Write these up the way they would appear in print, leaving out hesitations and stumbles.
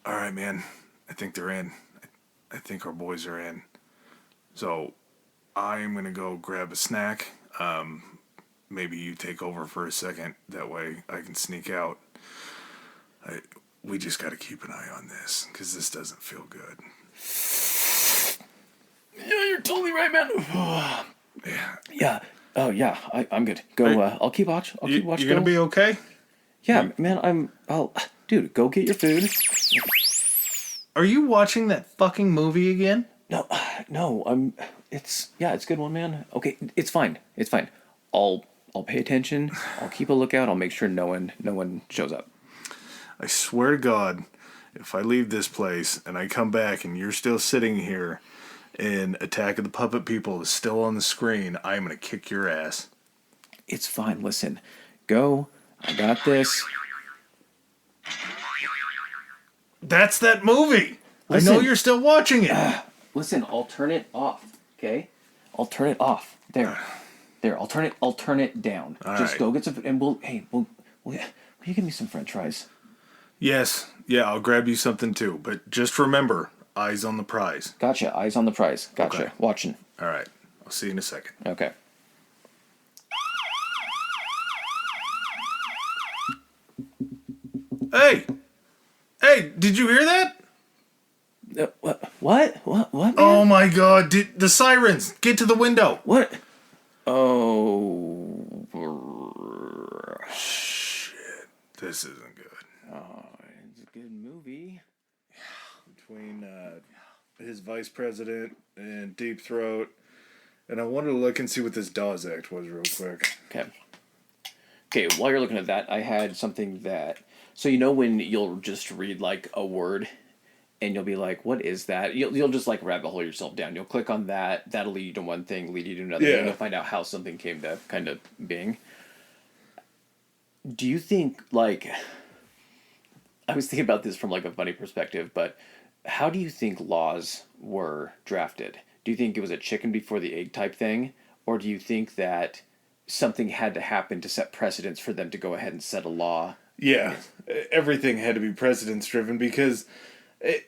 All right, man. I think they're in. I think our boys are in. So I'm going to go grab a snack. Maybe you take over for a second. That way I can sneak out. We just got to keep an eye on this because this doesn't feel good. Yeah, you're totally right, man. Yeah. Yeah. Oh, yeah. I'm good. Go. I'll keep watch. You going to be okay? Yeah, man. Dude, go get your food. Are you watching that fucking movie again? No. It's a good one, man. Okay, it's fine. It's fine. I'll pay attention. I'll keep a lookout. I'll make sure no one shows up. I swear to God, if I leave this place and I come back and you're still sitting here and Attack of the Puppet People is still on the screen, I'm going to kick your ass. It's fine. Listen, go. I got this. That's that movie. Listen, I know you're still watching it. Listen, I'll turn it off. Okay, I'll turn it off. There. I'll turn it down. All Just right. go get some, and will you give me some French fries? Yes. Yeah, I'll grab you something too. But just remember, eyes on the prize. Gotcha. Eyes on the prize. Gotcha. Okay. Watching. All right. I'll see you in a second. Okay. Hey! Hey, did you hear that? What, man? Oh my God. The sirens. Get to the window. What? Oh. Shit. This isn't good. Oh, it's a good movie. Between his vice president and Deep Throat. And I wanted to look and see what this Dawes Act was real quick. Okay, while you're looking at that, I had something that... So you know when you'll just read, like, a word, and you'll be like, what is that? You'll just, like, rabbit hole yourself down. You'll click on that, that'll lead you to one thing, lead you to another, Yeah. and you'll find out how something came to kind of being. Do you think, like... I was thinking about this from, like, a funny perspective, but how do you think laws were drafted? Do you think it was a chicken before the egg type thing? Or do you think that something had to happen to set precedents for them to go ahead and set a law? Yeah. Everything had to be precedence driven because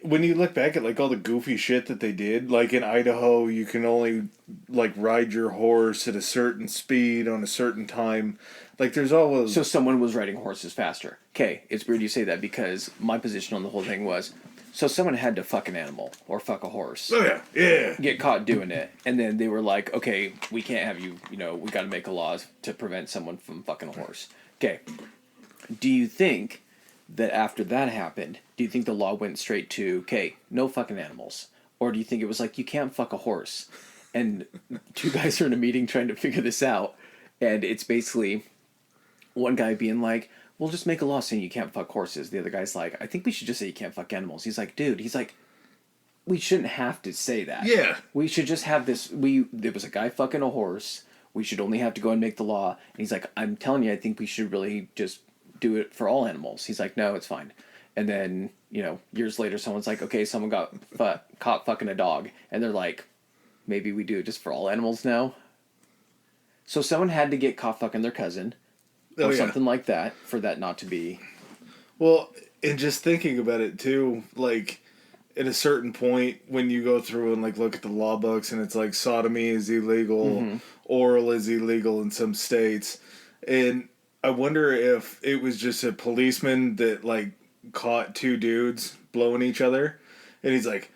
when you look back at like all the goofy shit that they did, like in Idaho, you can only like ride your horse at a certain speed on a certain time. Like there's always... So someone was riding horses faster. Okay, it's weird you say that because my position on the whole thing was, so someone had to fuck an animal or fuck a horse. Oh yeah, yeah. Get caught doing it. And then they were like, okay, we can't have you, we got to make a law to prevent someone from fucking a horse. Okay. Do you think that after that happened, do you think the law went straight to, okay, no fucking animals? Or do you think it was like, you can't fuck a horse? And two guys are in a meeting trying to figure this out. And it's basically one guy being like, we'll just make a law saying you can't fuck horses. The other guy's like, I think we should just say you can't fuck animals. He's like, dude, we shouldn't have to say that. Yeah. We should just have this. There was a guy fucking a horse. We should only have to go and make the law. And he's like, I'm telling you, I think we should really just do it for all animals. He's like, no, it's fine. And then, years later, someone's like, okay, someone got caught fucking a dog. And they're like, maybe we do it just for all animals now. So someone had to get caught fucking their cousin. Or something like that, for that not to be... Well, and just thinking about it, too, like, at a certain point, when you go through and, like, look at the law books, and it's like, sodomy is illegal, oral is illegal in some states, and I wonder if it was just a policeman that, like, caught two dudes blowing each other, and he's like,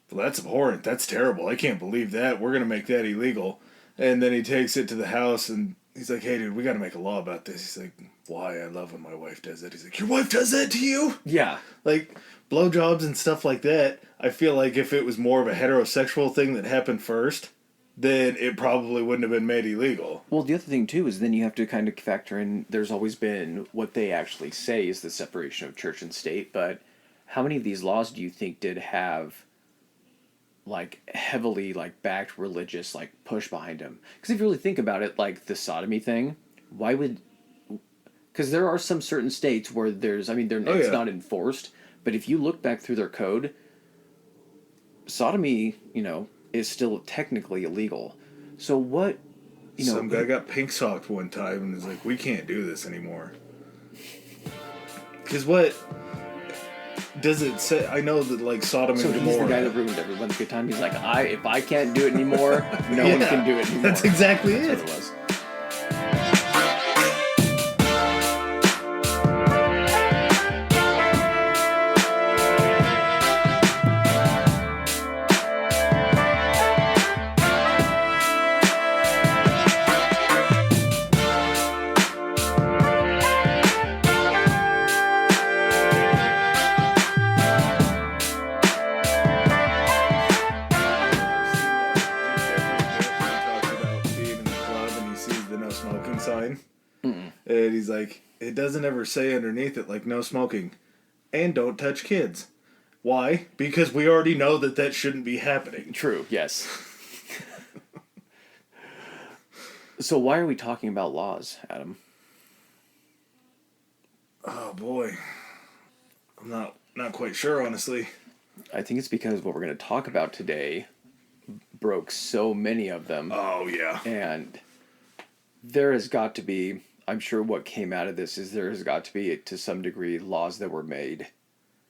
well, that's abhorrent, that's terrible, I can't believe that, we're gonna make that illegal, and then he takes it to the house, and he's like, hey, dude, we gotta make a law about this. He's like, why? I love when my wife does it. He's like, your wife does that to you? Yeah. Like, blowjobs and stuff like that, I feel like if it was more of a heterosexual thing that happened first, then it probably wouldn't have been made illegal. Well, the other thing, too, is then you have to kind of factor in, there's always been what they actually say is the separation of church and state, but how many of these laws do you think did have... like heavily like backed religious like push behind him? Because if you really think about it, like the sodomy thing, why would... Because there are some certain states where there's, it's not enforced, but if you look back through their code, sodomy, is still technically illegal. So what, Some guy got pink socked one time and was like, we can't do this anymore. Because what... does it say? I know that like Sodom So and he's Gomorrah. the guy that ruined everyone's good time. He's like, if I can't do it anymore, no one can do it anymore. That's exactly That's it. what it was. Sign. And he's like, it doesn't ever say underneath it like no smoking and don't touch kids. Why? Because we already know that shouldn't be happening. True, yes. So why are we talking about laws, Adam? Oh boy, I'm not quite sure, honestly. I think it's because what we're going to talk about today broke so many of them. Oh yeah. And there has got to be, I'm sure what came out of this is there has got to be, to some degree, laws that were made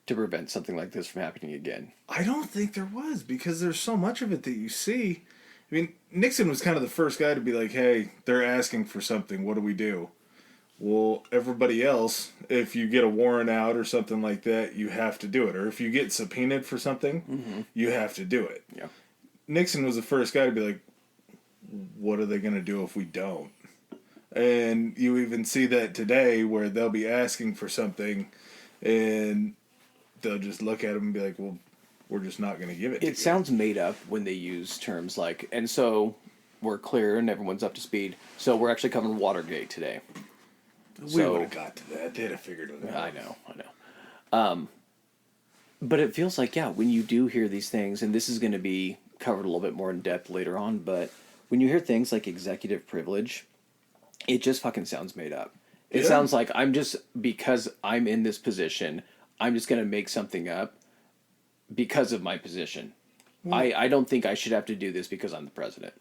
to prevent something like this from happening again. I don't think there was, because there's so much of it that you see. I mean, Nixon was kind of the first guy to be like, hey, they're asking for something, what do we do? Well, everybody else, if you get a warrant out or something like that, you have to do it. Or if you get subpoenaed for something, you have to do it. Yeah. Nixon was the first guy to be like, what are they going to do if we don't? And you even see that today where they'll be asking for something and they'll just look at them and be like, well, we're just not going to give it to you. It sounds made up when they use terms like, and so we're clear and everyone's up to speed. So we're actually covering Watergate today. We would have got to that. They'd have figured it out. I know. But it feels like, yeah, when you do hear these things, and this is going to be covered a little bit more in depth later on, but when you hear things like executive privilege, it just fucking sounds made up. It sounds like because I'm in this position, I'm just going to make something up because of my position. Well, I don't think I should have to do this because I'm the president.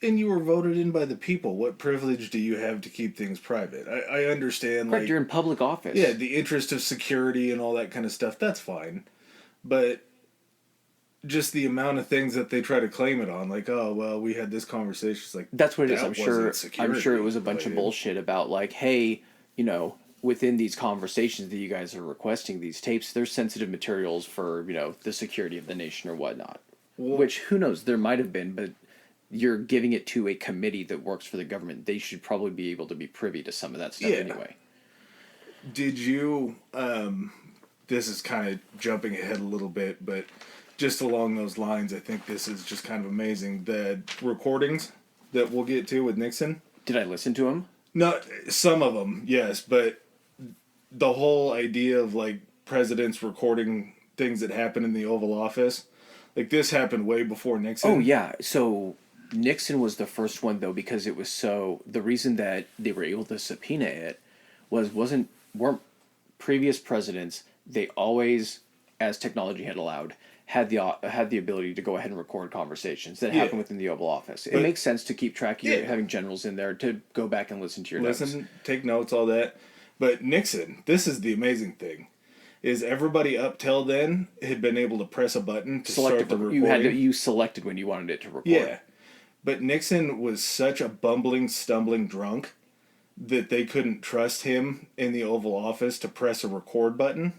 And you were voted in by the people. What privilege do you have to keep things private? I understand. Correct, you're in public office. Yeah, the interest of security and all that kind of stuff, that's fine. But just the amount of things that they try to claim it on, like, oh, well, we had this conversation. It's like, that's what it is. I'm sure it was a bunch of bullshit about like, hey, within these conversations that you guys are requesting these tapes, there's sensitive materials for, the security of the nation or whatnot. Well, which, who knows, there might have been, but you're giving it to a committee that works for the government. They should probably be able to be privy to some of that stuff anyway. Did you, this is kind of jumping ahead a little bit, but just along those lines, I think this is just kind of amazing. The recordings that we'll get to with Nixon. Did I listen to them? No, some of them, yes, but the whole idea of like presidents recording things that happen in the Oval Office, like this happened way before Nixon. Oh yeah, so Nixon was the first one though, because it was the reason that they were able to subpoena it weren't previous presidents. They always, as technology had allowed, had the ability to go ahead and record conversations that happen within the Oval Office. It makes sense to keep track of having generals in there to go back and listen to your notes. Take notes, all that. But Nixon, this is the amazing thing, is everybody up till then had been able to press a button to start the recording. You selected when you wanted it to record. Yeah. But Nixon was such a bumbling, stumbling drunk that they couldn't trust him in the Oval Office to press a record button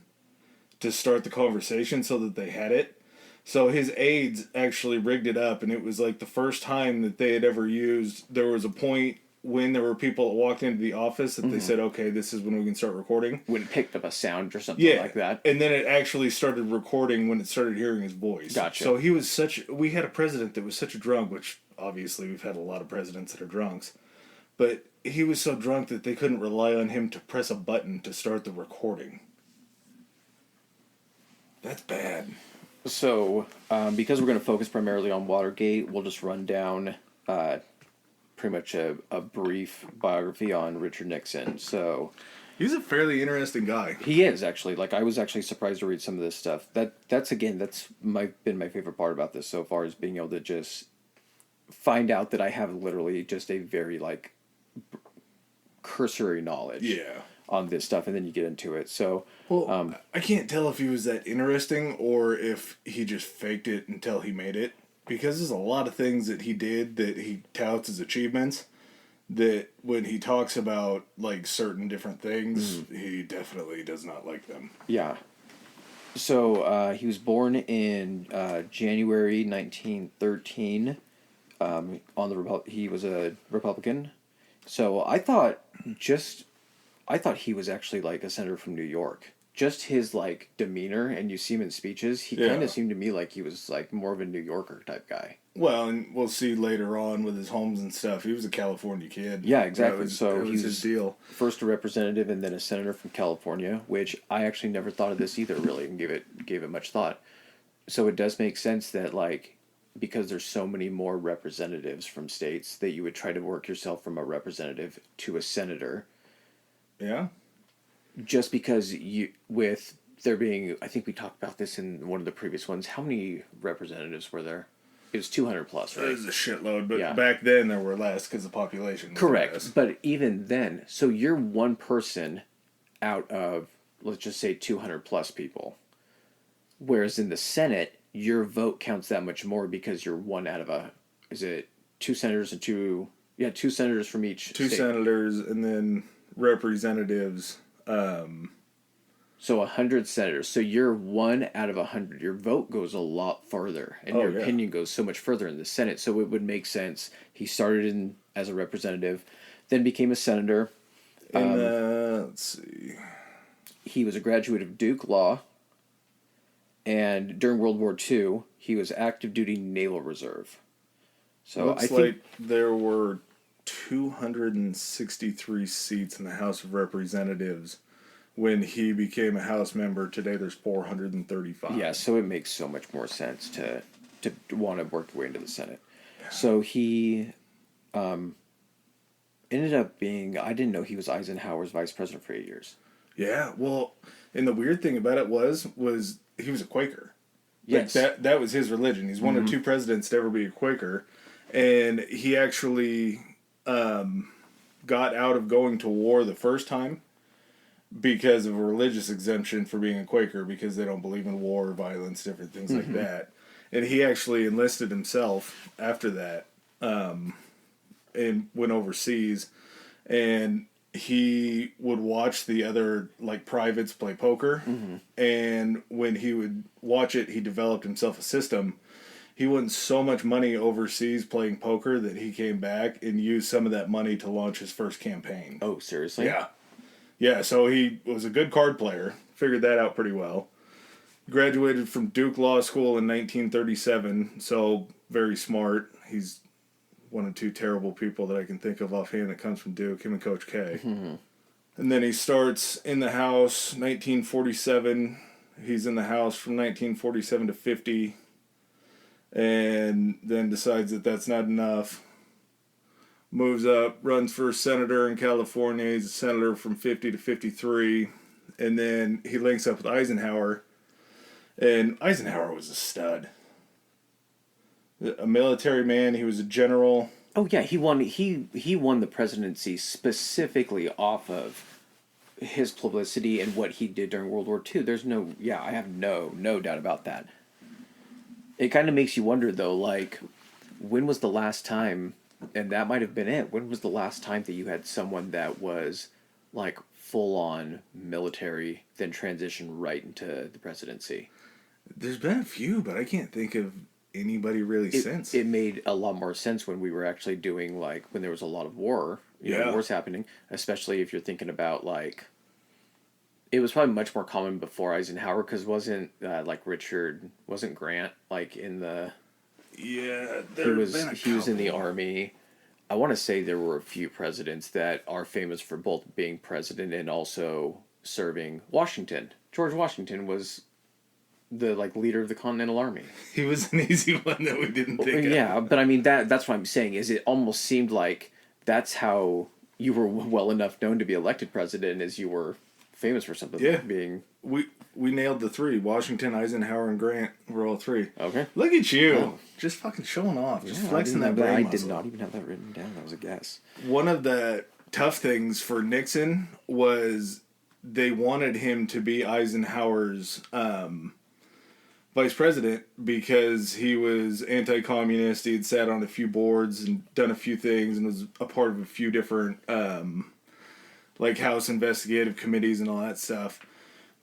to start the conversation so that they had it. So his aides actually rigged it up, and it was like the first time that they had ever used. There was a point when there were people that walked into the office that they said, okay, this is when we can start recording. When it picked up a sound or something like that. And then it actually started recording when it started hearing his voice. Gotcha. So we had a president that was such a drunk, which obviously we've had a lot of presidents that are drunks, but he was so drunk that they couldn't rely on him to press a button to start the recording. That's bad. So, because we're going to focus primarily on Watergate, we'll just run down pretty much a brief biography on Richard Nixon. So, he's a fairly interesting guy. He is, actually. Like, I was actually surprised to read some of this stuff. That's been my favorite part about this so far, is being able to just find out that I have literally just a very, cursory knowledge on this stuff, and then you get into it. So, Well, I can't tell if he was that interesting or if he just faked it until he made it. Because there's a lot of things that he did that he touts as achievements that when he talks about, like, certain different things, he definitely does not like them. yeah. So, he was born in January 1913. He was a Republican. So I thought he was actually like a senator from New York. Just his like demeanor, and you see him in speeches, he kind of seemed to me like he was like more of a New Yorker type guy. Well, and we'll see later on with his homes and stuff. He was a California kid. Yeah, exactly. That was his deal. First a representative and then a senator from California, which I actually never thought of this either, really, and gave it much thought. So it does make sense that like because there's so many more representatives from states that you would try to work yourself from a representative to a senator. Yeah. Just because with there being, I think we talked about this in one of the previous ones. How many representatives were there? It was 200 plus, right? It was a shitload, but back then there were less because the population was correct. less. But even then, so you're one person out of, let's just say 200 plus people. Whereas in the Senate, your vote counts that much more because you're one out of two senators and two senators from each Two state. senators and then representatives. So 100 senators. So you're 1 out of 100. Your vote goes a lot farther, and your opinion goes so much further in the Senate. So it would make sense. He started as a representative, then became a senator. Let's see. He was a graduate of Duke Law, and during World War II, he was active duty Naval Reserve. So Looks like there were 263 seats in the House of Representatives when he became a House member. Today there's 435. Yeah, so it makes so much more sense to want to work your way into the Senate. So he ended up being, I didn't know he was Eisenhower's vice president for 8 years. Yeah, well, and the weird thing about it was he was a Quaker. Yes. Like that was his religion. He's one of two presidents to ever be a Quaker. And he actually got out of going to war the first time because of a religious exemption for being a Quaker, because they don't believe in war, violence, different things like that. And he actually enlisted himself after that and went overseas. And he would watch the other like privates play poker. And when he would watch it, he developed himself a system. He won so much money overseas playing poker that he came back and used some of that money to launch his first campaign. Oh, seriously? Yeah. Yeah, so he was a good card player. Figured that out pretty well. Graduated from Duke Law School in 1937, so very smart. He's one of two terrible people that I can think of offhand that comes from Duke, him and Coach K. And then he starts in the House 1947. He's in the House from 1947 to 50. And then decides that that's not enough. Moves up, runs for senator in California. He's a senator from 50 to 53. And then he links up with Eisenhower. And Eisenhower was a stud. A military man. He was a general. Oh yeah, he won the presidency specifically off of his publicity and what he did during World War II. I have no doubt about that. It kind of makes you wonder, though, like, when was the last time, and that might have been it, when was the last time that you had someone that was, like, full-on military, then transition right into the presidency? There's been a few, but I can't think of anybody really since. It made a lot more sense when we were actually doing, like, when there was a lot of war, wars happening, especially if you're thinking about, like, it was probably much more common before Eisenhower, because wasn't Grant like in the? Yeah, he was in the army. I want to say there were a few presidents that are famous for both being president and also serving. Washington, George Washington was the like leader of the Continental Army. He was an easy one that we didn't think of. Yeah, but I mean that's what I'm saying is it almost seemed like that's how you were well enough known to be elected president as you were famous for something like being... We nailed the three. Washington, Eisenhower, and Grant were all three. Okay. Look at you. Oh. Just fucking showing off. Just flexing that brain muscle. I did not even have that written down. That was a guess. One of the tough things for Nixon was they wanted him to be Eisenhower's vice president because he was anti-communist. He had sat on a few boards and done a few things and was a part of a few different like House investigative committees and all that stuff.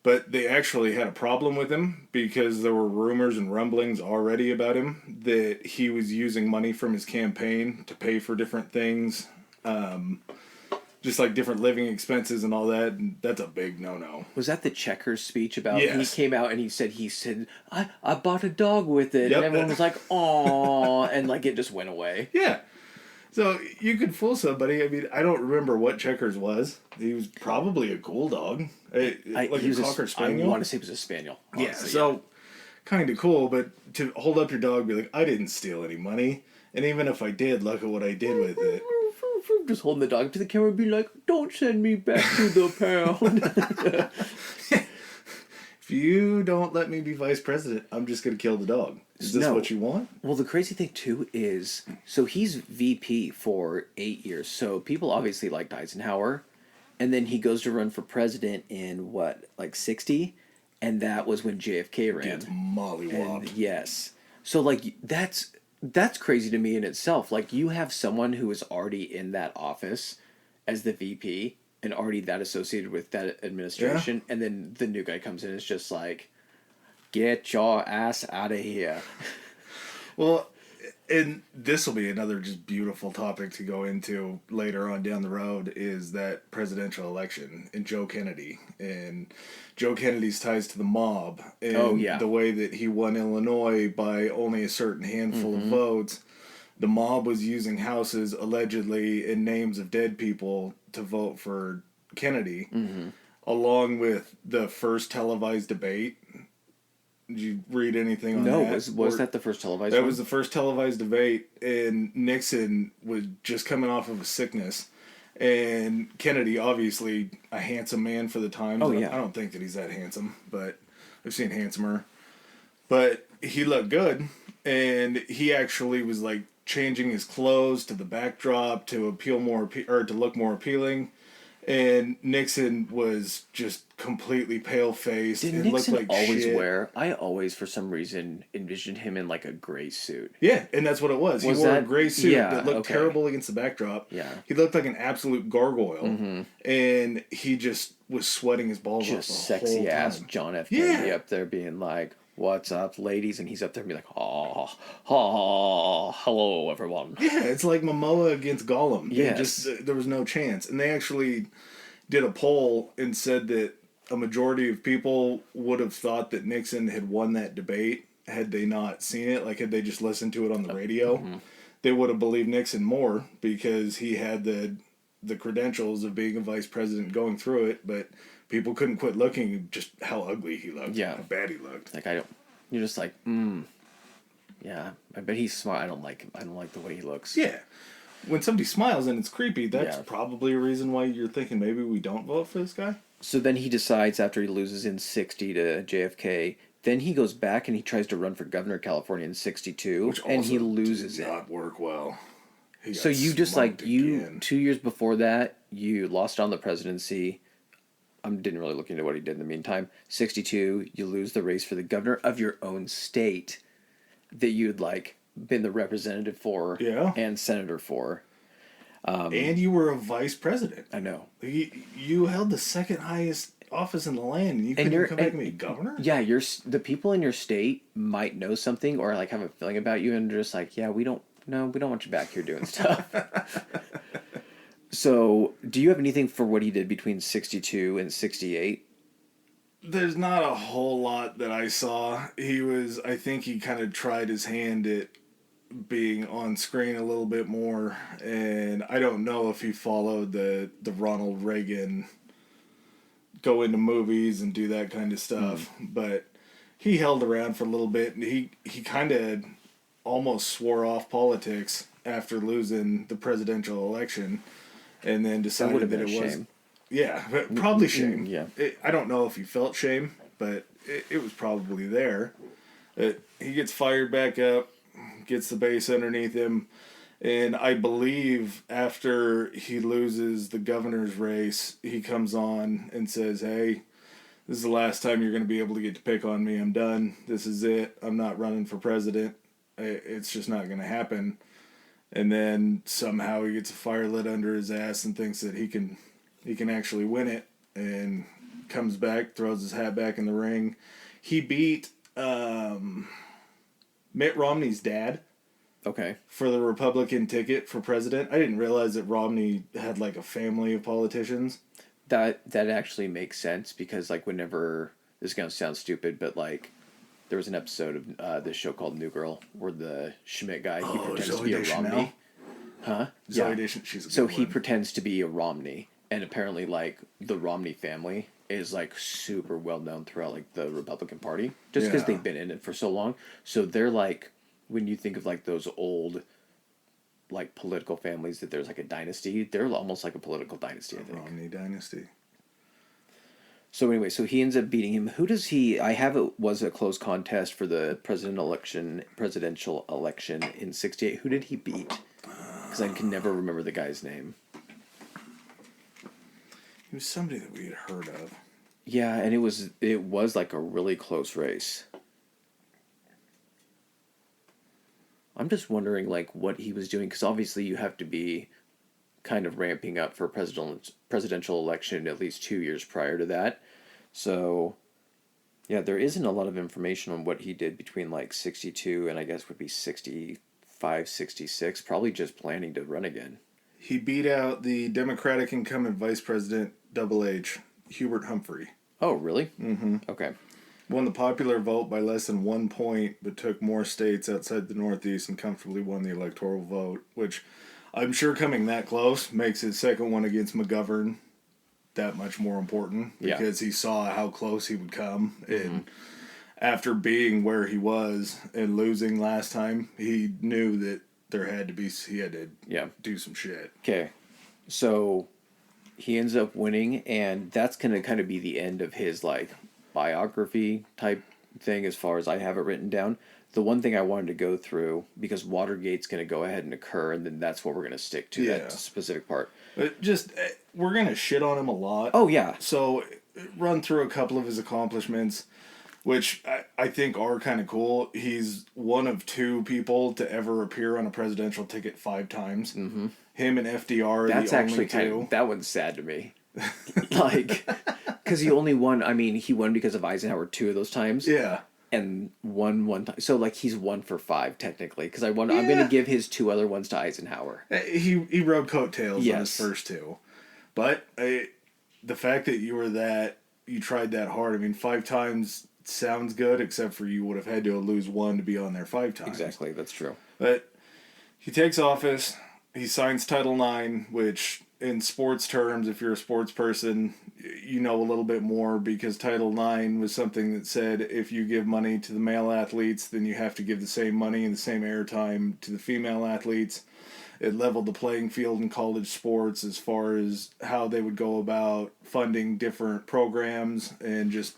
But they actually had a problem with him because there were rumors and rumblings already about him that he was using money from his campaign to pay for different things, just like different living expenses and all that. And that's a big no-no. Was that the Checkers speech about? Yes. He came out and he said, I bought a dog with it, Yep. and everyone was like, "Aw," and like it just went away. Yeah. So you could fool somebody. I mean, I don't remember what Checkers was. He was probably a cool dog. Like a Cocker Spaniel? I want to say it was a Spaniel. Yeah, Honestly, so kind of cool, but to hold up your dog and be like, I didn't steal any money. And even if I did, look at what I did with it. just holding the dog up to the camera and be like, don't send me back to the pound. If you don't let me be vice president, I'm just going to kill the dog. Is this what you want? Well, the crazy thing, too, is... So he's VP for 8 years. So people obviously liked Eisenhower. And then he goes to run for president in, 60? And that was when JFK ran. Gets mollywopped. Yes. So, that's crazy to me in itself. Like, you have someone who is already in that office as the VP and already that associated with that administration. Yeah. And then the new guy comes in and is just like... Get your ass out of here. Well, and this will be another just beautiful topic to go into later on down the road is that presidential election and Joe Kennedy and Joe Kennedy's ties to the mob and the way that he won Illinois by only a certain handful of votes. The mob was using houses allegedly in names of dead people to vote for Kennedy, along with the first televised debate. Did you read anything on that? No, was that the first televised That one? was the first televised debate, and Nixon was just coming off of a sickness. And Kennedy, obviously a handsome man for the times. Oh, yeah. I don't think that he's that handsome, but I've seen handsomer. But he looked good, and he actually was like changing his clothes to the backdrop to appeal more, or to look more appealing. And Nixon was just completely pale-faced. Did Nixon always wear... I always, for some reason, envisioned him in, like, a gray suit. Yeah, and that's what it was. He wore a gray suit that looked terrible against the backdrop. Yeah. He looked like an absolute gargoyle. And he just was sweating his balls off the whole time. Just sexy-ass John F. Kennedy up there being like, what's up, ladies? And he's up there and be like, hello, everyone. Yeah, it's like Momoa against Gollum. Yes. There was no chance. And they actually did a poll and said that a majority of people would have thought that Nixon had won that debate had they not seen it. Like, had they just listened to it on the radio, they would have believed Nixon more because he had the credentials of being a vice president going through it, but people couldn't quit looking just how ugly he looked. Yeah. How bad he looked. Like, you're just like, yeah, I bet he's smart. I don't like him. I don't like the way he looks. Yeah. When somebody smiles and it's creepy, that's probably a reason why you're thinking maybe we don't vote for this guy. So then he decides after he loses in 60 to JFK, then he goes back and he tries to run for governor of California in 62, and he loses it. Did not work well. So you just again. 2 years before that, you lost on the presidency. I didn't really look into what he did in the meantime. 62, you lose the race for the governor of your own state that you'd been the representative for and senator for. And you were a vice president. I know. You held the second highest office in the land, and you couldn't come back and be governor? Yeah, the people in your state might know something or have a feeling about you, and they're just like, yeah, we don't want you back here doing stuff. So, do you have anything for what he did between 62 and 68? There's not a whole lot that I saw. I think he kind of tried his hand at being on screen a little bit more, and I don't know if he followed the Ronald Reagan go into movies and do that kind of stuff, but he held around for a little bit, and he kind of almost swore off politics after losing the presidential election, and then decided that it was... Shame. Yeah, probably shame. Yeah. I don't know if he felt shame, but it was probably there. He gets fired back up, gets the base underneath him, And I believe after he loses the governor's race, he comes on and says, "Hey, this is the last time you're going to be able to get to pick on me. I'm done. This is it. I'm not running for president. It's just not going to happen." And then somehow he gets a fire lit under his ass and thinks that he can actually win it, and comes back, throws his hat back in the ring. He beat Mitt Romney's dad. Okay. For the Republican ticket for president. I didn't realize that Romney had like a family of politicians. That actually makes sense because like whenever this is gonna sound stupid, but like there was an episode of this show called New Girl where the Schmidt guy he pretends to be a Romney. Huh? Zoe Deschanel, she's a good so he one. pretends to be a Romney, and apparently like the Romney family is like super well known throughout like the Republican Party just because they've been in it for so long. So they're like, when you think of like those old like political families that there's like a dynasty, they're almost like a political dynasty, I think. Romney dynasty. So anyway, so he ends up beating him. Who does he? I have it was a close contest for the presidential election in '68. Who did he beat? Because I can never remember the guy's name. He was somebody that we had heard of. Yeah, and it was like a really close race. I'm just wondering like what he was doing, because obviously you have to be kind of ramping up for presidential election at least 2 years prior to that. So yeah, there isn't a lot of information on what he did between like 62 and I guess would be 65, 66, probably just planning to run again. He beat out the Democratic incumbent vice president, Double H, Hubert Humphrey. Oh, really? Mm-hmm. Okay. Won the popular vote by less than 1 point, but took more states outside the Northeast and comfortably won the electoral vote, which I'm sure coming that close makes his second one against McGovern that much more important, because he saw how close he would come. And after being where he was and losing last time, he knew that he had to do some shit. Okay. So he ends up winning, and that's going to kind of be the end of his like biography type thing as far as I have it written down. The one thing I wanted to go through, because Watergate's going to go ahead and occur, and then that's what we're going to stick to, that specific part. Just, we're going to shit on him a lot. Oh, yeah. So, run through a couple of his accomplishments, which I think are kind of cool. He's one of 2 people to ever appear on a presidential ticket 5 times. Mm-hmm. Him and FDR are that's the actually only 2. Kind of, that one's sad to me. Like, because he only won, I mean, he won because of Eisenhower 2 of those times. Yeah. And won 1 time. So, like, he's 1 for 5, technically. Because I'm going to give his 2 other ones to Eisenhower. He rode coattails on his first 2. But the fact that you tried that hard, I mean, 5 times sounds good, except for you would have had to lose 1 to be on there 5 times. Exactly, that's true. But he takes office, he signs Title IX, which in sports terms, if you're a sports person, you know a little bit more, because Title IX was something that said if you give money to the male athletes, then you have to give the same money and the same airtime to the female athletes. It leveled the playing field in college sports as far as how they would go about funding different programs, and just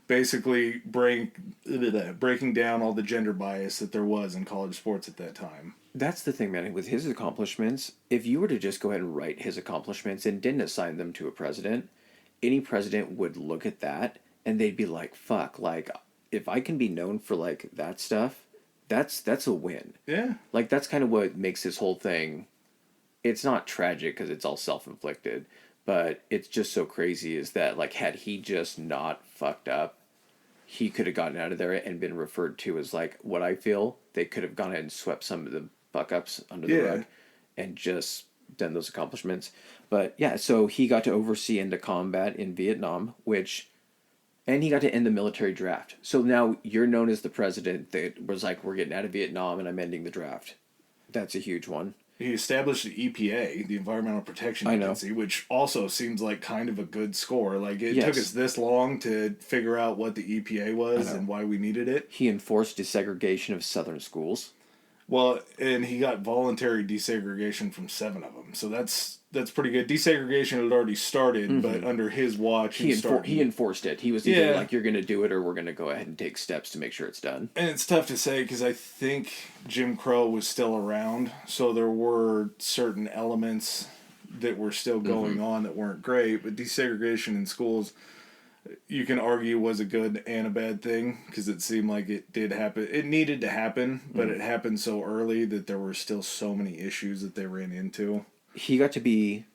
basically breaking down all the gender bias that there was in college sports at that time. That's the thing, man. With his accomplishments, if you were to just go ahead and write his accomplishments and didn't assign them to a president, any president would look at that and they'd be like, fuck, like, if I can be known for, like, that stuff, that's a win. Yeah. Like, that's kind of what makes this whole thing, it's not tragic because it's all self-inflicted, but it's just so crazy is that, like, had he just not fucked up, he could have gotten out of there and been referred to as, like, what I feel, they could have gone ahead and swept some of the fuck-ups under the rug and just done those accomplishments. But, yeah, so he got to oversee into combat in Vietnam, and he got to end the military draft. So now you're known as the president that was like, we're getting out of Vietnam and I'm ending the draft. That's a huge one. He established the EPA, the Environmental Protection Agency, which also seems like kind of a good score. Like, it took us this long to figure out what the EPA was and why we needed it. He enforced desegregation of Southern schools. Well, and he got voluntary desegregation from 7 of them, so that's pretty good. Desegregation had already started, but under his watch, he enforced it. He was either like, you're going to do it, or we're going to go ahead and take steps to make sure it's done. And it's tough to say because I think Jim Crow was still around, so there were certain elements that were still going on that weren't great. But desegregation in schools, you can argue, was a good and a bad thing because it seemed like it did happen. It needed to happen, but it happened so early that there were still so many issues that they ran into. He got to be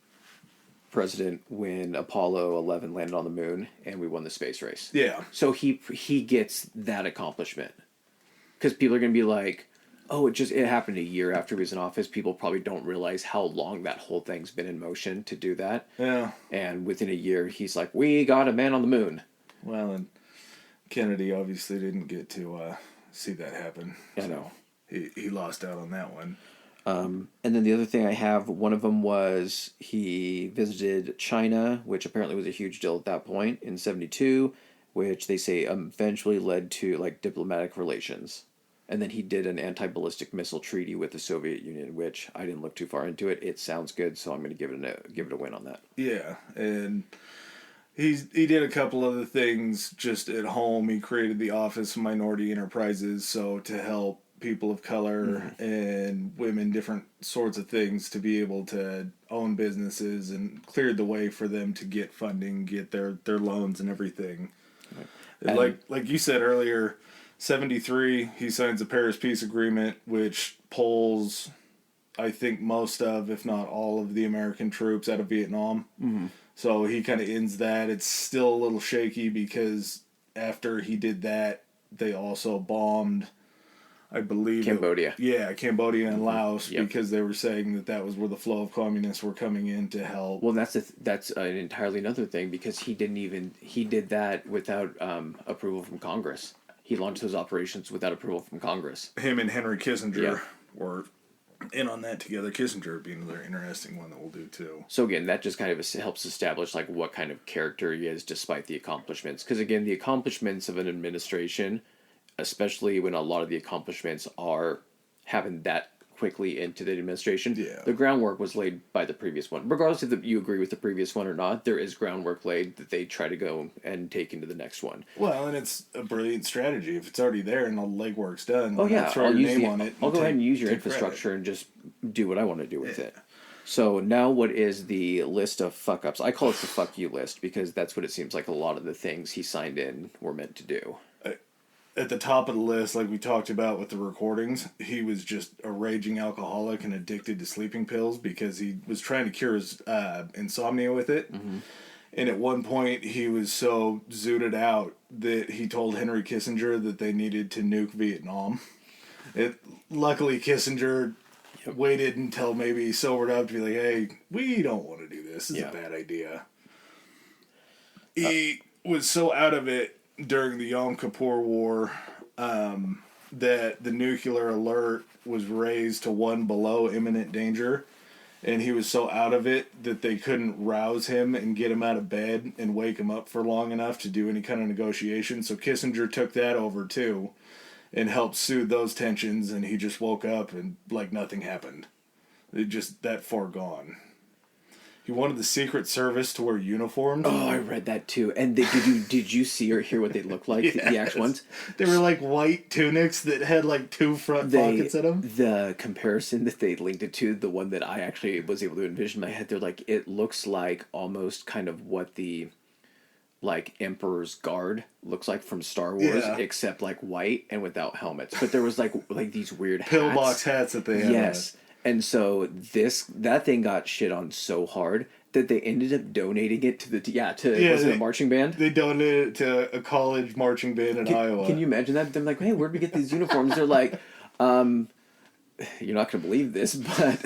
president when Apollo 11 landed on the moon and we won the space race. Yeah. So he gets that accomplishment. Because people are going to be like, oh, it happened a year after he was in office. People probably don't realize how long that whole thing's been in motion to do that. Yeah. And within a year, he's like, we got a man on the moon. Well, and Kennedy obviously didn't get to see that happen. I know. He lost out on that one. And then the other thing I have, one of them was he visited China, which apparently was a huge deal at that point in 1972, which they say eventually led to like diplomatic relations. And then he did an anti-ballistic missile treaty with the Soviet Union, which I didn't look too far into it. It sounds good, so I'm going to give it a win on that. Yeah, and he did a couple other things just at home. He created the Office of Minority Enterprises, so to help people of color and women, different sorts of things, to be able to own businesses, and cleared the way for them to get funding, get their loans and everything. Right. And like you said earlier, 1973, he signs the Paris Peace Agreement, which pulls, I think, most of, if not all of, the American troops out of Vietnam. Mm-hmm. So he kind of ends that. It's still a little shaky because after he did that, they also bombed, I believe, Cambodia. Cambodia and Laos, because they were saying that was where the flow of communists were coming in to help. Well, that's an entirely another thing, because he did that without approval from Congress. He launched those operations without approval from Congress. Him and Henry Kissinger were in on that together. Kissinger being another interesting one that we'll do too. So again, that just kind of helps establish like what kind of character he is despite the accomplishments. Because again, the accomplishments of an administration, especially when a lot of the accomplishments happen that quickly into the administration, the groundwork was laid by the previous one. Regardless if you agree with the previous one or not, there is groundwork laid that they try to go and take into the next one. Well, and it's a brilliant strategy. If it's already there and the legwork's done, throw your name on it. I'll go ahead and use your infrastructure credit. And just do what I want to do with it. So now what is the list of fuck-ups? I call it the fuck you list because that's what it seems like a lot of the things he signed in were meant to do. At the top of the list, like we talked about with the recordings, he was just a raging alcoholic and addicted to sleeping pills because he was trying to cure his insomnia with it. Mm-hmm. And at one point, he was so zooted out that he told Henry Kissinger that they needed to nuke Vietnam. Luckily, Kissinger waited until maybe he sobered up to be like, hey, we don't want to do this. This is a bad idea. He was so out of it during the Yom Kippur War that the nuclear alert was raised to 1 below imminent danger, and he was so out of it that they couldn't rouse him and get him out of bed and wake him up for long enough to do any kind of negotiation. So Kissinger took that over too and helped soothe those tensions, and he just woke up and like nothing happened. It just that far gone. He wanted the Secret Service to wear uniforms. Oh, I read that too. And did you see or hear what they looked like? Yes. The actual ones? They were like white tunics that had like 2 front pockets in them. The comparison that they linked it to, the one that I actually was able to envision in my head, they're like, it looks like almost kind of what the like Emperor's Guard looks like from Star Wars, except like white and without helmets. But there was like these weird pillbox hats that they had. Yes. And so that thing got shit on so hard that they ended up donating it to was it a marching band? They donated it to a college marching band in Iowa. Can you imagine that? They're like, hey, where'd we get these uniforms? They're like, you're not going to believe this, but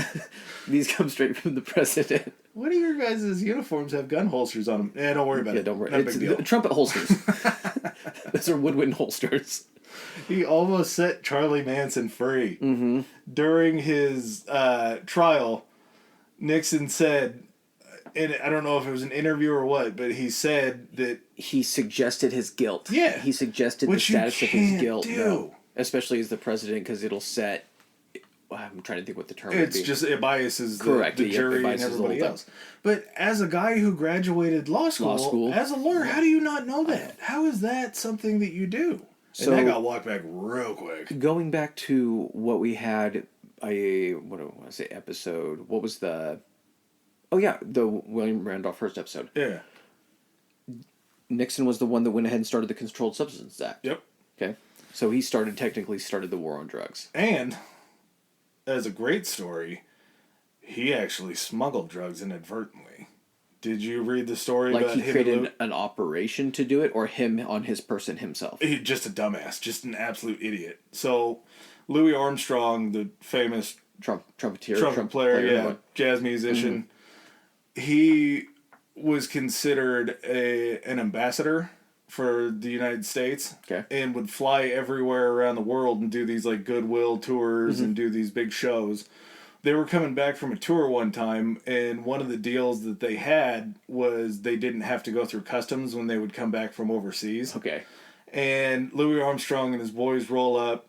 these come straight from the president. What do your guys' uniforms have gun holsters on them? Don't worry about it. Don't worry. Not a big deal. Trumpet holsters. Those are woodwind holsters. He almost set Charlie Manson free. Mm-hmm. During his trial, Nixon said, and I don't know if it was an interview or what, but he said that he suggested his guilt. Yeah. He suggested the status of his guilt. No, especially as the president, because it'll set I'm trying to think what the term would It's be. just, it biases Correct. the Yep, jury it and biases the everybody whole else. But as a guy who graduated law school, as a lawyer, how do you not know that? How is that something that you do? So, and that got walked back real quick. Going back to what we had, what do I want to say, episode, what was the... Oh, yeah, the William Randolph Hearst episode. Yeah. Nixon was the one that went ahead and started the Controlled Substances Act. Yep. Okay. So he technically started the war on drugs. And, as a great story, he actually smuggled drugs inadvertently. Did you read the story like about him? He created an operation to do it, or him on his person himself? Just a dumbass. Just an absolute idiot. So, Louis Armstrong, the famous Trumpeter, trumpet player, jazz musician, he was considered an ambassador for the United States, and would fly everywhere around the world and do these like goodwill tours and do these big shows. They were coming back from a tour one time, and one of the deals that they had was they didn't have to go through customs when they would come back from overseas. Okay. And Louis Armstrong and his boys roll up.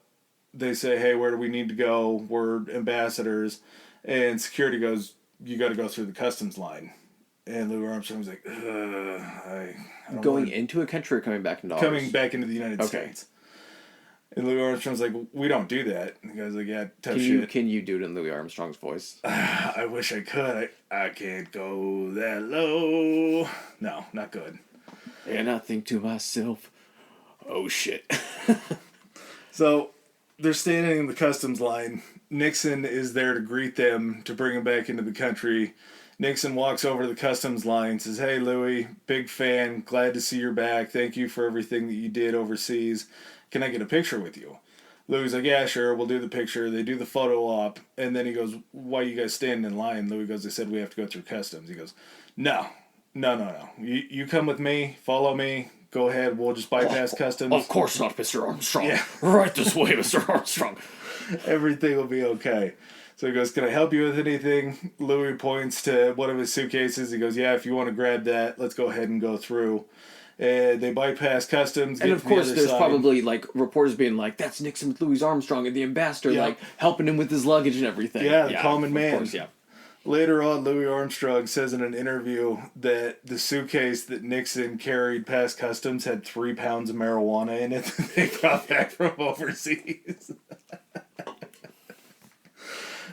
They say, "Hey, where do we need to go? We're ambassadors." And security goes, "You got to go through the customs line." And Louis Armstrong was like, I don't Going into a country or coming back into ours? Coming back into the United States. And Louis Armstrong's like, "We don't do that." And the guy's like, "Yeah, tough shit." Can you do it in Louis Armstrong's voice? I wish I could. I can't go that low. No, not good. And I think to myself, oh shit. So, they're standing in the customs line. Nixon is there to greet them, to bring them back into the country. Nixon walks over to the customs line, says, "Hey, Louis, big fan, glad to see you're back. Thank you for everything that you did overseas. Can I get a picture with you?" Louis like, "Yeah, sure, we'll do the picture." They do the photo op, and then he goes, "Why are you guys standing in line?" Louis goes, "They said we have to go through customs." He goes, No. You come with me, follow me, go ahead, we'll just bypass customs. Of course not, Mr. Armstrong. Yeah. Right this way, Mr. Armstrong. Everything will be okay. So he goes, "Can I help you with anything?" Louis points to one of his suitcases. He goes, "Yeah, if you want to grab that, let's go ahead and go through." And they bypass customs. And of course, there's probably like reporters being like, "That's Nixon with Louis Armstrong," and the ambassador like helping him with his luggage and everything. Yeah, the common man. Of course, yeah. Later on, Louis Armstrong says in an interview that the suitcase that Nixon carried past customs had 3 pounds of marijuana in it that they brought back from overseas.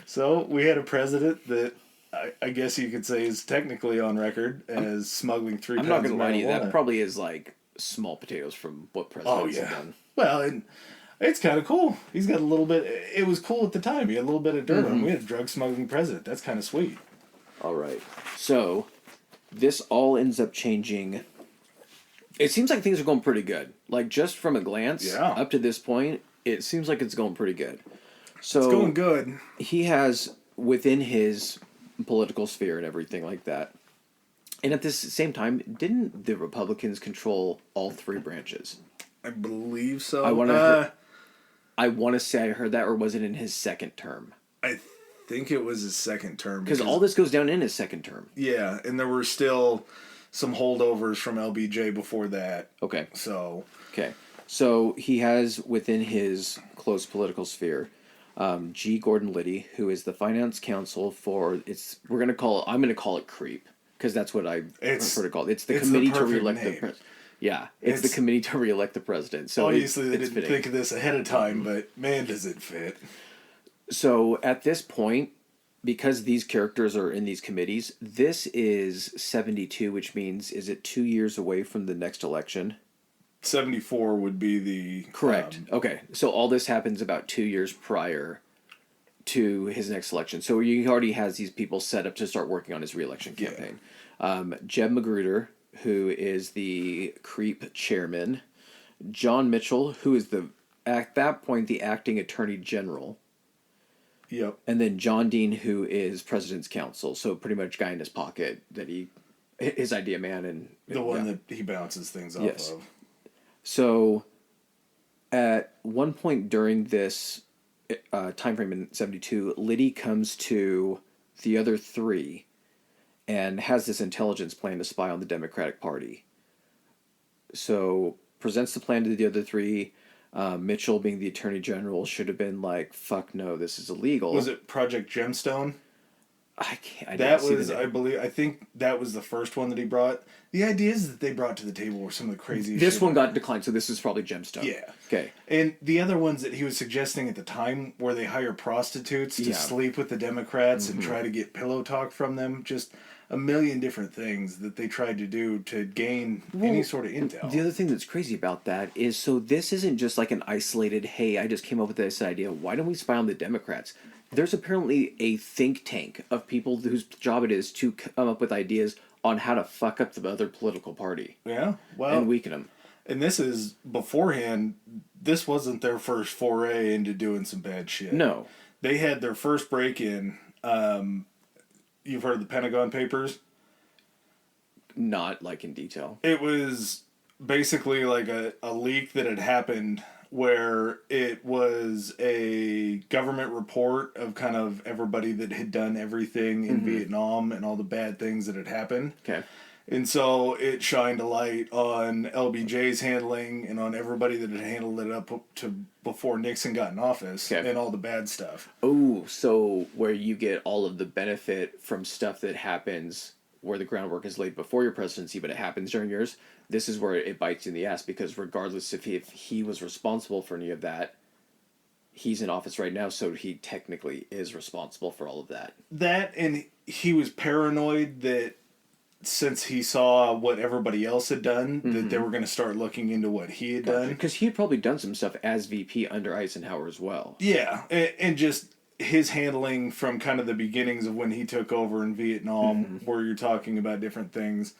So we had a president that I guess you could say is technically on record as smuggling 3 pounds of marijuana. I'm not going to lie to you, that probably is like small potatoes from what presidents have done. Well, and it's kind of cool. He's got a little bit... It was cool at the time. He had a little bit of dirt on him. We had a drug-smuggling president. That's kind of sweet. All right. So, this all ends up changing... It seems like things are going pretty good. Like, just from a glance, up to this point, it seems like it's going pretty good. So it's going good. He has, within his political sphere and everything like that, and at this same time, didn't the Republicans control all 3 branches? I believe so. I want to say I heard that, or was it in his second term? I think it was his second term. Because all this goes down in his second term. Yeah, and there were still some holdovers from LBJ before that. Okay. So he has within his close political sphere, G. Gordon Liddy, who is the finance counsel for I'm going to call it CREEP, because that's what I prefer to call it. It's the committee to reelect the president. Yeah, it's the committee to reelect the president. So obviously they didn't think of this ahead of time, but man, does it fit. So at this point, because these characters are in these committees, this is 72, which means, is it 2 years away from the next election? 74 would be the... Correct. Okay, so all this happens about 2 years prior to his next election. So he already has these people set up to start working on his re-election campaign. Jeb Magruder, who is the CREEP chairman, John Mitchell, who is at that point the acting attorney general. Yep. And then John Dean, who is president's counsel, so pretty much guy in his pocket that his idea man and the one that he bounces things off of. So, at one point during this time frame in 72, Liddy comes to the other 3 and has this intelligence plan to spy on the Democratic Party. So, presents the plan to the other 3. Mitchell, being the attorney general, should have been like, "Fuck no, this is illegal." Was it Project Gemstone? I can't. I didn't That see was, the I name. believe, I think that was the first one that he brought. The ideas that they brought to the table were some of the craziest This shit. one got declined, so this is probably Gemstone. Yeah. Okay. And the other ones that he was suggesting at the time, where they hire prostitutes to Yeah. sleep with the Democrats and try to get pillow talk from them, just a million different things that they tried to do to gain any sort of intel. The other thing that's crazy about that is, so this isn't just like an isolated, hey, I just came up with this idea, why don't we spy on the Democrats? There's apparently a think tank of people whose job it is to come up with ideas on how to fuck up the other political party Yeah, well, and weaken them. and this is beforehand. This wasn't their first foray into doing some bad shit. No. They had their first break-in. You've heard of the Pentagon Papers? Not like in detail. It was basically like a leak that had happened where it was a government report of kind of everybody that had done everything in Vietnam and all the bad things that had happened. Okay. And so it shined a light on LBJ's handling and on everybody that had handled it up to before Nixon got in office and all the bad stuff. Oh, so where you get all of the benefit from stuff that happens where the groundwork is laid before your presidency, but it happens during yours, this is where it bites you in the ass, because regardless if he was responsible for any of that, he's in office right now, so he technically is responsible for all of that. That, and he was paranoid that since he saw what everybody else had done, that they were going to start looking into what he had done. Because he had probably done some stuff as VP under Eisenhower as well. Yeah, and just his handling from kind of the beginnings of when he took over in Vietnam, where you're talking about different things.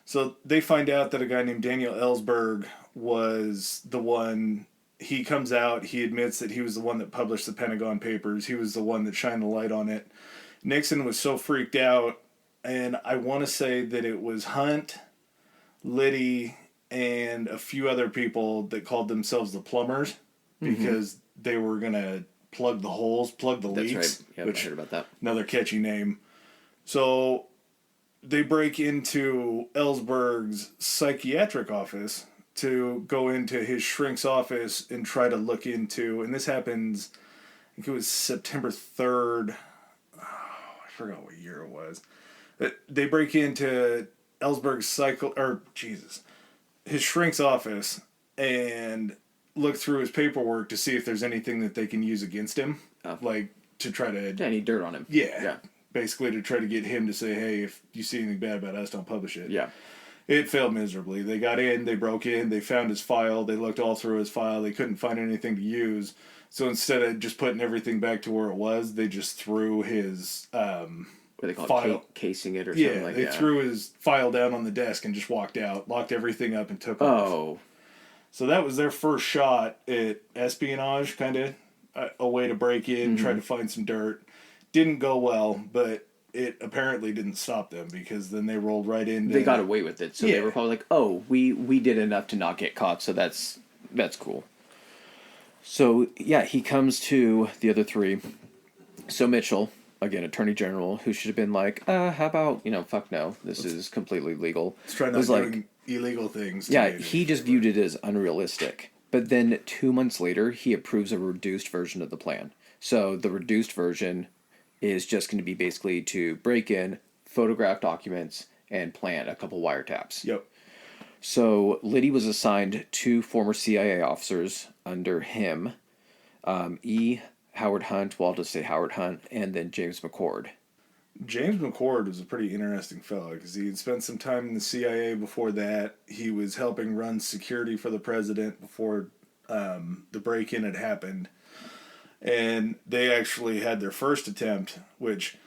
So they find out that a guy named Daniel Ellsberg was the one. He comes out, he admits that he was the one that published the Pentagon Papers. He was the one that shined the light on it. Nixon was so freaked out, and I want to say that it was Hunt, Liddy, and a few other people that called themselves the plumbers because they were going to plug the holes, plug the leaks. That's right. Yeah, which, I heard about that. another catchy name. So they break into Ellsberg's psychiatric office to go into his shrink's office and try to look into, and this happens, I think it was September 3rd. Oh, I forgot what year it was. They break into Ellsberg's his shrink's office and look through his paperwork to see if there's anything that they can use against him. Like, to try to... Any dirt on him. Yeah. Basically to try to get him to say, hey, if you see anything bad about us, don't publish it. Yeah. It failed miserably. They got in, they broke in, they found his file, they looked all through his file, they couldn't find anything to use. So instead of just putting everything back to where it was, they just threw his What do they call file. it? Casing it or something like that. They threw his file down on the desk and just walked out, locked everything up and took off. Oh. So that was their first shot at espionage, kind of a way to break in, try to find some dirt. Didn't go well, but it apparently didn't stop them, because then they rolled right into... They got away with it, so they were probably like, oh, we did enough to not get caught, so that's cool. So, yeah, he comes to the other three. So Mitchell, again, Attorney General, who should have been like, how about, fuck no, this is completely legal. Let's try not doing illegal things. Yeah, he just viewed it as unrealistic. But then 2 months later, he approves a reduced version of the plan. So the reduced version is just going to be basically to break in, photograph documents, and plant a couple wiretaps. Yep. So Liddy was assigned 2 former CIA officers under him, Howard Hunt, well, I'll just say Howard Hunt, and then James McCord. James McCord was a pretty interesting fellow, because he had spent some time in the CIA before that. He was helping run security for the president before the break-in had happened. And they actually had their first attempt, which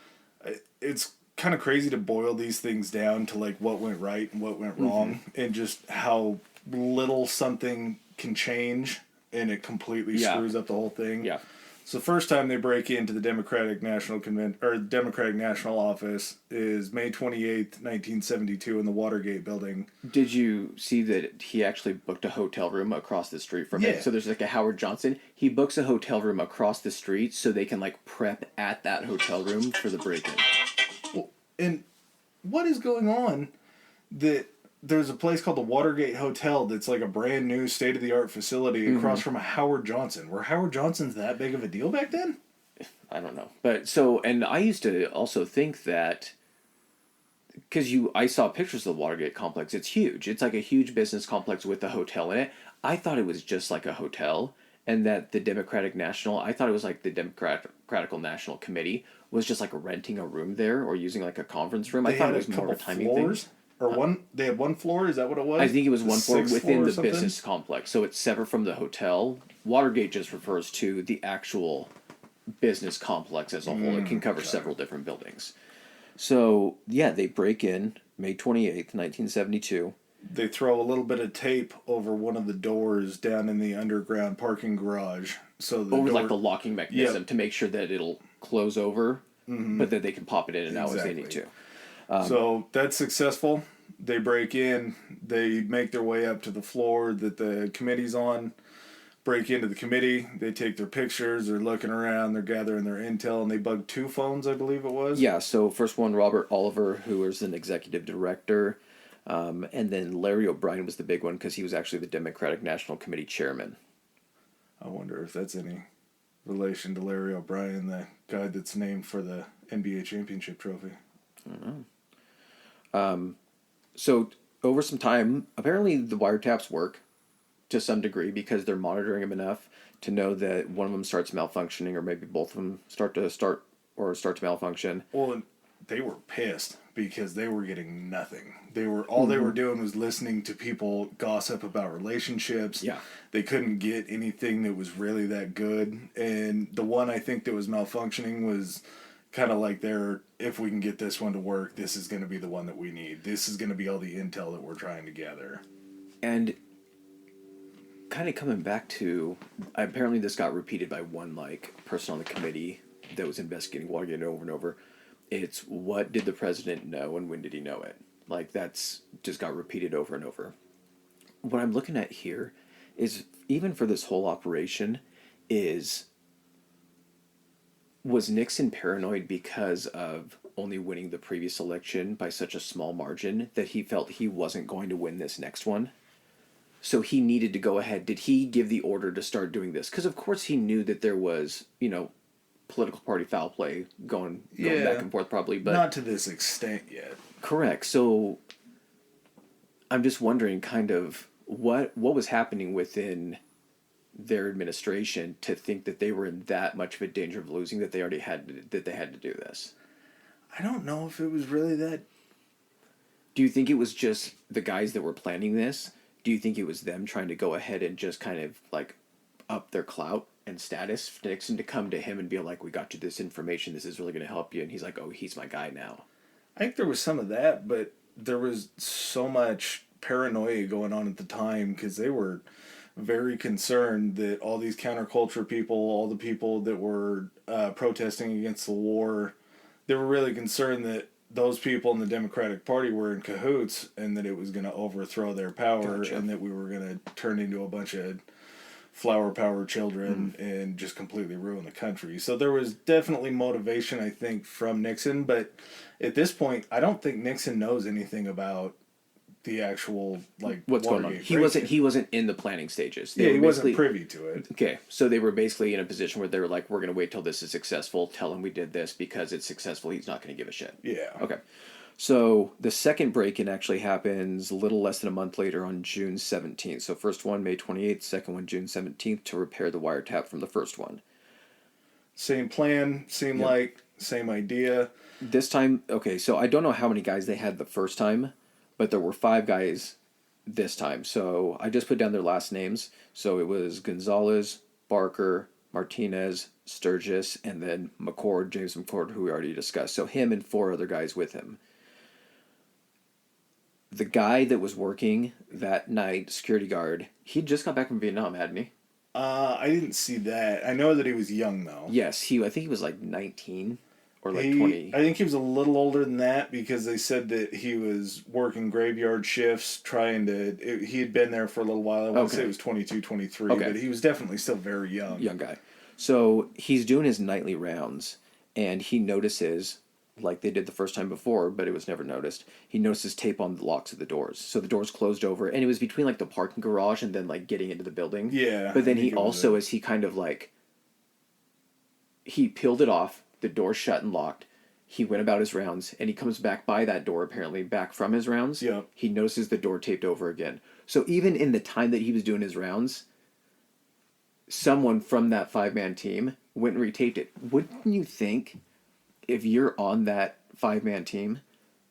it's kind of crazy to boil these things down to like what went right and what went wrong, and just how little something can change and it completely screws up the whole thing. Yeah. So the first time they break into the Democratic National Democratic National Office is May 28th, 1972 in the Watergate building. Did you see that he actually booked a hotel room across the street from it? So there's like a Howard Johnson. He books a hotel room across the street so they can like prep at that hotel room for the break-in. Well, and what is going on that there's a place called the Watergate Hotel that's like a brand new state of the art facility across from a Howard Johnson. Were Howard Johnson's that big of a deal back then? I don't know. But so, and I used to also think that because I saw pictures of the Watergate complex. It's huge. It's like a huge business complex with a hotel in it. I thought it was just like a hotel, and that the Democratic National. I thought it was like the Democratic National Committee was just like renting a room there or using like a conference room. I thought it was more of a timing thing. Or one, they had one floor. Is that what it was? I think it was one floor within the something? business complex, so it's separate from the hotel. Watergate just refers to the actual business complex as a whole. It can cover several different buildings. So yeah, they break in May 28th, 1972. They throw a little bit of tape over one of the doors down in the underground parking garage, so the Over door, like the locking mechanism to make sure that it'll close over, but that they can pop it in and out if they need to. So that's successful. They break in. They make their way up to the floor that the committee's on. Break into the committee. They take their pictures. They're looking around. They're gathering their intel, and they bug 2 phones, I believe it was. Yeah. So first one, Robert Oliver, who was an executive director, and then Larry O'Brien was the big one because he was actually the Democratic National Committee chairman. I wonder if that's any relation to Larry O'Brien, the guy that's named for the NBA championship trophy. I don't know. So over some time, apparently the wiretaps work to some degree because they're monitoring them enough to know that one of them starts malfunctioning, or maybe both of them start to malfunction. Well, they were pissed because they were getting nothing. They were doing was listening to people gossip about relationships. Yeah. They couldn't get anything that was really that good. And the one I think that was malfunctioning was kind of like if we can get this one to work, this is going to be the one that we need. This is going to be all the intel that we're trying to gather. And kind of coming back to, apparently this got repeated by one person on the committee that was investigating Watergate over and over. It's what did the president know and when did he know it? Like that's just got repeated over and over. What I'm looking at here is even for this whole operation was Nixon paranoid because of only winning the previous election by such a small margin that he felt he wasn't going to win this next one? So he needed to go ahead. Did he give the order to start doing this? Because of course he knew that there was, political party foul play going back and forth probably, but not to this extent yet. Correct. So I'm just wondering kind of what was happening within their administration to think that they were in that much of a danger of losing that they already had to do this. I don't know if it was really that. Do you think it was just the guys that were planning this? Do you think it was them trying to go ahead and just kind of like up their clout and status for Nixon to come to him and be like, we got you this information, this is really going to help you, and he's like, oh, he's my guy now? I think there was some of that, but there was so much paranoia going on at the time because they were very concerned that all these counterculture people, all the people that were protesting against the war, they were really concerned that those people in the Democratic Party were in cahoots and that it was going to overthrow their power. Gotcha. And that we were going to turn into a bunch of flower power children and just completely ruin the country. So there was definitely motivation, I think, from Nixon. But at this point, I don't think Nixon knows anything about the actual what's going on. He wasn't in the planning stages. He wasn't privy to it. Okay, so they were basically in a position where they were like, we're going to wait till this is successful. Tell him we did this because it's successful. He's not going to give a shit. Yeah. Okay. So the second break-in actually happens a little less than a month later on June 17th. So first one May 28th, second one June 17th to repair the wiretap from the first one. Same plan, same idea. This time, okay, so I don't know how many guys they had the first time, but there were 5 guys this time. So I just put down their last names. So it was Gonzalez, Barker, Martinez, Sturgis, and then James McCord, who we already discussed. So him and 4 other guys with him. The guy that was working that night, security guard, he just got back from Vietnam, hadn't he? I didn't see that. I know that he was young, though. Yes, I think he was like 19 or like 20. I think he was a little older than that because they said that he was working graveyard shifts he had been there for a little while. I want to say it was 22, 23, but he was definitely still very young. Young guy. So he's doing his nightly rounds, and he notices like they did the first time before, but it was never noticed. He notices tape on the locks of the doors. So the doors closed over, and it was between like the parking garage and then like getting into the building. Yeah. But then he also, as he kind of like, he peeled it off, the door shut and locked. He went about his rounds, and he comes back by that door, apparently, back from his rounds. Yeah. He notices the door taped over again. So even in the time that he was doing his rounds, someone from that 5-man team went and retaped it. Wouldn't you think, if you're on that 5-man team,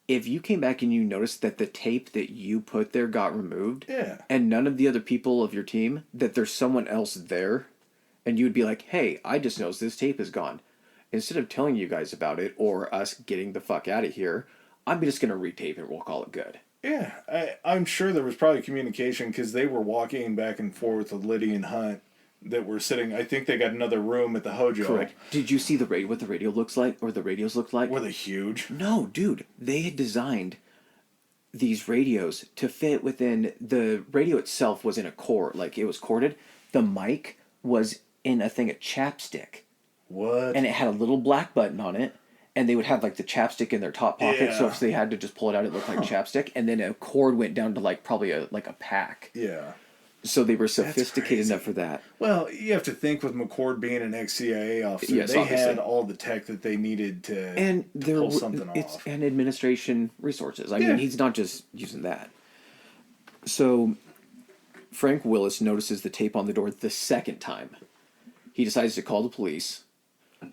if you came back and you noticed that the tape that you put there got removed, Yeah. and none of the other people of your team, that there's someone else there, and you would be like, hey, I just noticed this tape is gone. Instead of telling you guys about it or us getting the fuck out of here, I'm just going to retape it. We'll call it good. Yeah. I'm sure there was probably communication because they were walking back and forth with Liddy and Hunt that were sitting. I think they got another room at the Hojo. Correct. Did you see what the radio looks like or the radios look like? Were they huge? No, dude. They had designed these radios to fit within the radio itself was in a cord, like it was corded. The mic was in a thing of chapstick. What? And it had a little black button on it, and they would have like the chapstick in their top pocket, so if they had to just pull it out, it looked like chapstick, and then a cord went down to like probably a pack. Yeah. So they were sophisticated enough for that. Well, you have to think with McCord being an ex-CIA officer, Yes, they obviously. had all the tech that they needed to pull something it's off. and administration resources. I mean, he's not just using that. So Frank Willis notices the tape on the door the second time. He decides to call the police.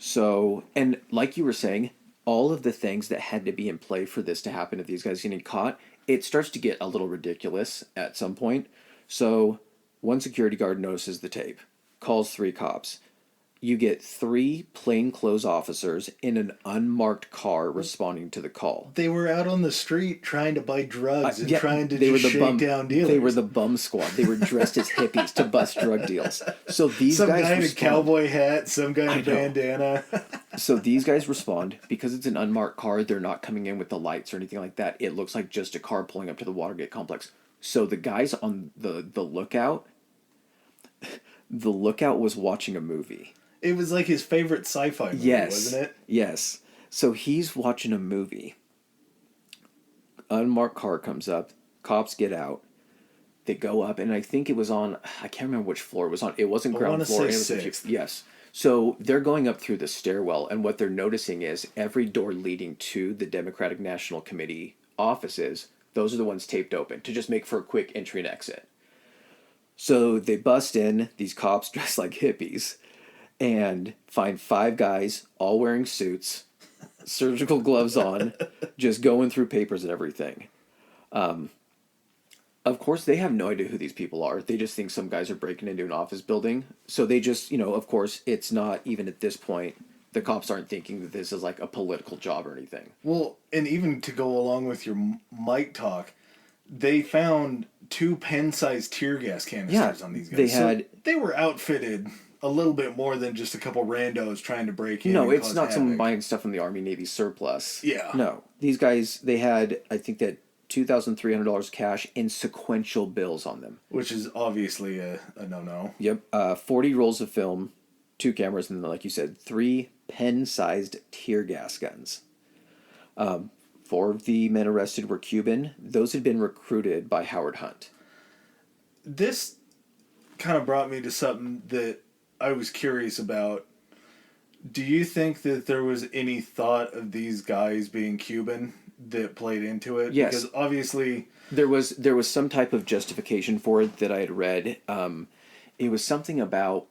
So, and like you were saying, all of the things that had to be in play for this to happen, if these guys getting caught, it starts to get a little ridiculous at some point. So, one security guard notices the tape, calls 3 cops. You get 3 plainclothes officers in an unmarked car responding to the call. They were out on the street trying to buy drugs and trying to shake down dealers. They were the bum squad. They were dressed as hippies to bust drug deals. So these some guys guy in a cowboy hat, some guy in a bandana. So these guys respond. Because it's an unmarked car, they're not coming in with the lights or anything like that. It looks like just a car pulling up to the Watergate complex. So the guys on the lookout, the lookout was watching a movie. It was like his favorite sci-fi movie, wasn't it? Yes. So he's watching a movie. Unmarked car comes up. Cops get out. They go up, and I think it was on, I can't remember which floor it was on. It wasn't ground floor. It was yes. So they're going up through the stairwell, and what they're noticing is every door leading to the Democratic National Committee offices, those are the ones taped open to just make for a quick entry and exit. So they bust in, these cops dressed like hippies, and find 5 guys all wearing suits, surgical gloves on, just going through papers and everything. Of course, they have no idea who these people are. They just think some guys are breaking into an office building. So they just, of course, it's not even at this point, the cops aren't thinking that this is like a political job or anything. Well, and even to go along with your mic talk, they found 2 pen-sized tear gas canisters on these guys. They were outfitted a little bit more than just a couple randos trying to break in. No, it's not someone buying stuff from the Army Navy surplus. Yeah. No. These guys, they had, I think that $2,300 cash in sequential bills on them. Which is obviously a no-no. Yep. 40 rolls of film, 2 cameras, and then, like you said, 3 pen-sized tear gas guns. 4 of the men arrested were Cuban. Those had been recruited by Howard Hunt. This kind of brought me to something that I was curious about. Do you think that there was any thought of these guys being Cuban that played into it? Yes. Because obviously there was some type of justification for it that I had read. It was something about,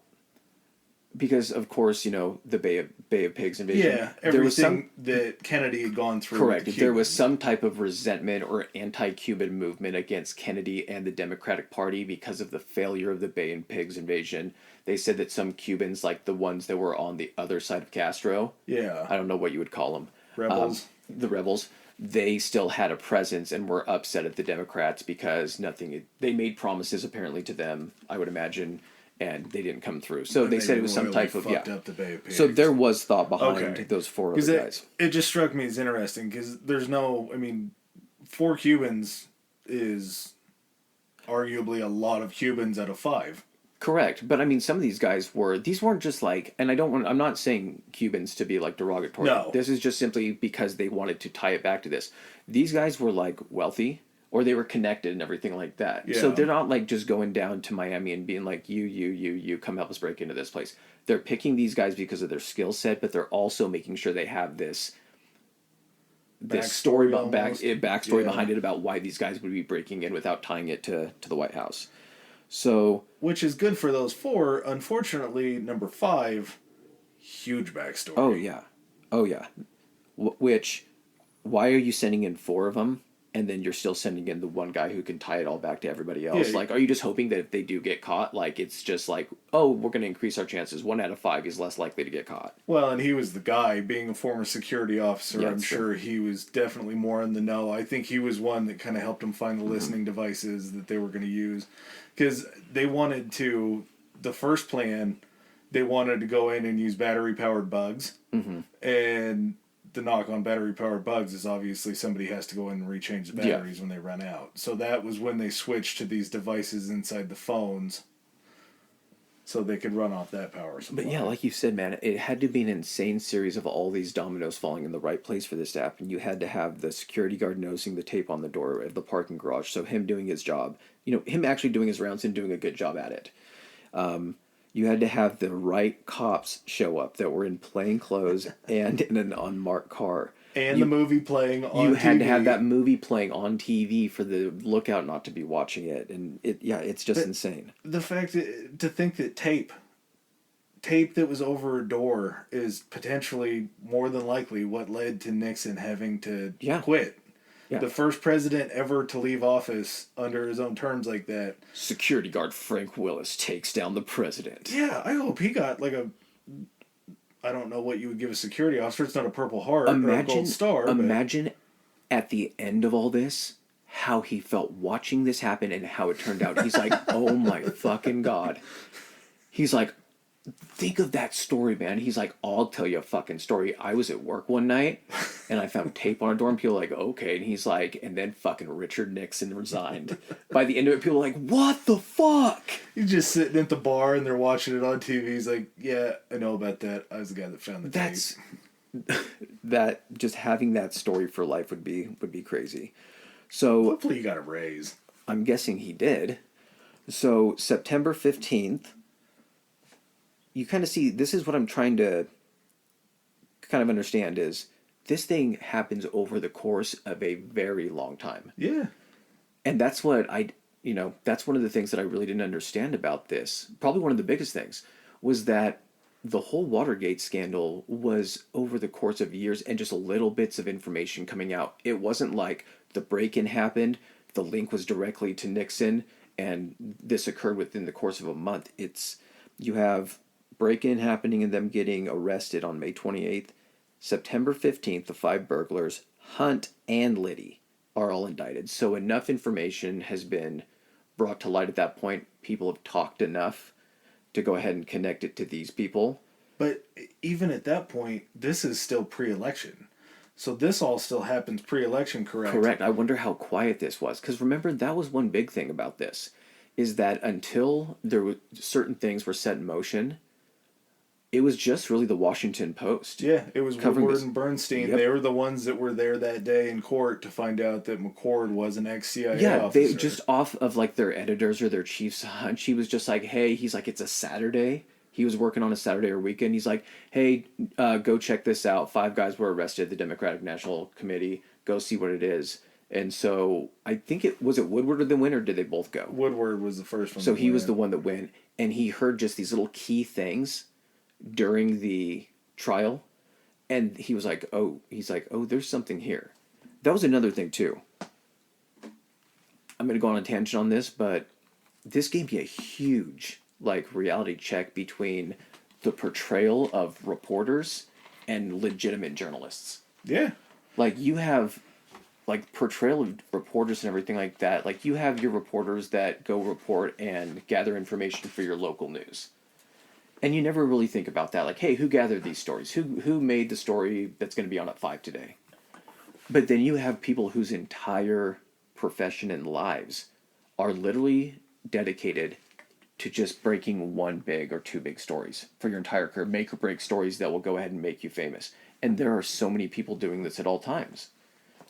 because of course, the Bay of Pigs invasion. Yeah, everything that Kennedy had gone through. Correct. There was some type of resentment or anti-Cuban movement against Kennedy and the Democratic Party because of the failure of the Bay and Pigs invasion. They said that some Cubans, like the ones that were on the other side of Castro, I don't know what you would call them, rebels. The rebels, they still had a presence and were upset at the Democrats because they made promises apparently to them, I would imagine, and they didn't come through. So they said it was some type of up the Bay of Pigs. So there was thought behind those 4 other guys. It just struck me as interesting because there's 4 Cubans is arguably a lot of Cubans out of 5. Correct, but I mean, some of these guys these weren't just like, and I'm not saying Cubans to be like derogatory. No. This is just simply because they wanted to tie it back to this. These guys were like wealthy, or they were connected and everything like that. So Yeah. they're not like just going down to Miami and being like, you, come help us break into this place. They're picking these guys because of their skill set, but they're also making sure they have this story Backstory backstory Yeah. behind it about why these guys would be breaking in without tying it to the White House. So, which is good for those four. Unfortunately, number 5, huge backstory. oh yeah. Which, why are you sending in 4 of them, and then you're still sending in the one guy who can tie it all back to everybody else? Yeah. Like, are you just hoping that if they do get caught, like it's just like, oh, we're going to increase our chances. 1 out of 5 is less likely to get caught. Well, and he was the guy, being a former security officer. Yeah, I'm sure he was definitely more in the know. I think he was one that kind of helped him find the listening devices that they were going to use, because they wanted to. The first plan, they wanted to go in and use battery-powered bugs, and the knock on battery-powered bugs is obviously somebody has to go in and rechange the batteries when they run out. So that was when they switched to these devices inside the phones, so they could run off that power supply. But yeah, like you said, man, it had to be an insane series of all these dominoes falling in the right place for this to happen. You had to have the security guard nosing the tape on the door of the parking garage, so him doing his job, him actually doing his rounds and doing a good job at it. You had to have the right cops show up that were in plain clothes and in an unmarked car. And the movie playing on TV. You had to have that movie playing on TV for the lookout not to be watching it. And it's just insane. The fact to think that tape that was over a door is potentially more than likely what led to Nixon having to quit. Yeah. The first president ever to leave office under his own terms like that. Security guard Frank Willis takes down the president. Yeah, I hope he got like I don't know what you would give a security officer. It's not a Purple Heart or a Gold Star. Imagine at the end of all this, how he felt watching this happen and how it turned out. He's like, oh my fucking God. He's like, think of that story, man. He's like, I'll tell you a fucking story. I was at work one night and I found tape on a door and people were like, okay. And he's like, and then fucking Richard Nixon resigned. By the end of it, people were like, what the fuck? He's just sitting at the bar and they're watching it on TV. He's like, yeah, I know about that. I was the guy that found the tape. That just having that story for life would be crazy. So hopefully he got a raise. I'm guessing he did. So September 15th, you kind of see, this is what I'm trying to kind of understand is this thing happens over the course of a very long time. Yeah. And that's what that's one of the things that I really didn't understand about this. Probably one of the biggest things was that the whole Watergate scandal was over the course of years and just little bits of information coming out. It wasn't like the break-in happened, the link was directly to Nixon, and this occurred within the course of a month. You have break-in happening and them getting arrested on May 28th. September 15th, the 5 burglars, Hunt and Liddy, are all indicted. So enough information has been brought to light at that point. People have talked enough to go ahead and connect it to these people. But even at that point, this is still pre-election. So this all still happens pre-election, correct? Correct. I wonder how quiet this was. Because remember, that was one big thing about this, is that until certain things were set in motion, it was just really the Washington Post. Yeah, it was Woodward and Bernstein. Yep. They were the ones that were there that day in court to find out that McCord was an ex-CIA officer. They just off of like their editors or their chief's hunch. He was just like, hey, he's like, it's a Saturday. He was working on a Saturday or weekend. He's like, hey, go check this out. 5 guys were arrested at the Democratic National Committee. Go see what it is. And so I think was it Woodward or the win, or did they both go? Woodward was the first one. So he was the one that went, and he heard just these little key things during the trial, and he was like, oh, there's something here. That was another thing too. I'm going to go on a tangent on this, but this gave me a huge reality check between the portrayal of reporters and legitimate journalists. Yeah. You have portrayal of reporters and everything like that. You have your reporters that go report and gather information for your local news. And you never really think about that. Hey, who gathered these stories? Who made the story that's going to be on at 5 today? But then you have people whose entire profession and lives are literally dedicated to just breaking one big or two big stories for your entire career, make or break stories that will go ahead and make you famous. And there are so many people doing this at all times.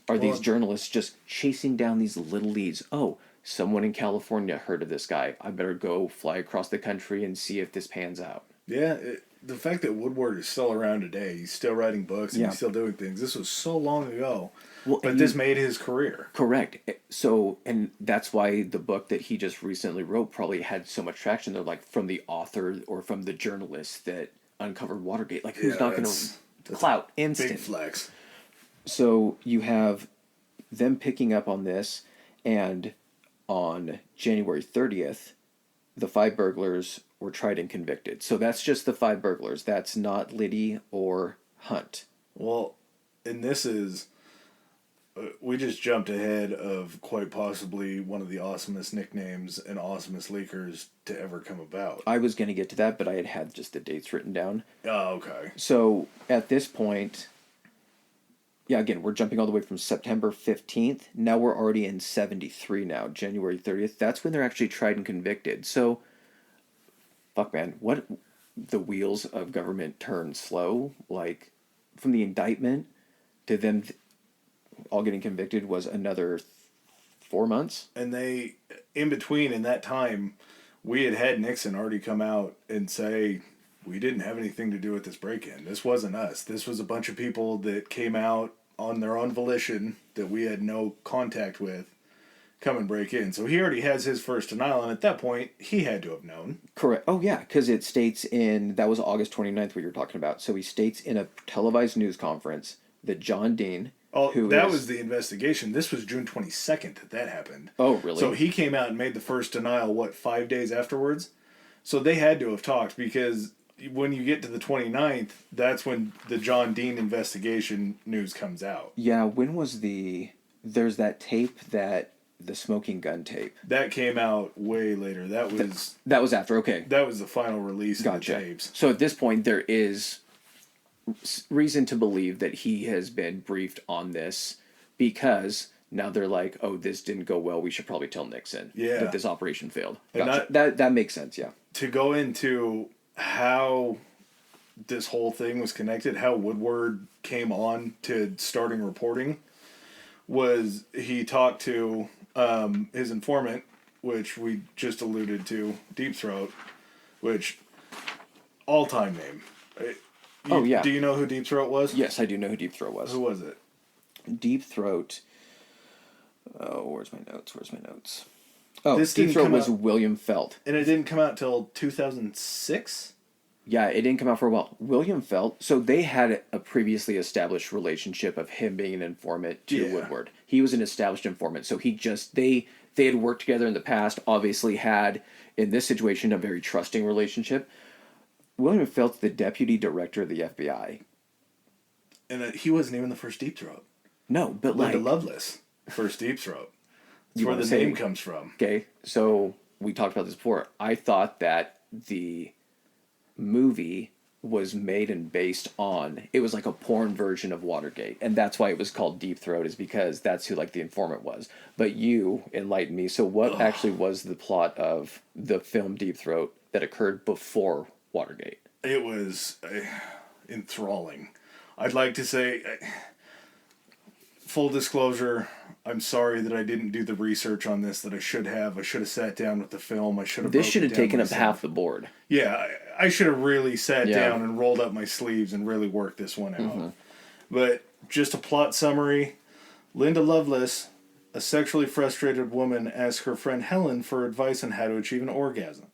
Are these journalists just chasing down these little leads? Oh, someone in California heard of this guy. I better go fly across the country and see if this pans out. Yeah, the fact that Woodward is still around today, he's still writing books and he's still doing things. This was so long ago, but this made his career. Correct. So, and that's why the book that he just recently wrote probably had so much traction. They're like from the author or from the journalist that uncovered Watergate. Like, who's not going to clout instant? Big flex. So you have them picking up on this, and on January 30th, the 5 burglars were tried and convicted. So that's just the 5 burglars. That's not Liddy or Hunt. Well, and this is... we just jumped ahead of quite possibly one of the awesomest nicknames and awesomest leakers to ever come about. I was going to get to that, but I had just the dates written down. Oh, okay. So at this point... yeah, again, we're jumping all the way from September 15th. Now we're already in 73 now, January 30th. That's when they're actually tried and convicted. So, fuck, man, what the wheels of government turn slow. Like, from the indictment to them all getting convicted was another 4 months. And they, in between, in that time, we had Nixon already come out and say... we didn't have anything to do with this break-in. This wasn't us. This was a bunch of people that came out on their own volition that we had no contact with come and break in. So he already has his first denial, and at that point, he had to have known. Correct. Oh, yeah, because it states in... that was August 29th what you were talking about. So he states in a televised news conference that John Dean... oh, that was the investigation. This was June 22nd that happened. Oh, really? So he came out and made the first denial, 5 days afterwards? So they had to have talked because... when you get to the 29th, that's when the John Dean investigation news comes out. Yeah, when was the... there's that tape that... the smoking gun tape. That came out way later. That was after, okay. That was the final release of the tapes. So at this point, there is reason to believe that he has been briefed on this because... now they're like, oh, this didn't go well. We should probably tell Nixon that this operation failed. Gotcha. That makes sense, yeah. To go into... how this whole thing was connected, how Woodward came on to starting reporting, was he talked to his informant, which we just alluded to, Deep Throat, which, all-time name. Do you know who Deep Throat was? Yes, I do know who Deep Throat was. Who was it? Deep Throat... oh, where's my notes? Oh, Deep Throat was William Felt. And it didn't come out till 2006? Yeah, it didn't come out for a while. William Felt, so they had a previously established relationship of him being an informant to Woodward. He was an established informant, so they had worked together in the past, obviously had, in this situation, a very trusting relationship. William Felt's the deputy director of the FBI. And he wasn't even the first Deep Throat. No, but Linda Lovelace, first Deep Throat. That's where the name comes from. Okay, so we talked about this before. I thought that the movie was made and based on... it was like a porn version of Watergate, and that's why it was called Deep Throat, is because that's who like the informant was. But you enlightened me. So what actually was the plot of the film Deep Throat that occurred before Watergate? It was enthralling. I'd like to say... full disclosure, I'm sorry that I didn't do the research on this that I should have. I should have sat down with the film. This should have taken up half the board. Yeah, I should have really sat down and rolled up my sleeves and really worked this one out. Mm-hmm. But just a plot summary. Linda Lovelace, a sexually frustrated woman, asks her friend Helen for advice on how to achieve an orgasm.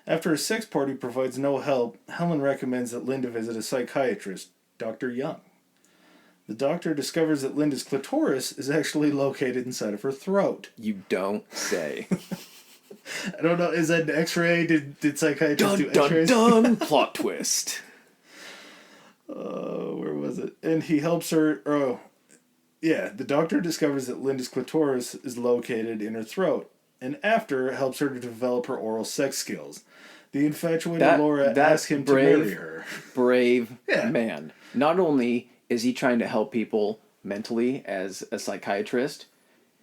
After a sex party provides no help, Helen recommends that Linda visit a psychiatrist, Dr. Young. The doctor discovers that Linda's clitoris is actually located inside of her throat. You don't say. I don't know. Is that an X-ray? Did psychiatrists do X-rays? Dun, dun, plot twist. Where was it? And he helps her... the doctor discovers that Linda's clitoris is located in her throat, and after helps her to develop her oral sex skills. The infatuated Laura asks him to marry her. Brave man. Not only... is he trying to help people mentally as a psychiatrist?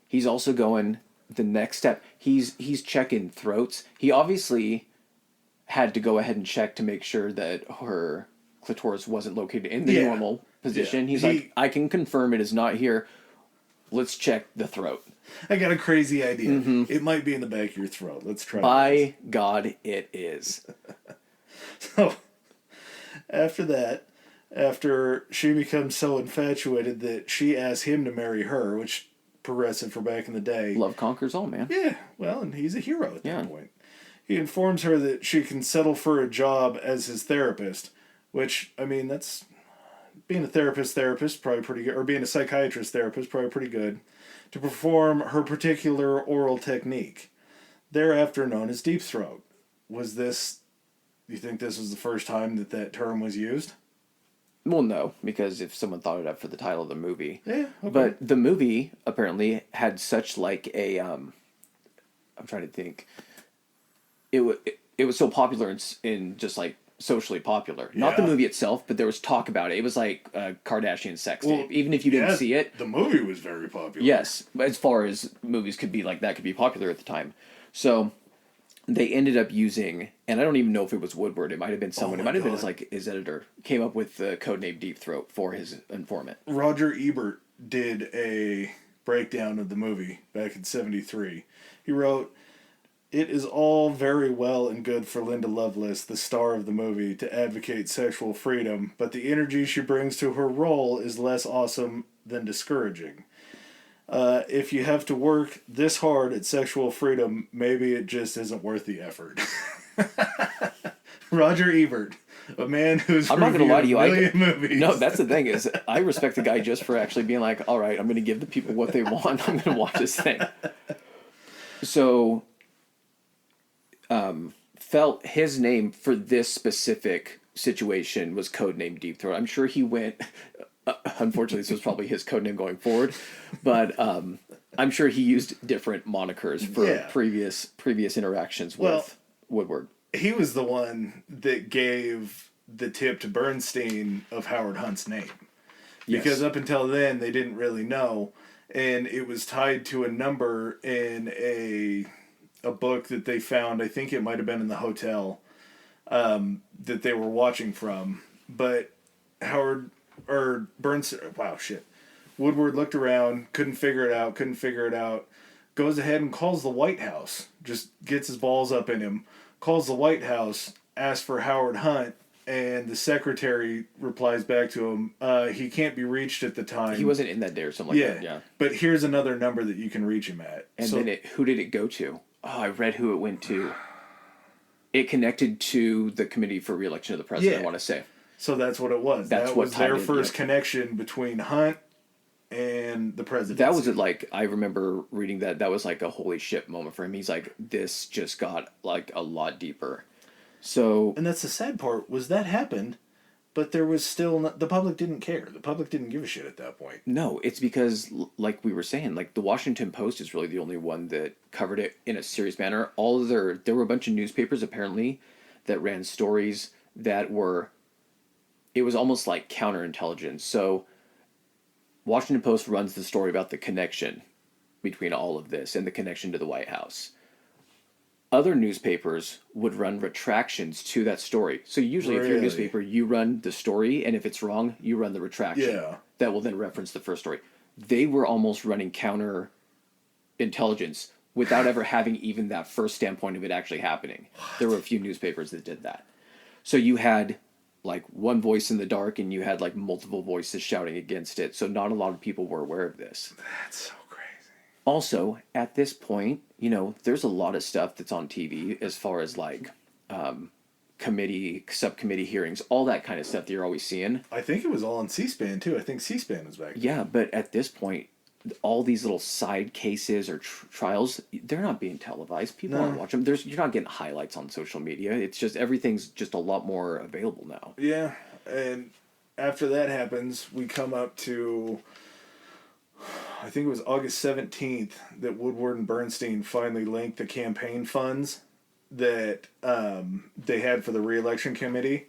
He's also going, the next step. He's checking throats. He obviously had to go ahead and check to make sure that her clitoris wasn't located in the normal position. He's like, I can confirm it is not here. Let's check the throat. I got a crazy idea. It might be in the back of your throat. Let's try. By God, it is. So, after she becomes so infatuated that she asks him to marry her, which progressive for back in the day. Love conquers all, man. Yeah, well, and he's a hero at that point. He informs her that she can settle for a job as his therapist, which, I mean, that's... Being a therapist, probably pretty good. Or being a psychiatrist, therapist, probably pretty good. To perform her particular oral technique. Thereafter known as deep throat. Was this... You think this was the first time that term was used? Well, no, because if someone thought it up for the title of the movie. Yeah, okay. But the movie, apparently, had such like a... I'm trying to think... It was so popular in just like socially popular. Yeah. Not the movie itself, but there was talk about it. It was like a Kardashian sex tape. Even if you didn't see it. The movie was very popular. Yes. As far as movies could be like that, could be popular at the time. So they ended up using, and I don't even know if it was Woodward. It might have been someone. It might have been his editor. Came up with the codename Deep Throat for his informant. Roger Ebert did a breakdown of the movie back in '73. He wrote... It is all very well and good for Linda Lovelace, the star of the movie, to advocate sexual freedom, but the energy she brings to her role is less awesome than discouraging. If you have to work this hard at sexual freedom, maybe it just isn't worth the effort. Roger Ebert, a man who's I'm not going to lie to you. Movies. No, that's the thing is, I respect the guy just for actually being like, all right, I'm going to give the people what they want. I'm going to watch this thing. So... felt his name for this specific situation was codename Deep Throat. I'm sure he went... unfortunately, this was probably his codename going forward, but I'm sure he used different monikers for previous interactions with Woodward. He was the one that gave the tip to Bernstein of Howard Hunt's name. Because up until then, they didn't really know, and it was tied to a number in a book that they found. I think it might have been in the hotel that they were watching from. But Woodward looked around, couldn't figure it out, goes ahead and calls the White House, just gets his balls up in him, calls the White House, asks for Howard Hunt, and the secretary replies back to him, he can't be reached at the time. He wasn't in that day or something like that. Yeah. But here's another number that you can reach him at. And then who did it go to? Oh, I read who it went to. It connected to the Committee for Re-election of the President, I want to say. So that's what it was. That was their first connection between Hunt and the president. That was like, I remember reading that. That was like a holy shit moment for him. He's like, this just got like a lot deeper. So... And that's the sad part, was that happened, but there was still... the public didn't care. The public didn't give a shit at that point. No, it's because, like we were saying, like the Washington Post is really the only one that covered it in a serious manner. There were a bunch of newspapers, apparently, that ran stories that were... It was almost like counterintelligence. So, Washington Post runs the story about the connection between all of this and the connection to the White House. Other newspapers would run retractions to that story. So usually if you're a newspaper, you run the story, and if it's wrong, you run the retraction. Yeah. That will then reference the first story. They were almost running counter-intelligence without ever having even that first standpoint of it actually happening. What? There were a few newspapers that did that. So you had like one voice in the dark, and you had like multiple voices shouting against it. So not a lot of people were aware of this. That's so crazy. Also, at this point, you know, there's a lot of stuff that's on TV as far as like subcommittee hearings, all that kind of stuff that you're always seeing. I think it was all on C-SPAN too. I think C-SPAN was back then. Yeah, but at this point, all these little side cases or trials, they're not being televised. People aren't watching them. You're not getting highlights on social media. It's just everything's just a lot more available now. Yeah, and after that happens, we come up to... I think it was August 17th that Woodward and Bernstein finally linked the campaign funds that they had for the re-election committee.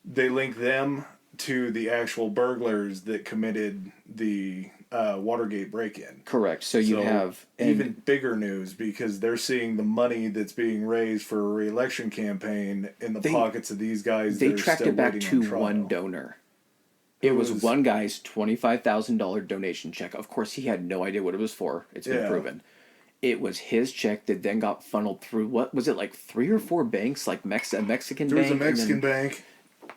They linked them to the actual burglars that committed the Watergate break-in. Correct. So you have even bigger news because they're seeing the money that's being raised for a re-election campaign in the pockets of these guys. They tracked it back to one donor. It was one guy's $25,000 donation check. Of course, he had no idea what it was for. It's been proven. It was his check that then got funneled through, what was it, like 3 or 4 banks, like a Mexican bank? There was a Mexican bank.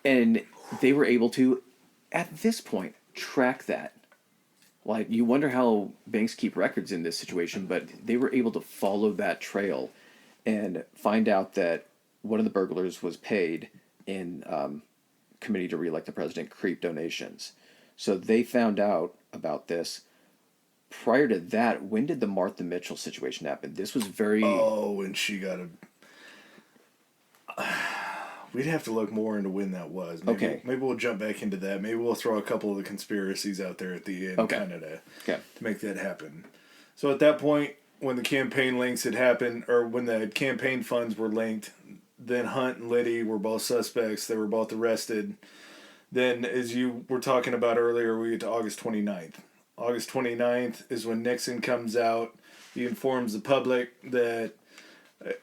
And they were able to, at this point, track that. Like, you wonder how banks keep records in this situation, but they were able to follow that trail and find out that one of the burglars was paid in Committee to Re-elect the President creep donations. So they found out about this. Prior to that, when did the Martha Mitchell situation happen? This was very... Oh, and she got a... We'd have to look more into when that was. Maybe we'll jump back into that. Maybe we'll throw a couple of the conspiracies out there at the end kind of to make that happen. So at that point, when the campaign links had happened, or when the campaign funds were linked, then Hunt and Liddy were both suspects. They were both arrested. Then, as you were talking about earlier, we get to August 29th. August 29th is when Nixon comes out. He informs the public that,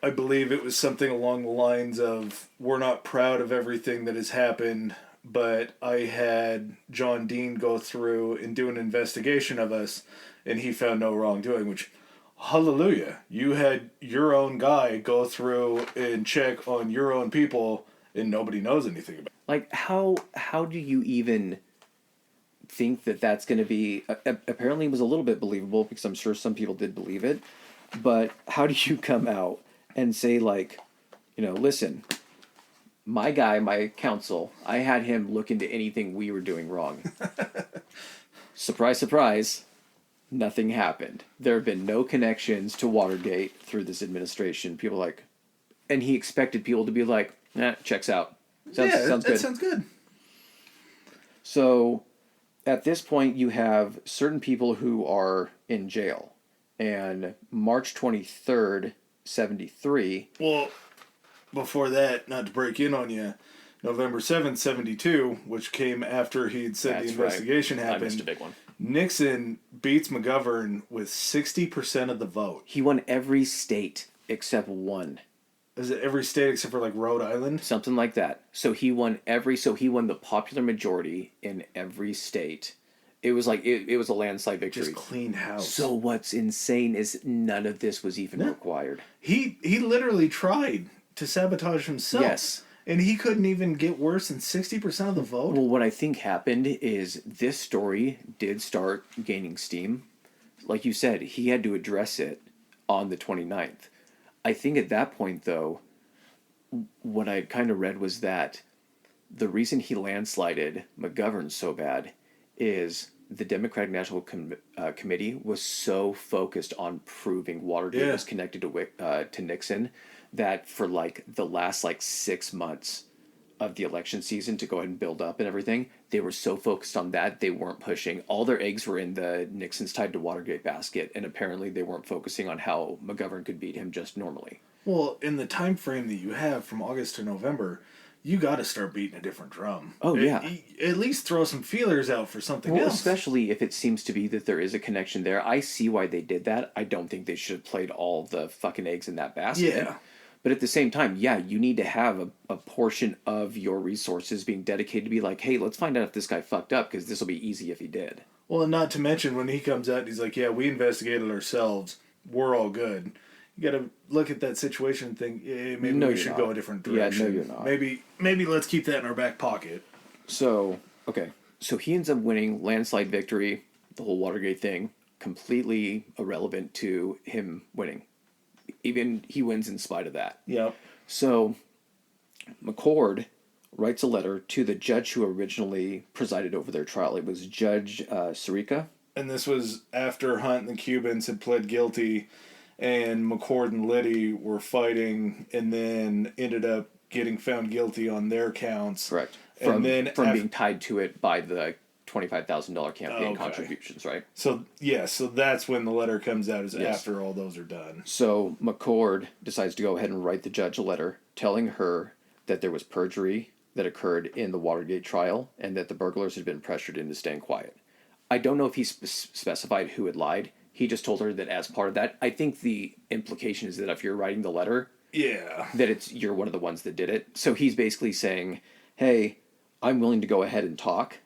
I believe it was something along the lines of, we're not proud of everything that has happened, but I had John Dean go through and do an investigation of us, and he found no wrongdoing, which, hallelujah, you had your own guy go through and check on your own people, and nobody knows anything about it. Like, how do you even think that that's going to be... apparently it was a little bit believable, because I'm sure some people did believe it, but how do you come out and say, like, listen, my guy, my counsel, I had him look into anything we were doing wrong. Surprise, surprise, nothing happened. There have been no connections to Watergate through this administration. People like... And he expected people to be like, checks out. Sounds good. That sounds good. So, at this point, you have certain people who are in jail. And March 23rd, 73... Well, before that, not to break in on you, November 7th, 72, which came after he'd said the investigation happened. I missed a big one. Nixon beats McGovern with 60% of the vote. He won every state except one. Is it every state except for, like, Rhode Island? Something like that. So he won the popular majority in every state. It was like, it was a landslide victory. Just cleaned house. So what's insane is none of this was even required. He literally tried to sabotage himself. Yes. And he couldn't even get worse than 60% of the vote? Well, what I think happened is this story did start gaining steam. Like you said, he had to address it on the 29th. I think at that point, though, what I kind of read was that the reason he landslided McGovern so bad is the Democratic National Committee was so focused on proving Watergate was connected to Nixon that for like the last 6 months of the election season to go ahead and build up and everything, they were so focused on that they weren't pushing. All their eggs were in the Nixon's tied to Watergate basket, and apparently they weren't focusing on how McGovern could beat him just normally. Well, in the time frame that you have from August to November, you got to start beating a different drum. Oh, yeah. At least throw some feelers out for something else. Especially if it seems to be that there is a connection there. I see why they did that. I don't think they should have played all the fucking eggs in that basket. Yeah. But at the same time, you need to have a portion of your resources being dedicated to be like, hey, let's find out if this guy fucked up, because this will be easy if he did. Well, and not to mention when he comes out and he's like, yeah, we investigated ourselves. We're all good. You got to look at that situation and think, maybe we should go a different direction. Yeah, no, you're not. Maybe let's keep that in our back pocket. So, okay. So he ends up winning, landslide victory, the whole Watergate thing, completely irrelevant to him winning. Even he wins in spite of that. Yep. So McCord writes a letter to the judge who originally presided over their trial. It was Judge Sirica. And this was after Hunt and the Cubans had pled guilty, and McCord and Liddy were fighting, and then ended up getting found guilty on their counts. Correct. From being tied to it by the $25,000 campaign contributions, right? So that's when the letter comes out, is after all those are done. So McCord decides to go ahead and write the judge a letter telling her that there was perjury that occurred in the Watergate trial and that the burglars had been pressured into staying quiet. I don't know if he specified who had lied. He just told her that as part of that. I think the implication is that if you're writing the letter, Yeah. that you're one of the ones that did it. So he's basically saying, "Hey, I'm willing to go ahead and talk.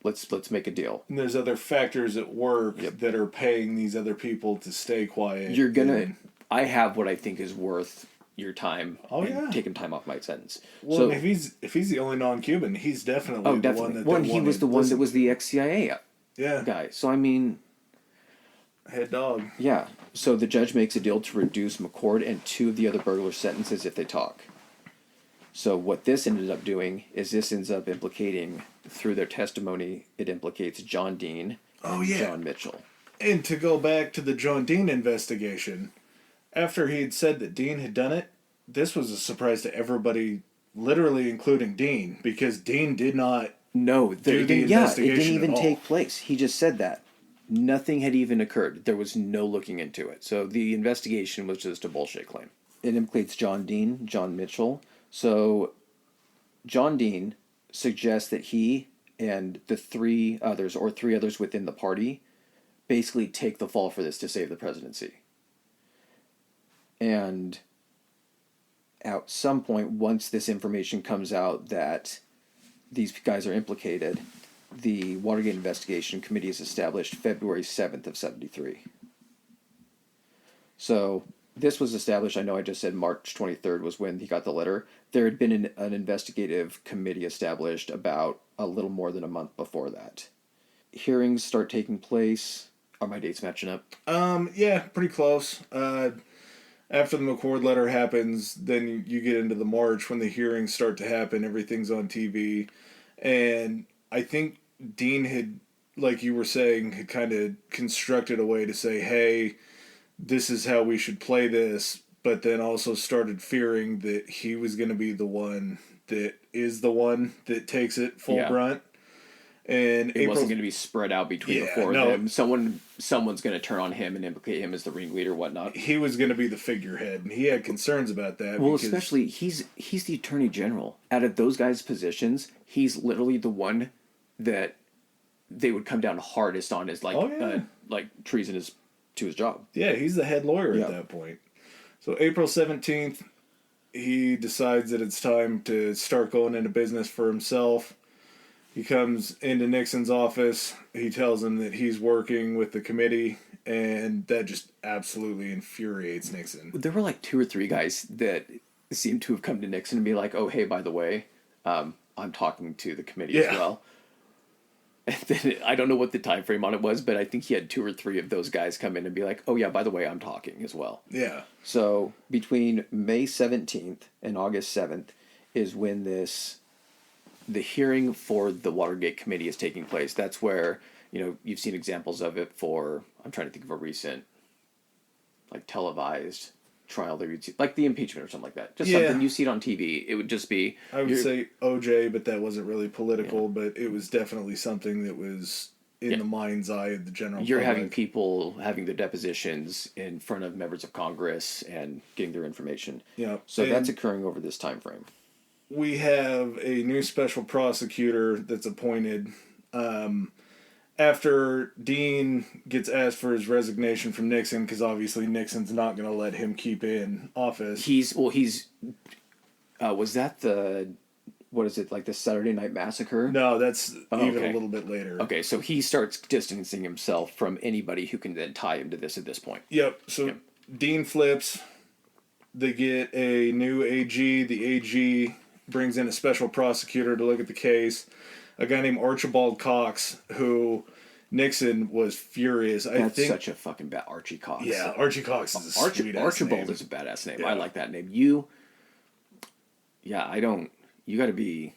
Let's make a deal." And there's other factors at work that are paying these other people to stay quiet. You're gonna. I have what I think is worth your time. Oh, yeah. Taking time off my sentence. Well, So if he's the only non-Cuban, he's definitely the one that. Well, he was the one that was the ex-CIA yeah guy. So I mean, head dog. yeah. So the judge makes a deal to reduce McCord and 2 of the other burglars' sentences if they talk. So what this ended up doing is this ends up implicating, through their testimony, it implicates John Dean and John Mitchell. And to go back to the John Dean investigation, after he had said that Dean had done it, this was a surprise to everybody, literally including Dean, because Dean did not No, do the investigation it didn't even at all. take place. He just said that. Nothing had even occurred. There was no looking into it. So the investigation was just a bullshit claim. It implicates John Dean, John Mitchell. So John Dean suggests that he and the 3 others, or 3 others within the party, basically take the fall for this to save the presidency. And at some point, once this information comes out that these guys are implicated, the Watergate Investigation Committee is established February 7th of 73. So this was established, I know I just said March 23rd was when he got the letter. There had been an investigative committee established about a little more than a month before that. Hearings start taking place. Are my dates matching up? Yeah, pretty close. After the McCord letter happens, then you get into the March when the hearings start to happen. Everything's on TV. And I think Dean had, like you were saying, had kind of constructed a way to say, hey, this is how we should play this, but then also started fearing that he was going to be the one that is the one that takes it full brunt. And it wasn't going to be spread out between the 4 of them. Someone's going to turn on him and implicate him as the ringleader, whatnot. He was going to be the figurehead, and he had concerns about that. Well, especially he's the attorney general. Out of those guys' positions, he's literally the one that they would come down hardest on as like treason to his job. Yeah, he's the head lawyer at that point. So April 17th, he decides that it's time to start going into business for himself. He comes into Nixon's office. He tells him that he's working with the committee, and that just absolutely infuriates Nixon. There were like 2 or 3 guys that seemed to have come to Nixon and be like, "Oh, hey, by the way, I'm talking to the committee as well." And then, I don't know what the time frame on it was, but I think he had 2 or 3 of those guys come in and be like, "Oh yeah, by the way, I'm talking as well." Yeah. So between May 17th and August 7th is when the hearing for the Watergate Committee is taking place. That's where, you've seen examples of it for, I'm trying to think of a recent, like, televised trial that you'd see, like the impeachment or something like that. Just something you see it on TV. It would just be... I would say OJ, but that wasn't really political, but it was definitely something that was in the mind's eye of the general public. You're having people having their depositions in front of members of Congress and getting their information. Yeah. So that's occurring over this time frame. We have a new special prosecutor that's appointed. After Dean gets asked for his resignation from Nixon, because obviously Nixon's not going to let him keep in office. Was that what is it, like the Saturday Night Massacre? No, that's even a little bit later. Okay, so he starts distancing himself from anybody who can then tie him to this at this point. Yep, so Dean flips. They get a new AG. The AG brings in a special prosecutor to look at the case. A guy named Archibald Cox, who Nixon was furious. That's such a fucking bad Archie Cox. Yeah, Archie Cox is a sweet ass Archibald name. is a badass name. Yeah. I like that name. You gotta be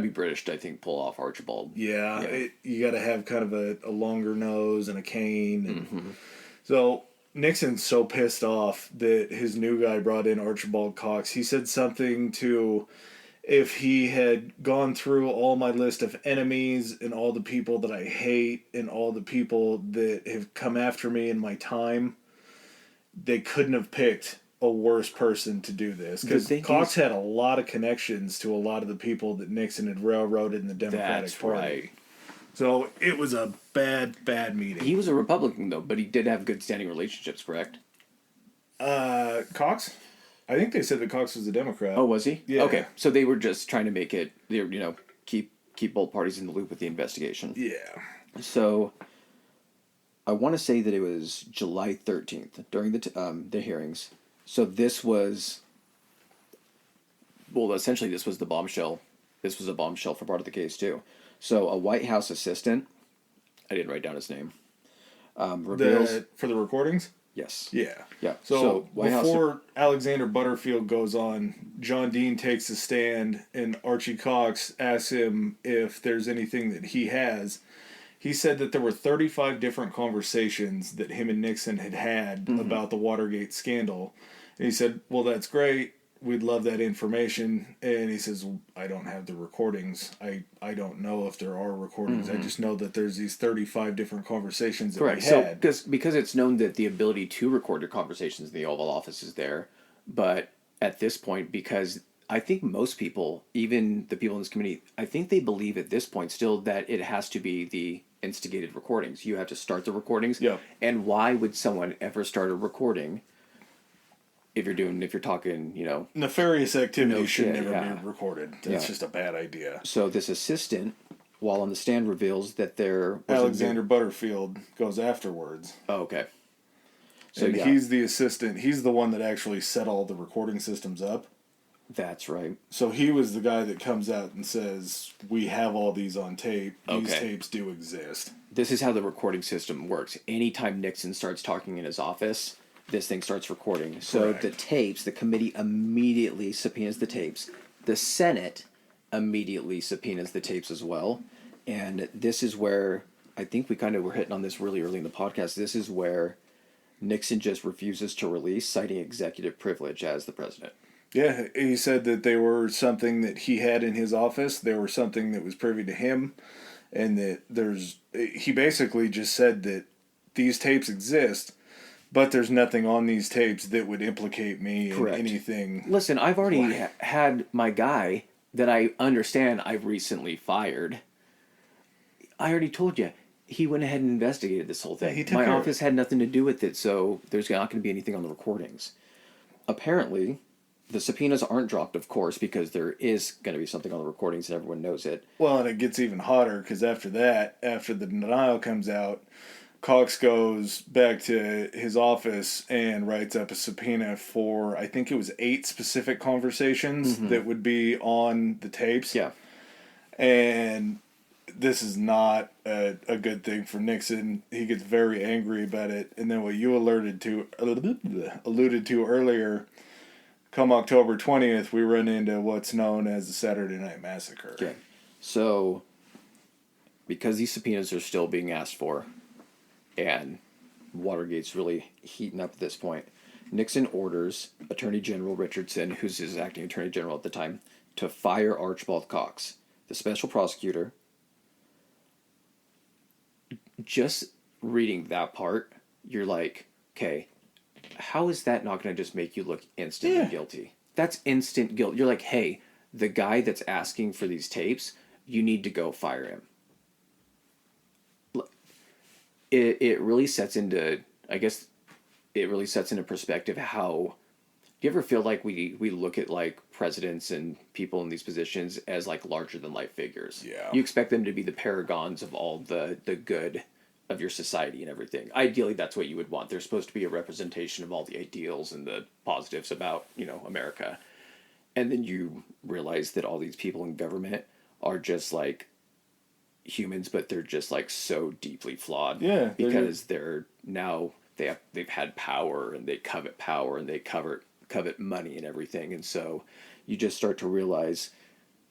British to, I think, pull off Archibald. Yeah. You gotta have kind of a longer nose and a cane. And so Nixon's so pissed off that his new guy brought in Archibald Cox. He said something to, if he had gone through all my list of enemies and all the people that I hate and all the people that have come after me in my time, they couldn't have picked a worse person to do this, because Cox had a lot of connections to a lot of the people that Nixon had railroaded in the Democratic Party. Right. So it was a bad meeting. He was a Republican, though, but he did have good standing relationships, correct? Cox? I think they said that Cox was a Democrat. Oh, was he? Yeah. Okay, so they were just trying to make it, keep both parties in the loop with the investigation. Yeah. So, I want to say that it was July 13th during the hearings. So this was, well, essentially this was the bombshell. This was a bombshell for part of the case too. So a White House assistant, I didn't write down his name, reveals... For the recordings? Yes. Yeah. Yeah. So before Alexander Butterfield goes on, John Dean takes a stand and Archie Cox asks him if there's anything that he has. He said that there were 35 different conversations that him and Nixon had about the Watergate scandal. And he said, well, that's great. We'd love that information. And he says, well, I don't have the recordings. I don't know if there are recordings. I just know that there's these 35 different conversations that we had. So because it's known that the ability to record your conversations in the Oval Office is there. But at this point, because I think most people, even the people in this committee, I think they believe at this point still that it has to be the instigated recordings. You have to start the recordings. Yeah. And why would someone ever start a recording if you're talking, nefarious activity should never be recorded. That's just a bad idea. So this assistant, while on the stand, reveals that Alexander Butterfield goes afterwards. Oh, okay. So and he's the assistant. He's the one that actually set all the recording systems up. That's right. So he was the guy that comes out and says, we have all these on tape. These tapes do exist. This is how the recording system works. Anytime Nixon starts talking in his office, this thing starts recording. So the tapes, the committee immediately subpoenas the tapes. The Senate immediately subpoenas the tapes as well. And this is where, I think we kind of were hitting on this really early in the podcast, this is where Nixon just refuses to release, citing executive privilege as the president. Yeah, he said that they were something that he had in his office. They were something that was privy to him. And that he basically just said that these tapes exist, but there's nothing on these tapes that would implicate me in anything. Listen, I've already had my guy that I understand I've recently fired. I already told you. He went ahead and investigated this whole thing. My office had nothing to do with it, so there's not going to be anything on the recordings. Apparently, the subpoenas aren't dropped, of course, because there is going to be something on the recordings and everyone knows it. Well, and it gets even hotter because after the denial comes out, Cox goes back to his office and writes up a subpoena for, I think it was 8 specific conversations that would be on the tapes. Yeah. And this is not a good thing for Nixon. He gets very angry about it. And then what you alluded to earlier, come October 20th, we run into what's known as the Saturday Night Massacre. Okay. So, because these subpoenas are still being asked for, and Watergate's really heating up at this point, Nixon orders Attorney General Richardson, who's his acting Attorney General at the time, to fire Archibald Cox, the special prosecutor. Just reading that part, you're like, okay, how is that not going to just make you look instantly guilty? That's instant guilt. You're like, hey, the guy that's asking for these tapes, you need to go fire him. It really sets into, I guess, it really sets into perspective how, do you ever feel like we look at like presidents and people in these positions as like larger than life figures? Yeah. You expect them to be the paragons of all the good of your society and everything. Ideally, that's what you would want. They're supposed to be a representation of all the ideals and the positives about, America. And then you realize that all these people in government are just like humans, but they're just like so deeply flawed. Yeah. Because they've had power and they covet power and they covet money and everything. And so you just start to realize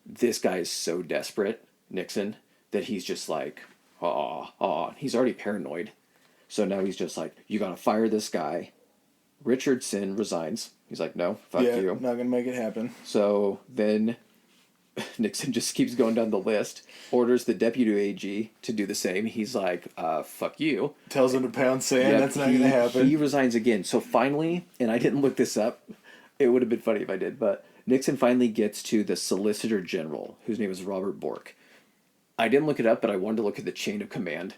this guy is so desperate, Nixon, that he's just like, he's already paranoid. So now he's just like, you gotta fire this guy. Richardson resigns. He's like, no, fuck you. Not gonna make it happen. So then Nixon just keeps going down the list, orders the deputy AG to do the same. He's like, fuck you. Tells him to pound sand. Yep, That's not going to happen. He resigns again. So finally, and I didn't look this up. It would have been funny if I did, but Nixon finally gets to the Solicitor General, whose name is Robert Bork. I didn't look it up, but I wanted to look at the chain of command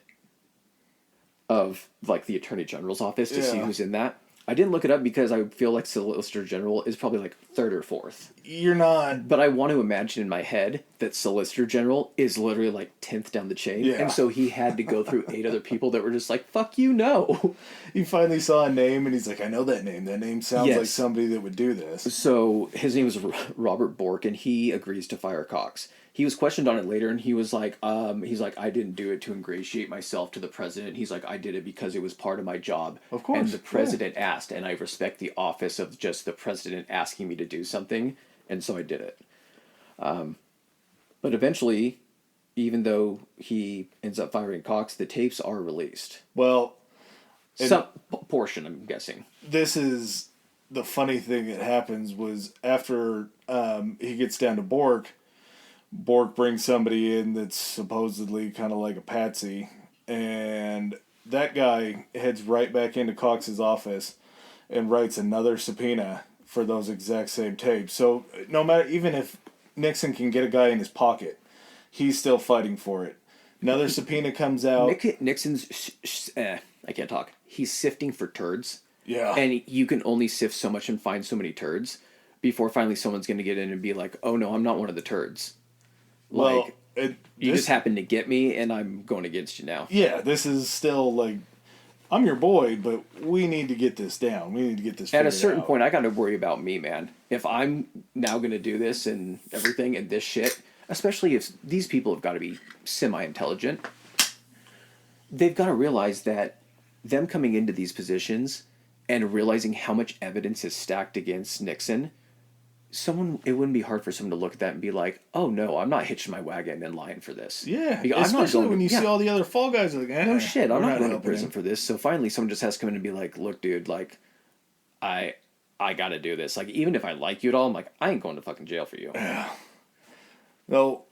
of like the Attorney General's office to see who's in that. I didn't look it up because I feel like Solicitor General is probably like third or fourth. You're not. But I want to imagine in my head that Solicitor General is literally like 10th down the chain. Yeah. And so he had to go through 8 other people that were just like, fuck you, no. He finally saw a name and he's like, I know that name. That name sounds like somebody that would do this. So his name was Robert Bork, and he agrees to fire Cox. He was questioned on it later, and he was like, I didn't do it to ingratiate myself to the president. He's like, I did it because it was part of my job. Of course. And the president asked, and I respect the office of just the president asking me to do something, and so I did it. But eventually, even though he ends up firing Cox, the tapes are released. Well, some portion, I'm guessing. This is the funny thing that happens was after he gets down to Bork brings somebody in that's supposedly kind of like a patsy, and that guy heads right back into Cox's office and writes another subpoena for those exact same tapes. So no matter, even if Nixon can get a guy in his pocket, he's still fighting for it. Another subpoena comes out. Nixon's, I can't talk. He's sifting for turds. Yeah. And you can only sift so much and find so many turds before finally someone's going to get in and be like, oh no, I'm not one of the turds. Well, you just happened to get me, and I'm going against you now. Yeah, this is still like, I'm your boy, but we need to get this down. We need to get this figured out. At a certain point, I got to worry about me, man. If I'm now going to do this and everything and this shit, especially if these people have got to be semi-intelligent, they've got to realize that them coming into these positions and realizing how much evidence is stacked against Nixon, it wouldn't be hard for someone to look at that and be like, oh no, I'm not hitching my wagon and lying for this. Yeah, because especially when you see all the other fall guys are like, no shit, I'm not going to prison for this. So finally someone just has to come in and be like, look dude, like, I got to do this. Like, even if I like you at all, I'm like, I ain't going to fucking jail for you. Yeah. Well,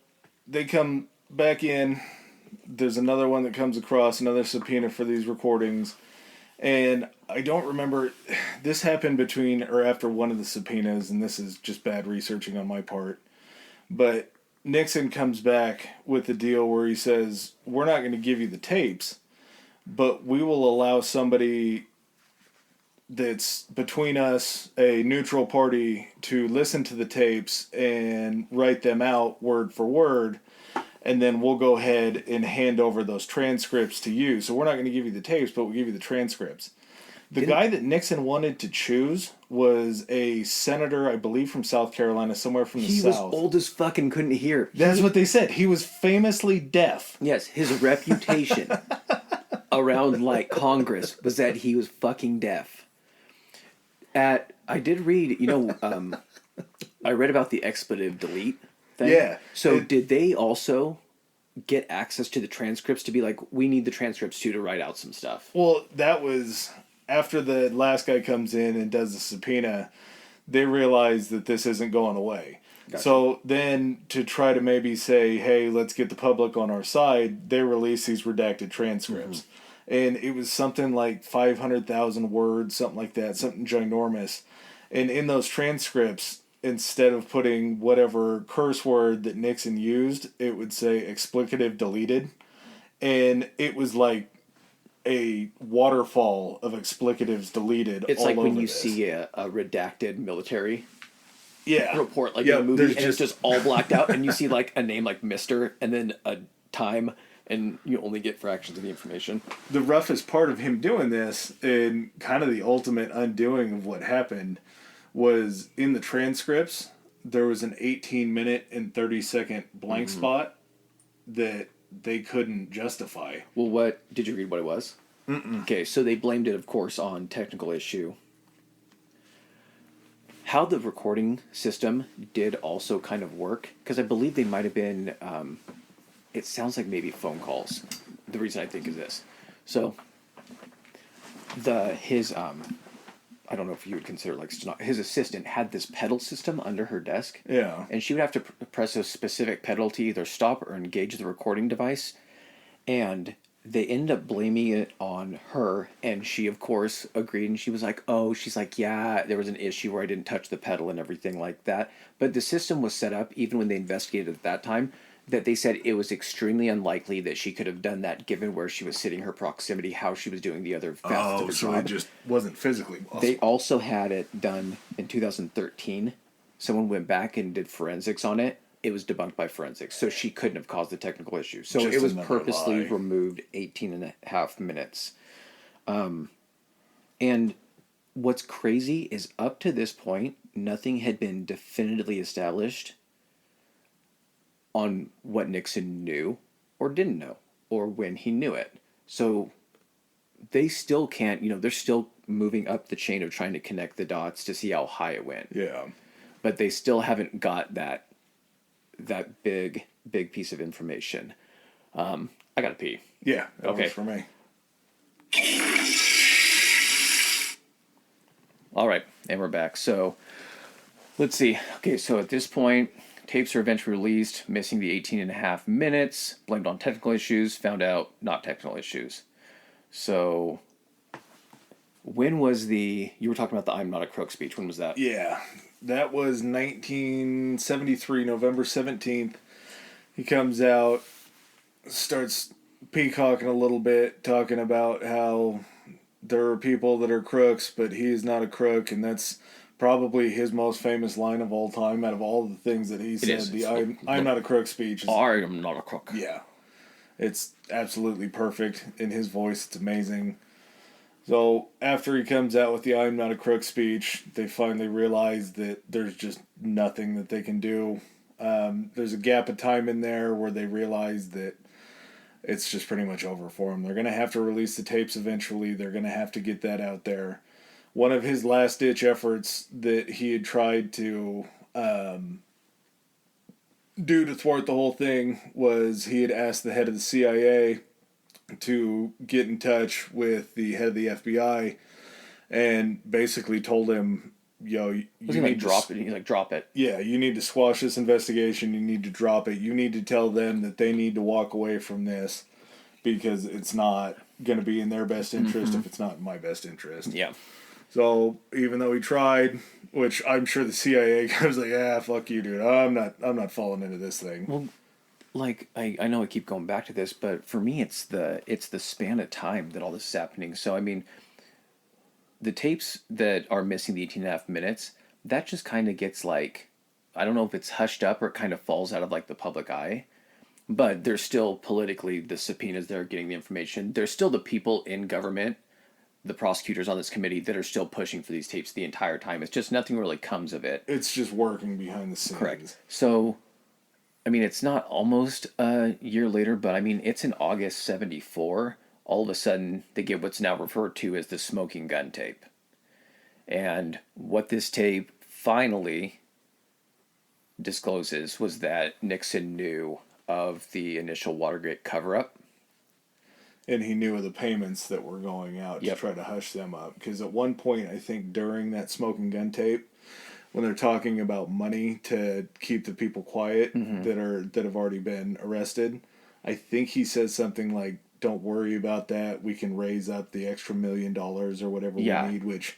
they come back in. There's another one that comes across, another subpoena for these recordings. And I don't remember, this happened between or after one of the subpoenas, and this is just bad researching on my part. But Nixon comes back with a deal where he says, we're not going to give you the tapes, but we will allow somebody that's between us, a neutral party, to listen to the tapes and write them out word for word. And then we'll go ahead and hand over those transcripts to you. So we're not going to give you the tapes, but we'll give you the transcripts. The guy that Nixon wanted to choose was a senator, I believe, from South Carolina, somewhere from the South. He was old as fuck and couldn't hear. That's what they said. He was famously deaf. Yes, his reputation around, like, Congress was that he was fucking deaf. I did read, I read about the expletive delete thing. Yeah. So did they also get access to the transcripts to be like, we need the transcripts too to write out some stuff? Well, that was after the last guy comes in and does the subpoena, they realize that this isn't going away. Gotcha. So then to try to maybe say, hey, let's get the public on our side, they release these redacted transcripts. Mm-hmm. And it was something like 500,000 words, something like that, something ginormous. And in those transcripts, instead of putting whatever curse word that Nixon used, it would say explicative deleted. And it was like a waterfall of explicatives deleted. It's all like over when you this. see a redacted military report, like in a movie, and it's just all blacked out, and you see like a name like Mr. and then a time, and you only get fractions of the information. The roughest part of him doing this, and kind of the ultimate undoing of what happened, was in the transcripts, there was an 18-minute and 30-second blank spot that they couldn't justify. Well, did you read what it was? Mm-mm. Okay, so they blamed it, of course, on technical issue. How the recording system did also kind of work, because I believe they might have been, it sounds like maybe phone calls. The reason I think is this. So, I don't know if you would consider like his assistant had this pedal system under her desk. Yeah. And she would have to press a specific pedal to either stop or engage the recording device. And they ended up blaming it on her, and she of course agreed, and she was like, oh, she's like, yeah, there was an issue where I didn't touch the pedal and everything like that. But the system was set up, even when they investigated at that time, that they said it was extremely unlikely that she could have done that given where she was sitting, her proximity, how she was doing the other facets of her so job. it just wasn't physically possible. They also had it done in 2013. Someone went back and did forensics on it. It was debunked by forensics, so she couldn't have caused the technical issue. So Just it was another purposely lie. removed 18 and a half minutes. And what's crazy is up to this point, nothing had been definitively established on what Nixon knew or didn't know, or when he knew it. So they still can't, they're still moving up the chain of trying to connect the dots to see how high it went. Yeah. But they still haven't got that big piece of information. I gotta pee. Yeah. That Okay. works for me. All right, and we're back. So let's see. Okay, so at this point, tapes are eventually released, missing the 18 and a half minutes, blamed on technical issues, found out not technical issues. So when was you were talking about the I'm Not a Crook speech. When was that? Yeah. That was 1973, November 17th. He comes out, starts peacocking a little bit, talking about how there are people that are crooks, but he is not a crook, and that's probably his most famous line of all time out of all the things that he said. The I'm not a crook speech. I am not a crook. Yeah. It's absolutely perfect in his voice. It's amazing. So after he comes out with the I'm not a crook speech, they finally realize that there's just nothing that they can do. There's a gap of time in there where they realize that it's just pretty much over for them. They're going to have to release the tapes eventually. They're going to have to get that out there. One of his last-ditch efforts that he had tried to do to thwart the whole thing was he had asked the head of the CIA to get in touch with the head of the FBI and basically told him, yo, you need to drop it. He's like, drop it. Yeah, you need to squash this investigation. You need to drop it. You need to tell them that they need to walk away from this because it's not going to be in their best interest if it's not in my best interest. Yeah. So even though he tried, which I'm sure the CIA was like, yeah, fuck you, dude. I'm not falling into this thing. Well, like I know I keep going back to this, but for me it's the span of time that all this is happening. So I mean, the tapes that are missing the 18 and a half minutes, that just kind of gets like, I don't know if it's hushed up or it kind of falls out of like the public eye, but there's still politically the subpoenas that are getting the information. There's still the people in government, the prosecutors on this committee that are still pushing for these tapes the entire time. It's just nothing really comes of it. It's just working behind the scenes. Correct. So I mean, it's not almost a year later, but I mean, it's in August 74. All of a sudden, they get what's now referred to as the smoking gun tape. And what this tape finally discloses was that Nixon knew of the initial Watergate cover-up. And he knew of the payments that were going out to try to hush them up. Because at one point, I think during that smoking gun tape, when they're talking about money to keep the people quiet that have already been arrested, I think he says something like, "Don't worry about that. We can raise up the extra $1 million or whatever we need," which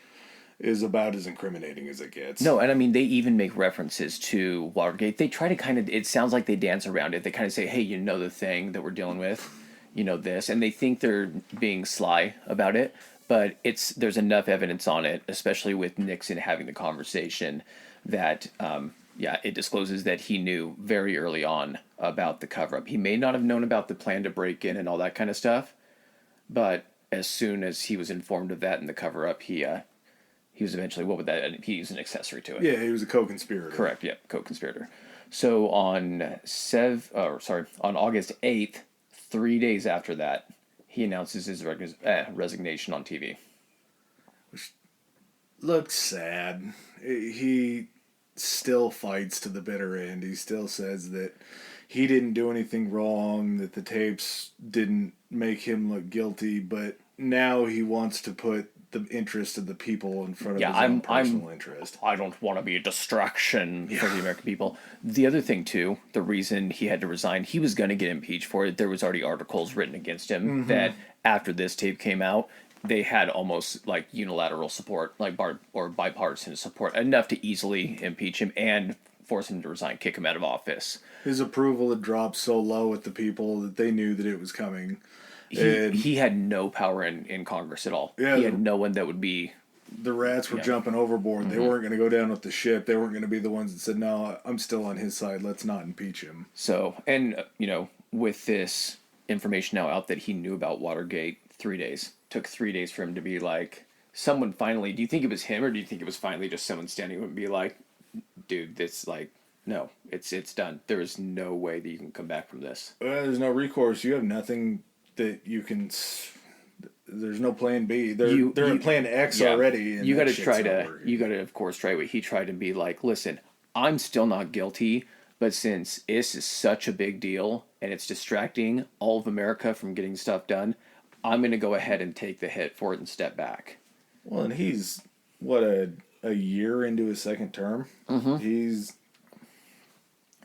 is about as incriminating as it gets. No, and I mean, they even make references to Watergate. They try to kind of, it sounds like they dance around it. They kind of say, hey, you know the thing that we're dealing with, you know this, and they think they're being sly about it. But there's enough evidence on it, especially with Nixon having the conversation, that it discloses that he knew very early on about the cover-up. He may not have known about the plan to break in and all that kind of stuff, but as soon as he was informed of that and the cover-up, he was eventually, what would that? He was an accessory to it. Yeah, he was a co-conspirator. Correct. Yeah, co-conspirator. So on August 8th, 3 days after that, he announces his resignation on TV. Which looks sad. He still fights to the bitter end. He still says that he didn't do anything wrong, that the tapes didn't make him look guilty, but now he wants to put the interest of the people in front of Yeah, his own personal interest. I don't want to be a distraction for the American people. The other thing too, the reason he had to resign, he was going to get impeached for it. There was already articles written against him that after this tape came out, they had almost like unilateral support, like or bipartisan support, enough to easily impeach him and force him to resign, kick him out of office. His approval had dropped so low with the people that they knew that it was coming. He had no power in Congress at all. Yeah, he had no one that would be. The rats were jumping overboard. They weren't going to go down with the ship. They weren't going to be the ones that said, no, I'm still on his side. Let's not impeach him. So, and, with this information now out that he knew about Watergate, 3 days. Took 3 days for him to be like, someone finally, do you think it was him or do you think it was finally just someone standing up and be like, dude, this, like, no, it's done. There is no way that you can come back from this. There's no recourse. You have nothing that you can. There's no plan B. They're at plan X already. And you got to try to. You got to, of course, try what he tried and be like, listen, I'm still not guilty, but since this is such a big deal and it's distracting all of America from getting stuff done, I'm going to go ahead and take the hit for it and step back. Well, and he's what a year into his second term. He's.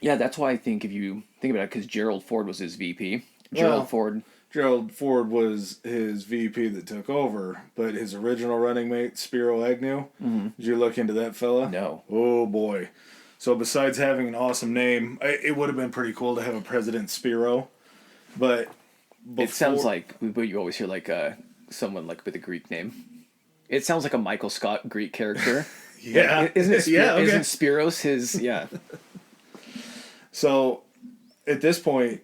Yeah, that's why I think if you think about it, because Gerald Ford was his VP. Gerald Ford was his VP that took over, but his original running mate, Spiro Agnew, did you look into that fella? No. Oh, boy. So besides having an awesome name, it would have been pretty cool to have a President Spiro, but it sounds like, what you always hear, like someone like with a Greek name. It sounds like a Michael Scott Greek character. Yeah. Isn't it? Yeah, okay. Isn't Spiros his, yeah. So, at this point,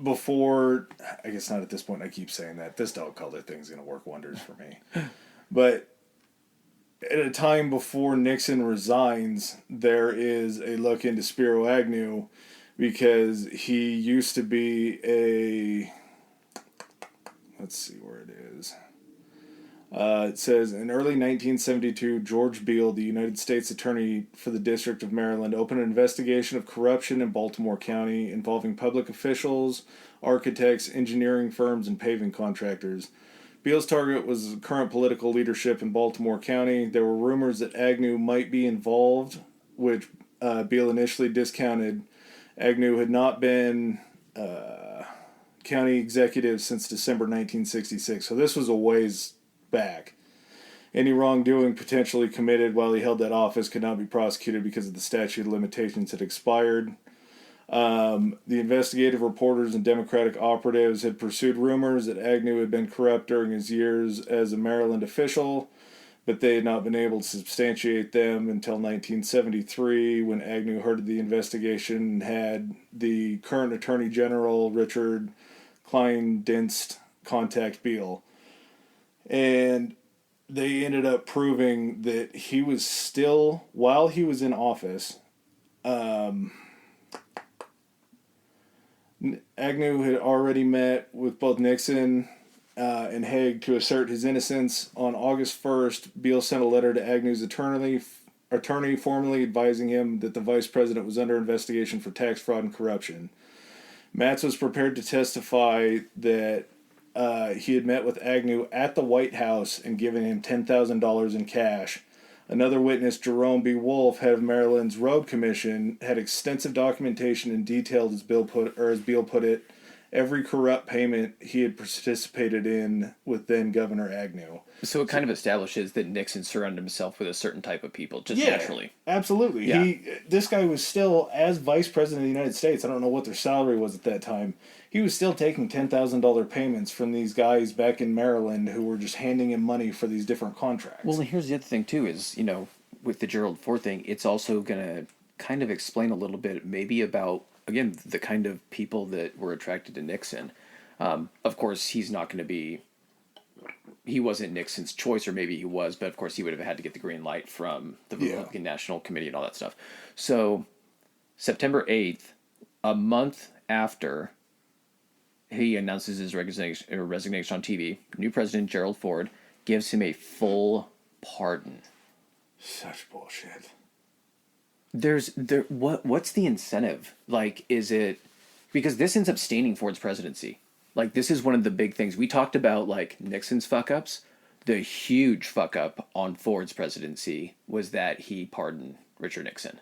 before, I guess not at this point, I keep saying that, this dog color thing's going to work wonders for me. But at a time before Nixon resigns, there is a look into Spiro Agnew because he used to be a, let's see where it is. It says, in early 1972, George Beall, the United States Attorney for the District of Maryland, opened an investigation of corruption in Baltimore County involving public officials, architects, engineering firms, and paving contractors. Beall's target was current political leadership in Baltimore County. There were rumors that Agnew might be involved, which Beall initially discounted. Agnew had not been county executive since December 1966, so this was a ways back. Any wrongdoing potentially committed while he held that office could not be prosecuted because of the statute of limitations had expired. The investigative reporters and Democratic operatives had pursued rumors that Agnew had been corrupt during his years as a Maryland official, but they had not been able to substantiate them until 1973 when Agnew heard of the investigation and had the current Attorney General, Richard Kleindienst, contact Beall. And they ended up proving that he was still, while he was in office, Agnew had already met with both Nixon and Haig to assert his innocence. On August 1st, Beall sent a letter to Agnew's attorney formally advising him that the vice president was under investigation for tax fraud and corruption. Matz was prepared to testify that he had met with Agnew at the White House and given him $10,000 in cash. Another witness, Jerome B. Wolf, head of Maryland's Road Commission, had extensive documentation and detailed, as Beall put it, every corrupt payment he had participated in with then Governor Agnew. So it kind of establishes that Nixon surrounded himself with a certain type of people, just naturally. Absolutely. Yeah. This guy was still, as Vice President of the United States, I don't know what their salary was at that time, he was still taking $10,000 payments from these guys back in Maryland who were just handing him money for these different contracts. Well, and here's the other thing, too, is, with the Gerald Ford thing, it's also going to kind of explain a little bit maybe about, again, the kind of people that were attracted to Nixon. Of course, he's not going to be... He wasn't Nixon's choice, or maybe he was, but of course he would have had to get the green light from the Republican National Committee and all that stuff. So, September 8th, a month after he announces his resignation on TV, new president Gerald Ford gives him a full pardon. Such bullshit. What's the incentive? Like, is it... Because this ends up staining Ford's presidency. Like, this is one of the big things. We talked about, like, Nixon's fuck-ups. the huge fuck up on Ford's presidency was that he pardoned Richard Nixon.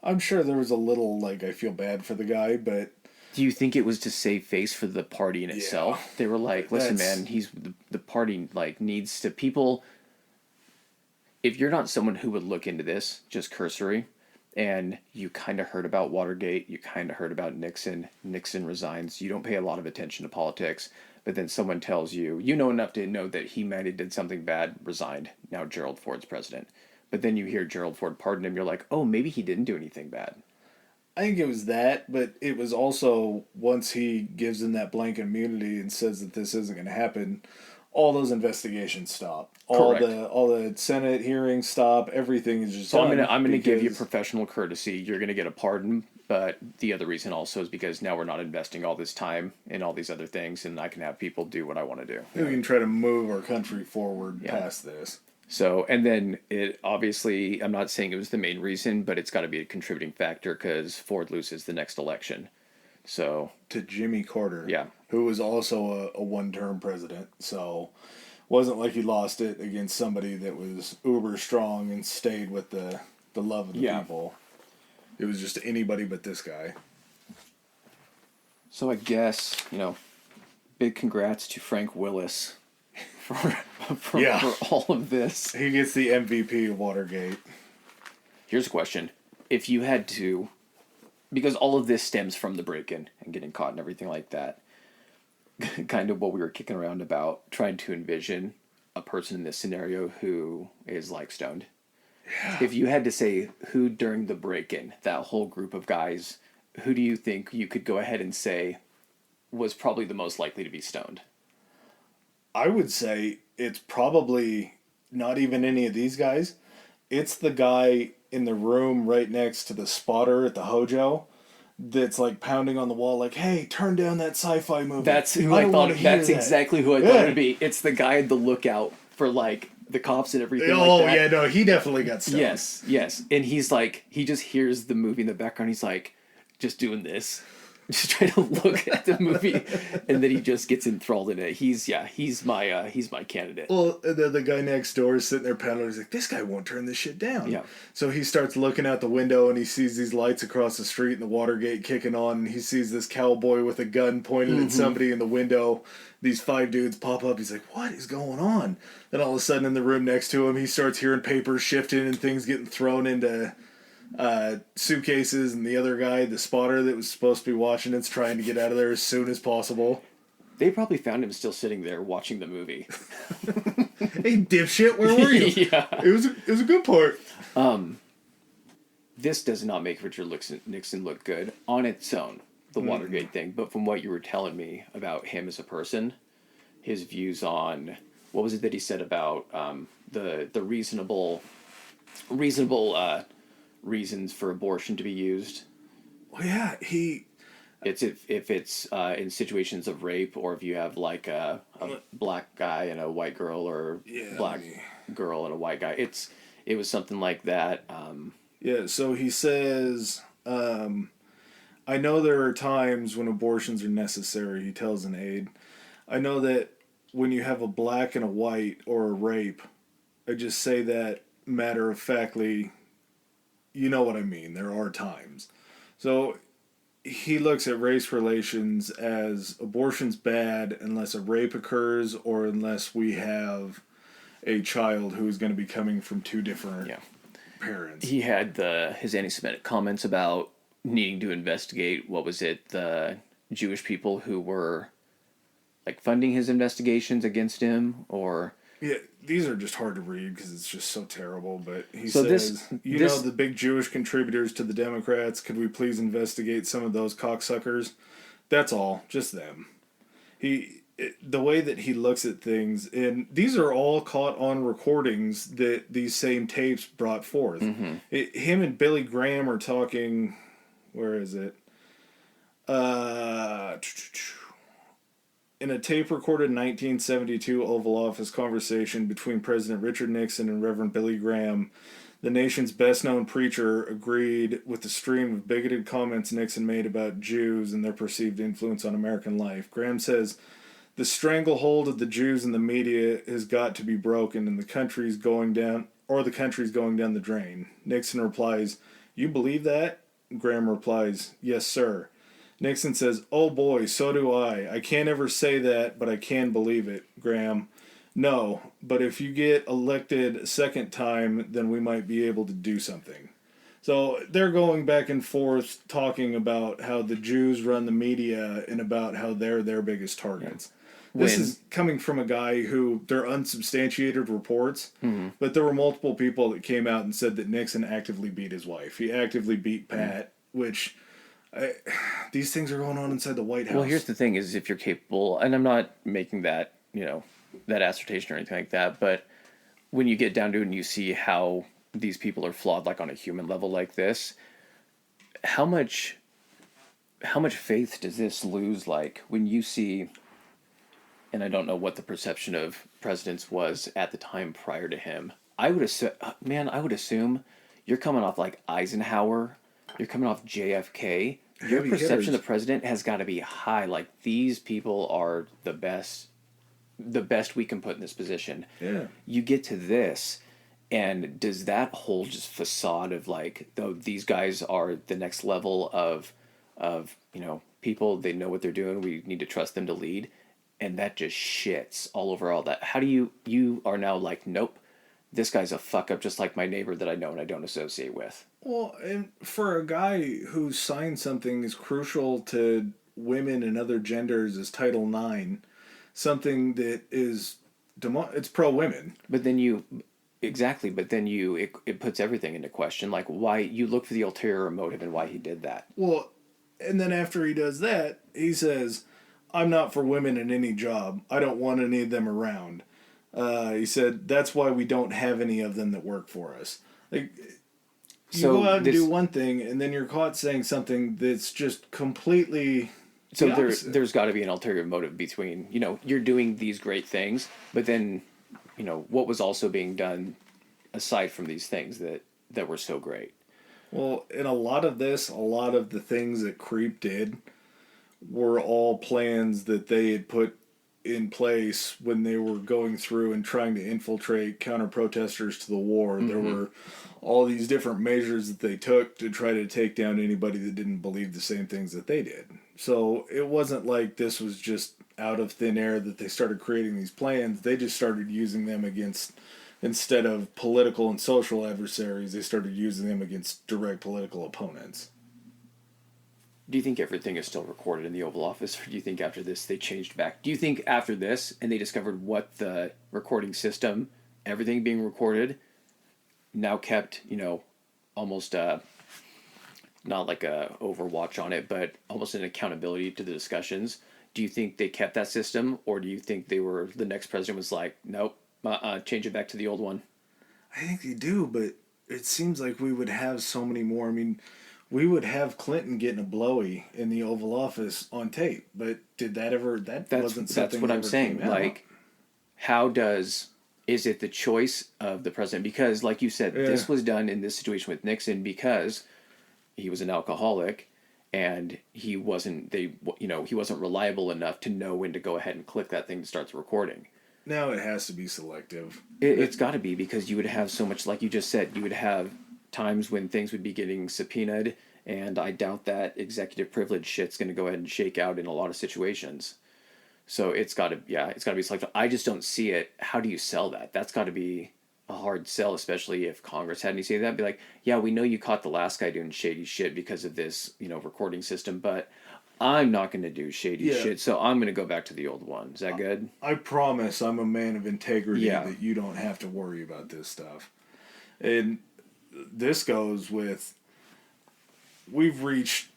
I'm sure there was a little, like, I feel bad for the guy, but... Do you think it was to save face for the party in itself? They were like, listen, man, the party, like, needs to... People... If you're not someone who would look into this, just cursory, and you kind of heard about Watergate, you kind of heard about Nixon resigns, you don't pay a lot of attention to politics, but then someone tells you, you know enough to know that he might have did something bad, resigned, now Gerald Ford's president. But then you hear Gerald Ford pardon him, you're like, oh, maybe he didn't do anything bad. I think it was that, but it was also, once he gives them that blanket immunity and says that this isn't going to happen, all those investigations stop. All the Senate hearings stop. Everything is just. So I'm gonna give you professional courtesy. You're gonna get a pardon, but the other reason also is because now we're not investing all this time in all these other things, and I can have people do what I want to do. We can try to move our country forward past this. So, and then it obviously, I'm not saying it was the main reason, but it's got to be a contributing factor because Ford loses the next election. So to Jimmy Carter, yeah, who was also a one-term president, so wasn't like he lost it against somebody that was uber strong and stayed with the love of the people. It was just anybody but this guy. So I guess, big congrats to Frank Willis for all of this. He gets the MVP of Watergate. Here's a question. If you had to, because all of this stems from the break-in and getting caught and everything like that, kind of what we were kicking around about, trying to envision a person in this scenario who is like stoned. Yeah. If you had to say who during the break-in, that whole group of guys, who do you think you could go ahead and say was probably the most likely to be stoned? I would say it's probably not even any of these guys. It's the guy in the room right next to the spotter at the Hojo that's like pounding on the wall like, hey, turn down that sci-fi movie. That's who I thought. That's exactly who I thought it would be. It's the guy at the lookout for like the cops and everything like that. Yeah, no, he definitely got stoned. Yes. And he's like, he just hears the movie in the background. He's like, just doing this. Just trying to look at the movie, and then he just gets enthralled in it. He's my candidate. Well, the guy next door is sitting there paddling. He's like, this guy won't turn this shit down. Yeah. So he starts looking out the window, and he sees these lights across the street and the Watergate kicking on, and he sees this cowboy with a gun pointed at somebody in the window. These 5 dudes pop up. He's like, what is going on? Then all of a sudden in the room next to him, he starts hearing papers shifting and things getting thrown into suitcases, and the other guy, the spotter that was supposed to be watching it's trying to get out of there as soon as possible. They probably found him still sitting there watching the movie. Hey, dipshit, where were you? Yeah. It was a good part. This does not make Richard Nixon look good on its own, the Watergate thing, but from what you were telling me about him as a person, his views on, what was it that he said about the reasonable reasons for abortion to be used? Well, yeah, it's if it's in situations of rape, or if you have like a black guy and a white girl, or black girl and a white guy. It was something like that. Yeah, so he says, I know there are times when abortions are necessary, he tells an aide. I know that when you have a black and a white or a rape, I just say that matter-of-factly, you know what I mean. There are times. So he looks at race relations as abortion's bad unless a rape occurs or unless we have a child who is going to be coming from 2 different parents. He had his anti-Semitic comments about needing to investigate, what was it, the Jewish people who were like funding his investigations against him, or... Yeah, these are just hard to read because it's just so terrible, but he says, know the big Jewish contributors to the Democrats, could we please investigate some of those cocksuckers? That's all, just them. The way that he looks at things, and these are all caught on recordings that these same tapes brought forth. Mm-hmm. Him and Billy Graham are talking, where is it? In a tape-recorded 1972 Oval Office conversation between President Richard Nixon and Reverend Billy Graham, the nation's best-known preacher agreed with the stream of bigoted comments Nixon made about Jews and their perceived influence on American life. Graham says, The stranglehold of the Jews in the media has got to be broken, and the country's going down, or the country's going down the drain. Nixon replies, "You believe that?" Graham replies, "Yes, sir." Nixon says, "Oh boy, so do I. I can't ever say that, but I can believe it." Graham, "No, but if you get elected a second time, then we might be able to do something." So they're going back and forth talking about how the Jews run the media and about how they're their biggest targets. This is coming from a guy who, they're unsubstantiated reports, but there were multiple people that came out and said that Nixon actively beat his wife. He actively beat Pat, which these things are going on inside the White House. Well, here's the thing: is if you're capable, and I'm not making that that assertion or anything like that, but when you get down to it and you see how these people are flawed, like on a human level, like this, how much faith does this lose? Like when you see, and I don't know what the perception of presidents was at the time prior to him. I would assume you're coming off like Eisenhower, you're coming off JFK. Your perception of the president has got to be high. Like these people are the best we can put in this position. Yeah. You get to this, and does that whole just facade of like, though these guys are the next level of people, they know what they're doing, we need to trust them to lead, and that just shits all over all that. How do you are now like, nope, this guy's a fuck up just like my neighbor that I know and I don't associate with. Well, and for a guy who signed something as crucial to women and other genders as Title IX, something that is it's pro-women. But then it puts everything into question. Like why you look for the ulterior motive and why he did that. Well, and then after he does that, he says, "I'm not for women in any job. I don't want any of them around." He said, "That's why we don't have any of them that work for us." Like, you go out and do one thing, and then you're caught saying something that's just completely... So there's got to be an ulterior motive between, you're doing these great things, but then, what was also being done aside from these things that were so great. Well, in a lot of the things that Creep did were all plans that they had put in place when they were going through and trying to infiltrate counter-protesters to the war. Mm-hmm. There were all these different measures that they took to try to take down anybody that didn't believe the same things that they did. So it wasn't like this was just out of thin air that they started creating these plans. They just started using them instead of political and social adversaries, they started using them against direct political opponents. Do you think everything is still recorded in the Oval Office, or do you think after this they changed back? Do you think after this, and they discovered what the recording system, everything being recorded, now kept, almost not like a overwatch on it, but almost an accountability to the discussions? Do you think they kept that system, or do you think the next president was like, nope, change it back to the old one? I think they do, but it seems like we would have so many more. I mean, we would have Clinton getting a blowy in the Oval Office on tape, but did that ever? Wasn't something. That's what I'm saying. Like, is it the choice of the president? Because, like you said, this was done in this situation with Nixon because he was an alcoholic, and he wasn't reliable enough to know when to go ahead and click that thing to start the recording. Now it has to be selective. It's got to be, because you would have so much, like you just said, you would have times when things would be getting subpoenaed, and I doubt that executive privilege shit's going to go ahead and shake out in a lot of situations. So it's got to be selective. I just don't see it. How do you sell that? That's got to be a hard sell, especially if Congress had any say that. Be like, yeah, we know you caught the last guy doing shady shit because of this, recording system, but I'm not going to do shady shit, so I'm going to go back to the old one. Is that good? I promise I'm a man of integrity that you don't have to worry about this stuff. And this goes with, we've reached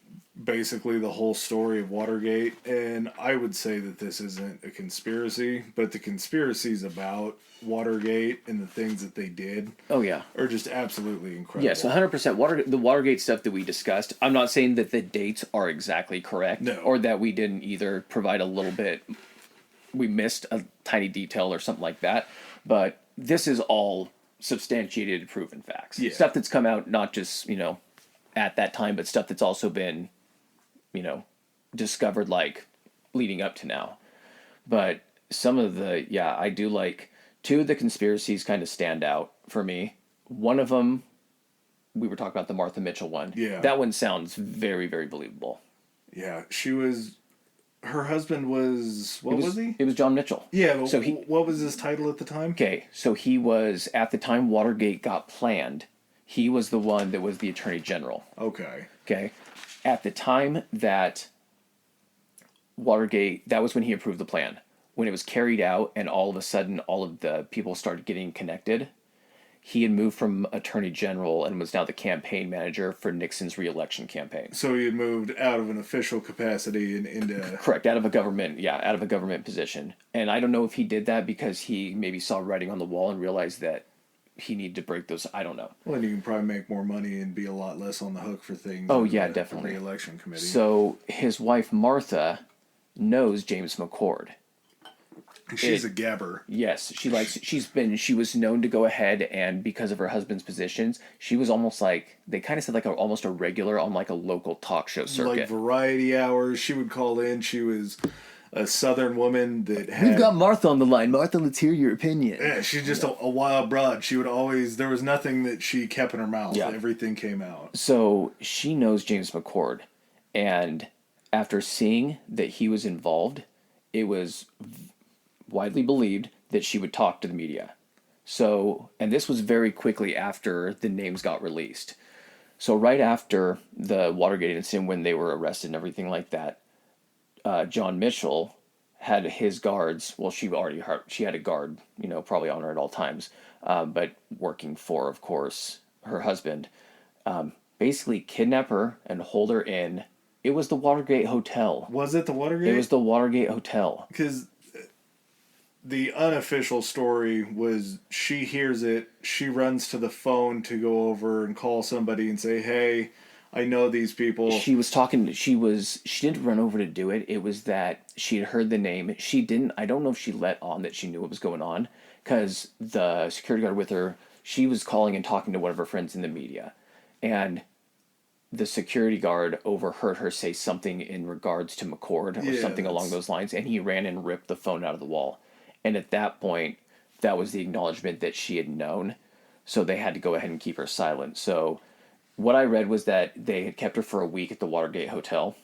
basically the whole story of Watergate, and I would say that this isn't a conspiracy, but the conspiracies about Watergate and the things that they did are just absolutely incredible. Yes, 100%. The Watergate stuff that we discussed, I'm not saying that the dates are exactly correct, or that we didn't either provide a little bit, we missed a tiny detail or something like that, but this is all substantiated, proven facts. Yeah. Stuff that's come out not just, at that time, but stuff that's also been, discovered, like, leading up to now. But some of I do like two of the conspiracies kind of stand out for me. One of them, we were talking about the Martha Mitchell one. Yeah. That one sounds very, very believable. Yeah, she was. Her husband was. What was he? It was John Mitchell. Yeah. So what was his title at the time? Okay, so he was at the time Watergate got planned. He was the one that was the Attorney General. Okay. Okay, at the time that Watergate, that was when he approved the plan. When it was carried out, and all of a sudden, all of the people started getting connected. He had moved from Attorney General and was now the campaign manager for Nixon's re-election campaign. So he had moved out of an official capacity and into... Correct, out of a government position. And I don't know if he did that because he maybe saw writing on the wall and realized that he needed to break those. I don't know. Well, and you can probably make more money and be a lot less on the hook for things. Oh, yeah, definitely. The re-election committee. So his wife, Martha, knows James McCord. She's a gabber. Yes, she was known to go ahead, and because of her husband's positions, she was almost like, they kind of said like almost a regular on like a local talk show circuit. Like variety hours, she would call in. She was a Southern woman that had... We've got Martha on the line. Martha, let's hear your opinion. Yeah, she's just a wild broad. She would always... There was nothing that she kept in her mouth. Yeah. Everything came out. So she knows James McCord, and after seeing that he was involved, it was widely believed that she would talk to the media. So, and this was very quickly after the names got released. So right after the Watergate incident, when they were arrested and everything like that, John Mitchell had his guards. Well, she had a guard, probably on her at all times, but working for, of course, her husband, basically kidnap her and hold her in. It was the Watergate Hotel. Was it the Watergate? It was the Watergate Hotel. Because the unofficial story was she hears it, she runs to the phone to go over and call somebody and say, hey, I know these people. She didn't run over to do it. It was that she had heard the name. I don't know if she let on that she knew what was going on, because the security guard with her, she was calling and talking to one of her friends in the media. And the security guard overheard her say something in regards to McCord or something along those lines, and he ran and ripped the phone out of the wall. And at that point, that was the acknowledgement that she had known, so they had to go ahead and keep her silent. So what I read was that they had kept her for a week at the Watergate Hotel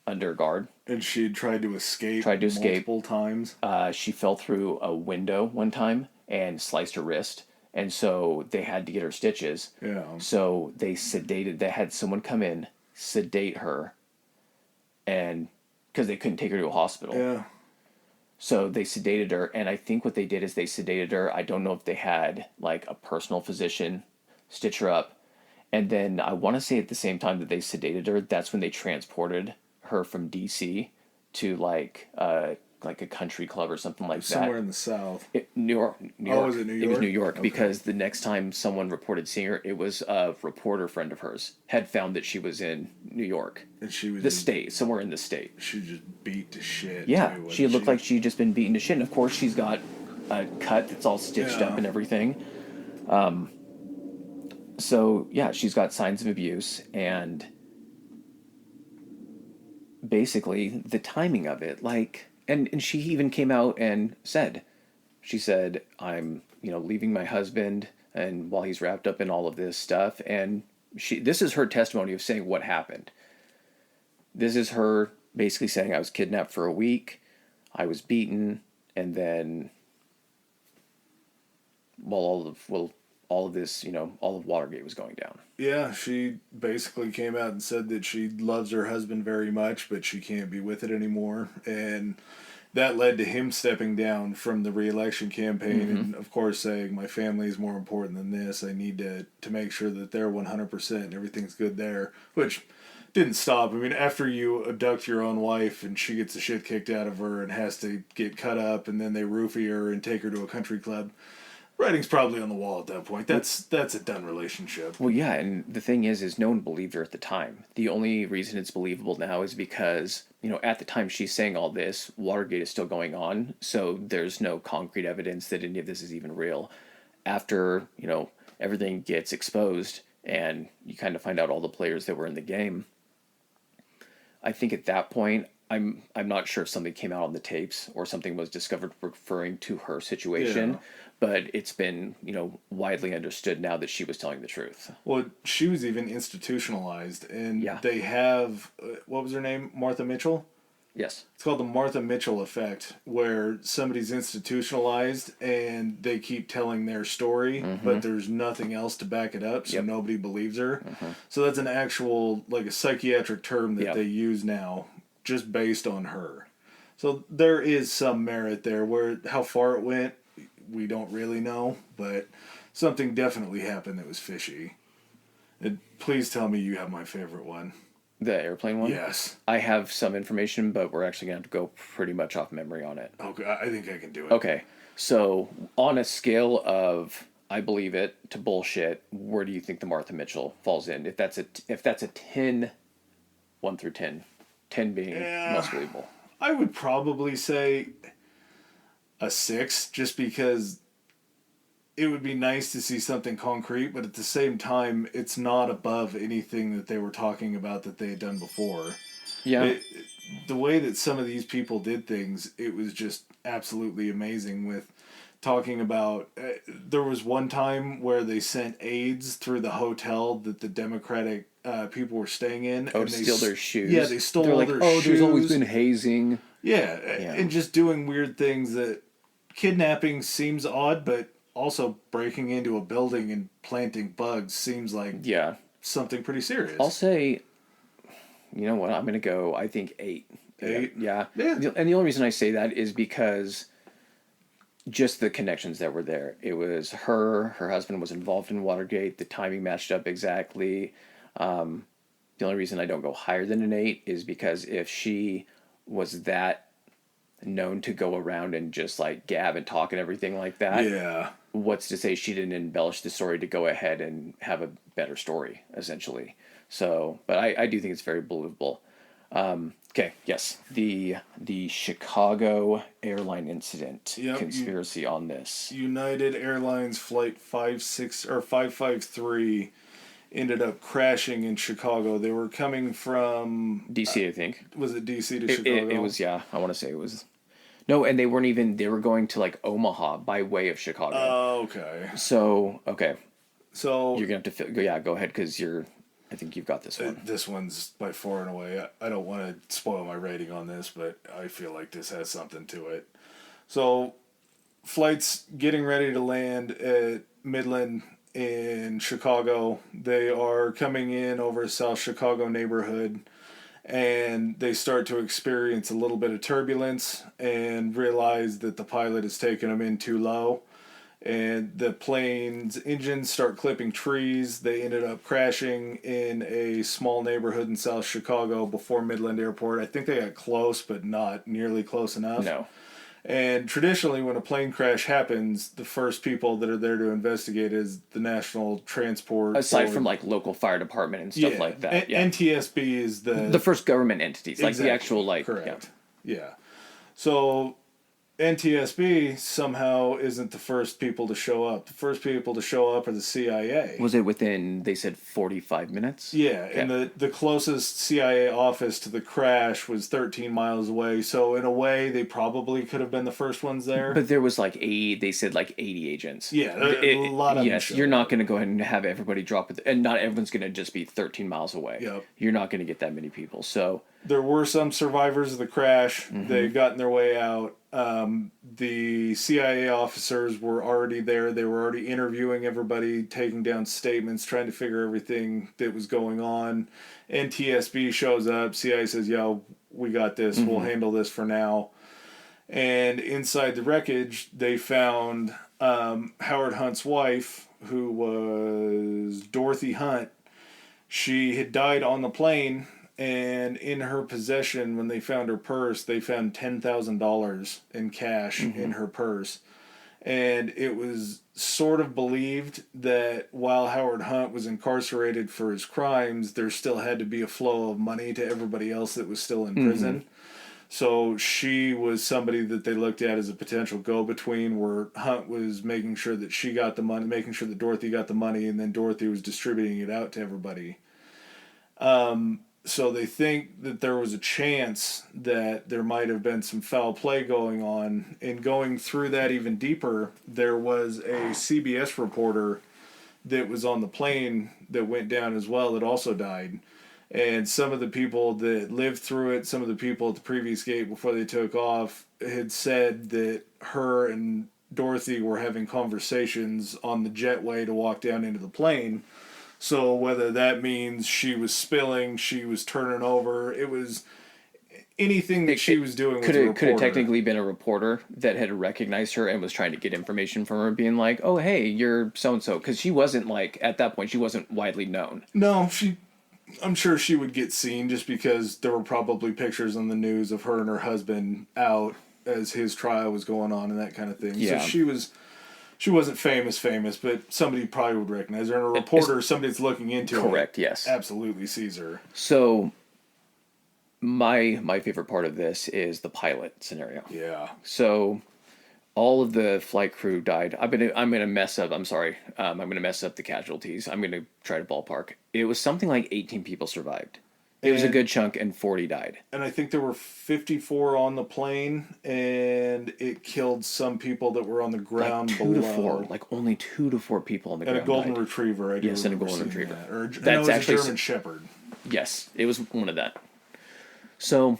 under guard. And she had tried to escape multiple times. She fell through a window one time and sliced her wrist. And so they had to get her stitches. Yeah. So they had someone come in, sedate her, and because they couldn't take her to a hospital. Yeah. So they sedated her, and I think what they did is they sedated her. I don't know if they had like a personal physician stitch her up. And then I want to say at the same time that they sedated her, that's when they transported her from D.C. to like a country club or something like Somewhere in the South. New York. Oh, was it New York? It was New York, okay. Because the next time someone reported seeing her, it was a reporter friend of hers had found that she was in New York. And she was somewhere in the state. She just beat to shit. Yeah, too, she looked like she'd just been beaten to shit. And of course, she's got a cut that's all stitched up and everything. So, yeah, she's got signs of abuse, and basically the timing of it, like, and she even came out and said, I'm, leaving my husband, and while he's wrapped up in all of this stuff, and this is her testimony of saying what happened. This is her basically saying, I was kidnapped for a week, I was beaten, and then, all of this, all of Watergate was going down. Yeah, she basically came out and said that she loves her husband very much, but she can't be with it anymore. And that led to him stepping down from the re-election campaign and, of course, saying, my family is more important than this. I need to make sure that they're 100% and everything's good there, which didn't stop. I mean, after you abduct your own wife and she gets the shit kicked out of her and has to get cut up and then they roofie her and take her to a country club, writing's probably on the wall at that point. That's a done relationship. Well, yeah, and the thing is no one believed her at the time. The only reason it's believable now is because, at the time she's saying all this, Watergate is still going on, so there's no concrete evidence that any of this is even real. After, everything gets exposed and you kind of find out all the players that were in the game, I think at that point, I'm not sure if something came out on the tapes or something was discovered referring to her Yeah. situation, but it's been, widely understood now that she was telling the truth. Well, she was even institutionalized, and Yeah. they have what was her name? Martha Mitchell. Yes. It's called the Martha Mitchell effect, where somebody's institutionalized and they keep telling their story, Mm-hmm. but there's nothing else to back it up, so Yep. nobody believes her. Mm-hmm. So that's an actual, like a psychiatric term that Yep. they use now, just based on her. So there is some merit there. Where how far it went, we don't really know, but something definitely happened that was fishy. Please tell me you have my favorite one. The airplane one. Yes. I have some information, but we're actually gonna have to go pretty much off memory on it. Okay, I think I can do it. Okay. So on a scale of I believe it to bullshit, where do you think the Martha Mitchell falls in? If that's a 10, 1 through 10, 10 being Yeah, most believable. I would probably say a 6, just because it would be nice to see something concrete, but at the same time, it's not above anything that they were talking about that they had done before. Yeah. The way that some of these people did things, it was just absolutely amazing. With talking about, there was one time where they sent aides through the hotel that the Democratic people were staying in, Oh, and to they steal their shoes. yeah, they stole They're all like, their oh, shoes. there's always been hazing. Yeah, Yeah. and just doing weird things. That kidnapping seems odd, but also breaking into a building and planting bugs seems like Yeah. something pretty serious. I'll say, you know what? I'm gonna go. I think 8. 8? Yeah. Yeah. And the only reason I say that is because just the connections that were there. It was her husband was involved in Watergate. The timing matched up exactly. The only reason I don't go higher than an 8 is because if she was that known to go around and just like gab and talk and everything like that, Yeah. what's to say she didn't embellish the story to go ahead and have a better story, essentially. So, but I do think it's very believable. Okay, yes, the Chicago airline incident Yep, conspiracy on this. United Airlines flight 553 ended up crashing in Chicago. They were coming from DC, I think. was it DC to It, Chicago? it was, yeah. I want to say it was. No, and they weren't even. They were going to like Omaha by way of Chicago. Okay. So okay, So you're gonna have to yeah. Go ahead because you're. I think you've got this one. this one's by far and away. I don't want to spoil my rating on this, but I feel like this has something to it. So, flights getting ready to land at Midland in Chicago. They are coming in over South Chicago neighborhood, and they start to experience a little bit of turbulence and realize that the pilot has taken them in too low. And the plane's engines start clipping trees. They ended up crashing in a small neighborhood in South Chicago before Midland Airport. I think they got close, but not nearly close enough. No. And traditionally, when a plane crash happens, the first people that are there to investigate is the National Transport. Aside from like local fire department and stuff like that. Yeah. NTSB is The first government entities, like exactly, the actual like. correct. Yeah. So NTSB somehow isn't the first people to show up. The first people to show up are the CIA. Was it within? They said 45 minutes. Yeah, and the closest CIA office to the crash was 13 miles away. So in a way, they probably could have been the first ones there. But there was like 80. They said like 80 agents. Yeah, a lot of yes, them you're showed not up. going to go ahead and have everybody drop it, and not everyone's going to just be 13 miles away. Yep. You're not going to get that many people. So There were some survivors of the crash. Mm-hmm. They'd gotten their way out. The CIA officers were already there. They were already interviewing everybody, taking down statements, trying to figure everything that was going on. NTSB shows up. CIA says, "Yo, we got this. We'll handle this for now." And inside the wreckage, they found Howard Hunt's wife, who was Dorothy Hunt. She had died on the plane, and in her possession, when they found her purse, they found $10,000 in cash in her purse. And it was sort of believed that while Howard Hunt was incarcerated for his crimes, there still had to be a flow of money to everybody else that was still in prison. So she was somebody that they looked at as a potential go-between, where Hunt was making sure that she got the money, making sure that Dorothy got the money, and then Dorothy was distributing it out to everybody. So they think that there was a chance that there might have been some foul play going on. And going through that even deeper, there was a CBS reporter that was on the plane that went down as well that also died. And some of the people that lived through it, some of the people at the previous gate before they took off, had said that her and Dorothy were having conversations on the jetway to walk down into the plane. So whether that means she was spilling, she was turning over, it was anything that she was doing with a reporter. Could it technically been a reporter that had recognized her and was trying to get information from her, being like, "Oh, hey, you're so and so," because she wasn't like at that point she wasn't widely known. No, I'm sure she would get seen just because there were probably pictures on the news of her and her husband out as his trial was going on and that kind of thing. Yeah. So she wasn't famous, but somebody probably would recognize her. And a reporter, somebody that's looking into it, correct, yes, absolutely sees her. So my favorite part of this is the pilot scenario. Yeah. So all of the flight crew died. I'm gonna mess up. I'm sorry. I'm gonna mess up the casualties. I'm gonna try to ballpark. It was something like 18 people survived. It was a good chunk, and 40 died. And I think there were 54 on the plane, and it killed some people that were on the ground like 2 below. to 4, like only 2 to 4 people on the ground. And a golden died. retriever. Yes, and a golden retriever. That. Or, That's no, it was actually a German Shepherd. Yes, it was one of that. So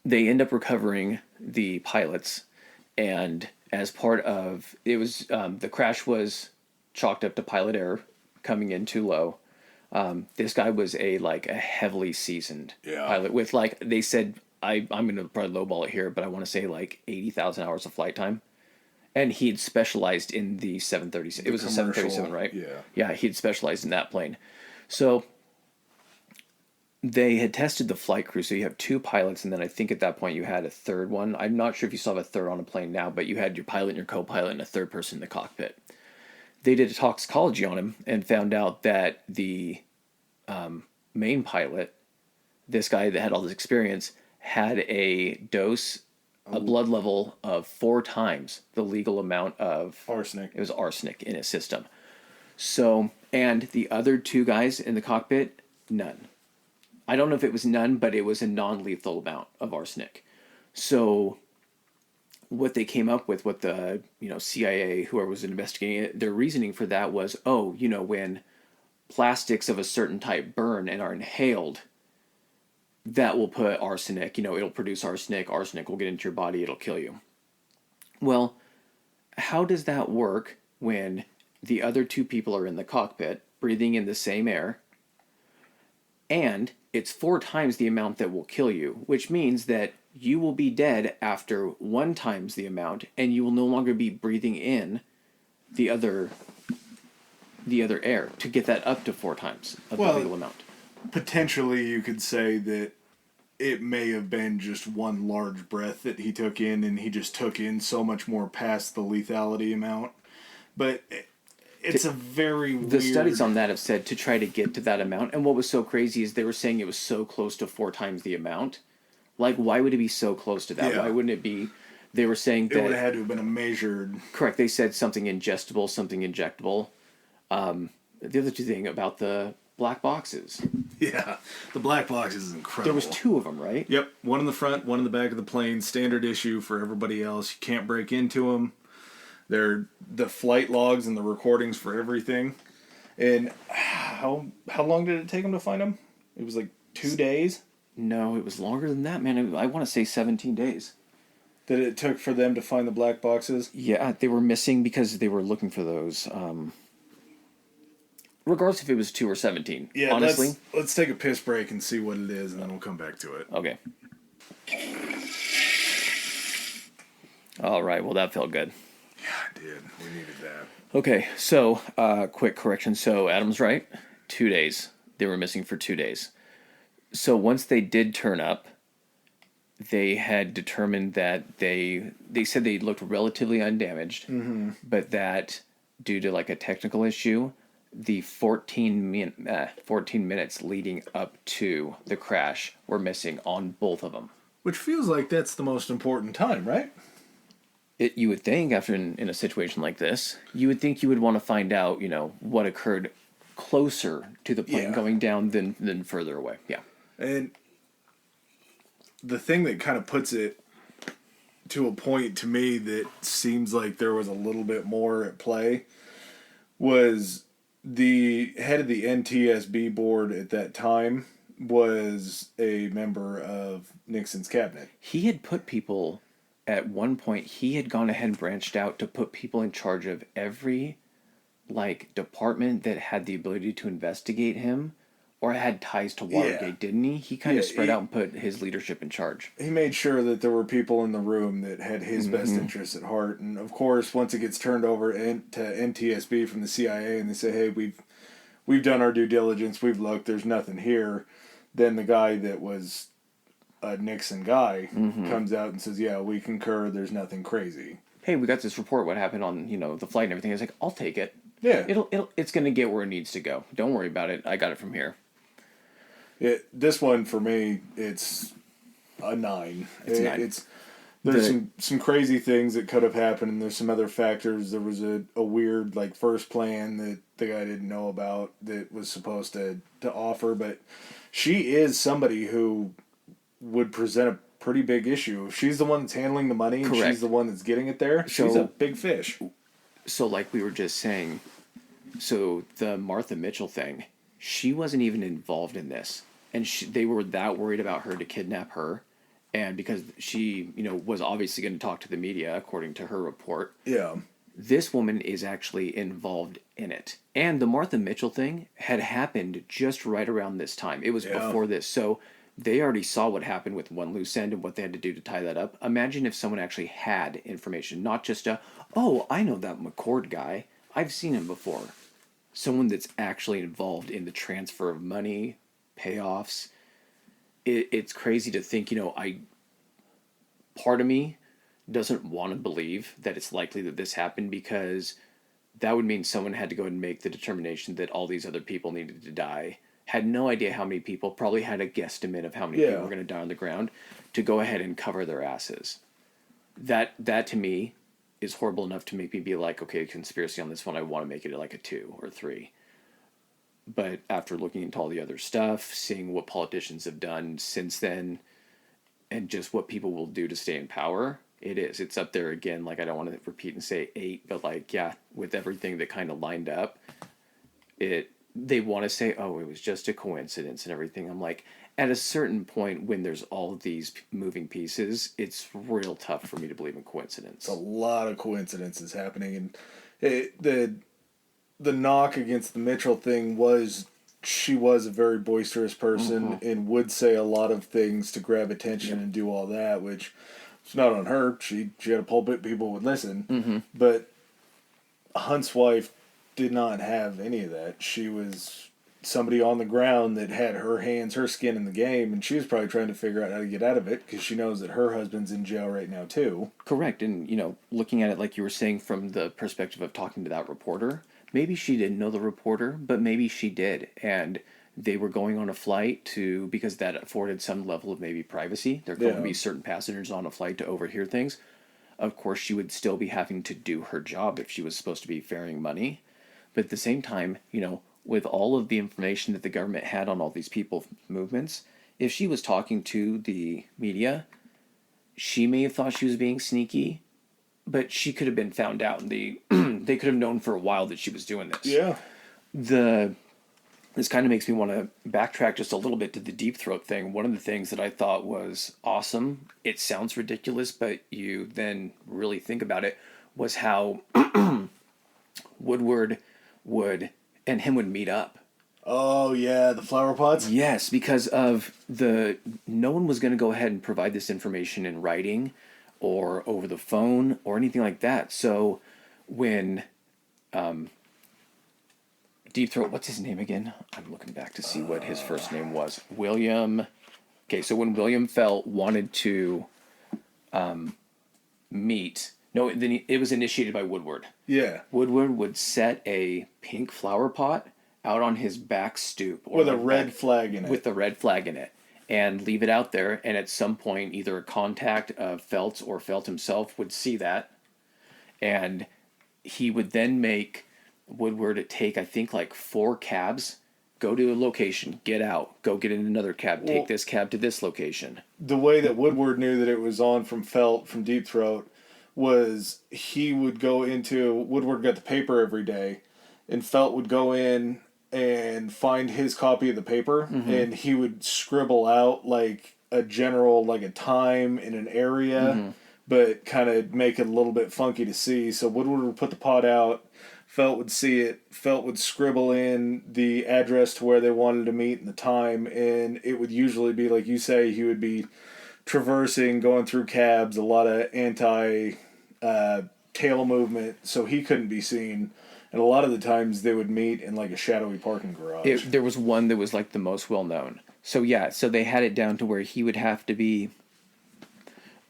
they end up recovering the pilots, and as part of it was the crash was chalked up to pilot error, coming in too low. This guy was a heavily seasoned pilot with they said I'm gonna probably lowball it here, but I want to say 80,000 hours of flight time, and he'd specialized in the 737. It was a 737, right? Yeah, he'd specialized in that plane. So they had tested the flight crew. So you have 2 pilots, and then I think at that point you had a third one. I'm not sure if you still have a third on a plane now, but you had your pilot and your co-pilot and a third person in the cockpit. They did a toxicology on him and found out that the main pilot, this guy that had all this experience, had a blood level of 4 times the legal amount of arsenic. It was arsenic in his system. So, and the other 2 guys in the cockpit, none. I don't know if it was none, but it was a non-lethal amount of arsenic. So what they came up with, what the CIA, whoever was investigating it, their reasoning for that was, when plastics of a certain type burn and are inhaled, that will put arsenic, it'll produce arsenic. Arsenic will get into your body, it'll kill you. Well, how does that work when the other 2 people are in the cockpit breathing in the same air, and it's 4 times the amount that will kill you, which means that you will be dead after 1 times the amount, and you will no longer be breathing in the other air to get that up to 4 times of the legal amount. Potentially, you could say that it may have been just one large breath that he took in, and he just took in so much more past the lethality amount. But it's a very weird... The studies on that have said to try to get to that amount, and what was so crazy is they were saying it was so close to 4 times the amount. Why would it be so close to that? Yeah. Why wouldn't it be... They were saying that... It would have had to have been a measured... Correct. They said something ingestible, something injectable. The other 2 thing about the black boxes. Yeah, the black boxes is incredible. There was 2 of them, right? Yep, one in the front, one in the back of the plane. Standard issue for everybody else. You can't break into them. They're the flight logs and the recordings for everything. And how long did it take them to find them? It was 2 days? No, it was longer than that, man. I want to say 17 days. That it took for them to find the black boxes? Yeah, they were missing because they were looking for those. Regardless if it was 2 or 17. Yeah, honestly. Let's take a piss break and see what it is, and then we'll come back to it. Okay. All right, well, that felt good. Yeah, it did. We needed that. Okay, so quick correction. So Adam's right. 2 days. They were missing for 2 days. So once they did turn up, they had determined that they said they looked relatively undamaged, but that due to a technical issue, the 14 minutes leading up to the crash were missing on both of them. Which feels like that's the most important time, right? You would think, after in a situation like this, you would think you would want to find out, what occurred closer to the plane Yeah. going down than further away. Yeah. And the thing that kind of puts it to a point to me that seems like there was a little bit more at play was the head of the NTSB board at that time was a member of Nixon's cabinet. He had put people, at one point, he had gone ahead and branched out to put people in charge of every, like, department that had the ability to investigate him or had ties to Watergate, Yeah. didn't he? He kind of Yeah, spread out and put his leadership in charge. He made sure that there were people in the room that had his best interests at heart. And of course, once it gets turned over to NTSB from the CIA and they say, hey, we've done our due diligence, we've looked, there's nothing here, then the guy that was a Nixon guy comes out and says, yeah, we concur, there's nothing crazy. Hey, we got this report, what happened on, the flight and everything. I was like, I'll take it. Yeah. It's going to get where it needs to go. Don't worry about it. I got it from here. This one, for me, it's a 9. It's a 9. There's some crazy things that could have happened, and there's some other factors. There was a weird, like, first plan that the guy didn't know about that was supposed to offer, but she is somebody who would present a pretty big issue. If she's the one that's handling the money and Correct. she's the one that's getting it there, she's So- a big fish. So, like we were just saying, so the Martha Mitchell thing, she wasn't even involved in this. And they were that worried about her to kidnap her. And because she, was obviously going to talk to the media, according to her report. Yeah. This woman is actually involved in it. And the Martha Mitchell thing had happened just right around this time. It was before this. So they already saw what happened with one loose end and what they had to do to tie that up. Imagine if someone actually had information, not just I know that McCord guy. I've seen him before. Someone that's actually involved in the transfer of money, payoffs. It's crazy to think, part of me doesn't want to believe that it's likely that this happened, because that would mean someone had to go and make the determination that all these other people needed to die. Had no idea how many people, probably had a guesstimate of how many people were going to die on the ground, to go ahead and cover their asses. That to me is horrible enough to make me be like, okay, conspiracy on this one, I want to make it like a 2 or 3. But after looking into all the other stuff, seeing what politicians have done since then, and just what people will do to stay in power, it's up there again. Like, I don't want to repeat and say 8, but like, yeah, with everything that kind of lined up, they want to say, oh, it was just a coincidence and everything. I'm like, at a certain point when there's all of these moving pieces, it's real tough for me to believe in coincidence. It's a lot of coincidences happening, and the knock against the Mitchell thing was she was a very boisterous person and would say a lot of things to grab attention and do all that, which it's not on her. She had a pulpit, people would listen. But Hunt's wife did not have any of that. She was somebody on the ground that had her skin in the game, and she was probably trying to figure out how to get out of it because she knows that her husband's in jail right now too. Correct. And, looking at it like you were saying from the perspective of talking to that reporter, maybe she didn't know the reporter, but maybe she did. And they were going on a flight because that afforded some level of maybe privacy. There could be certain passengers on a flight to overhear things. Of course, she would still be having to do her job if she was supposed to be ferrying money. But at the same time, with all of the information that the government had on all these people movements, if she was talking to the media, she may have thought she was being sneaky, but she could have been found out, and they could have known for a while that she was doing this. Yeah. This kind of makes me want to backtrack just a little bit to the Deep Throat thing. One of the things that I thought was awesome, it sounds ridiculous, but you then really think about it, was how Woodward and him would meet up. Oh, yeah, the flower pots? Yes, because of no one was going to go ahead and provide this information in writing or over the phone or anything like that. So when Deep Throat, what's his name again? I'm looking back to see what his first name was. William. Okay, so when William Felt wanted to meet, no, then it was initiated by Woodward. Yeah. Woodward would set a pink flower pot out on his back stoop. With a red flag in it. With the red flag in it. And leave it out there, and at some point, either a contact of Felt's or Felt himself would see that, and he would then make Woodward take, I think, like 4 cabs, go to a location, get out, go get in another cab, take this cab to this location. The way that Woodward knew that it was on from Felt, from Deep Throat, was he would go into, Woodward got the paper every day, and Felt would go in and find his copy of the paper, and he would scribble out like a general, like a time in an area, but kind of make it a little bit funky to see. So Woodward would put the pot out, Felt would see it, Felt would scribble in the address to where they wanted to meet and the time, and it would usually be, like you say, he would be traversing, going through cabs, a lot of tail movement, so he couldn't be seen. And a lot of the times they would meet in like a shadowy parking garage. There was one that was like the most well known. So yeah, so they had it down to where he would have to be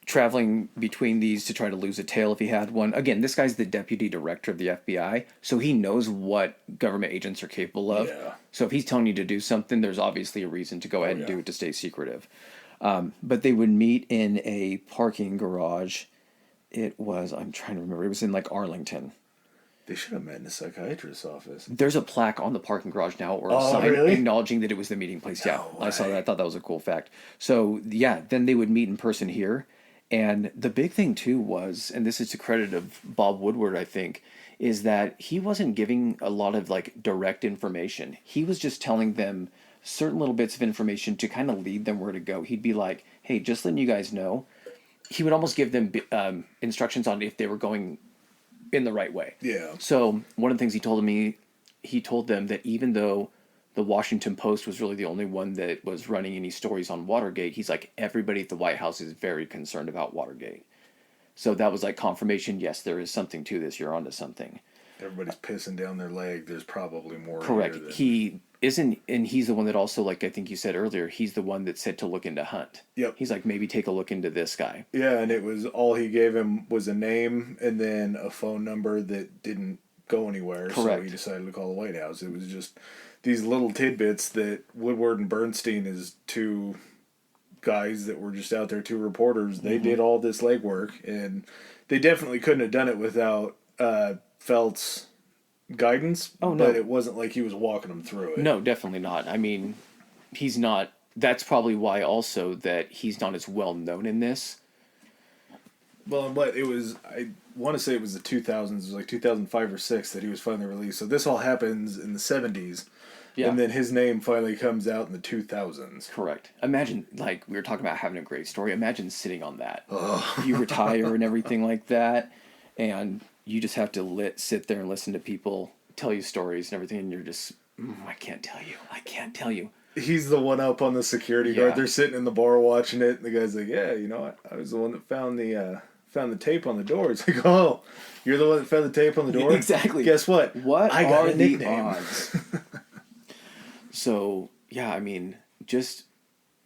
traveling between these to try to lose a tail if he had one. Again, this guy's the deputy director of the FBI, so he knows what government agents are capable of. Yeah. So if he's telling you to do something, there's obviously a reason to go ahead and do it to stay secretive. But they would meet in a parking garage. It was, I'm trying to remember, it was in like Arlington. They should have met in a psychiatrist's office. There's a plaque on the parking garage now, or a sign acknowledging that it was the meeting place. Yeah, I saw that. I thought that was a cool fact. So yeah, then they would meet in person here. And the big thing too was, and this is to credit of Bob Woodward, I think, is that he wasn't giving a lot of like direct information. He was just telling them certain little bits of information to kind of lead them where to go. He'd be like, hey, just letting you guys know. He would almost give them instructions on if they were going in the right way. Yeah. So one of the things he told them that even though the Washington Post was really the only one that was running any stories on Watergate, he's like, everybody at the White House is very concerned about Watergate. So that was like confirmation, yes, there is something to this, you're onto something. Everybody's pissing down their leg, there's probably more. Correct. Here than... He isn't, and he's the one that also, like I think you said earlier, he's the one that said to look into Hunt. Yep. He's like, maybe take a look into this guy. Yeah, and it was all he gave him was a name and then a phone number that didn't go anywhere. Correct. So he decided to call the White House. It was just these little tidbits that Woodward and Bernstein, as 2 guys that were just out there, 2 reporters, they did all this legwork, and they definitely couldn't have done it without Felt's guidance. Oh, no. But it wasn't like he was walking them through it. No, definitely not. I mean, he's not. That's probably why also that he's not as well known in this. Well, but it was, I want to say it was the 2000s, it was like 2005 or 6 that he was finally released. So this all happens in the 70s. Yeah. And then his name finally comes out in the 2000s. Correct. Imagine, like, we were talking about having a great story. Imagine sitting on that. You retire and everything like that, and you just have to sit there and listen to people tell you stories and everything, and you're just, I can't tell you. He's the one up on the security guard. They're sitting in the bar watching it, and the guy's like, yeah, you know, I was the one that found the tape on the door. It's like, oh, you're the one that found the tape on the door? Exactly. Guess what? What I got are a nickname. The odds? So, yeah, I mean, just,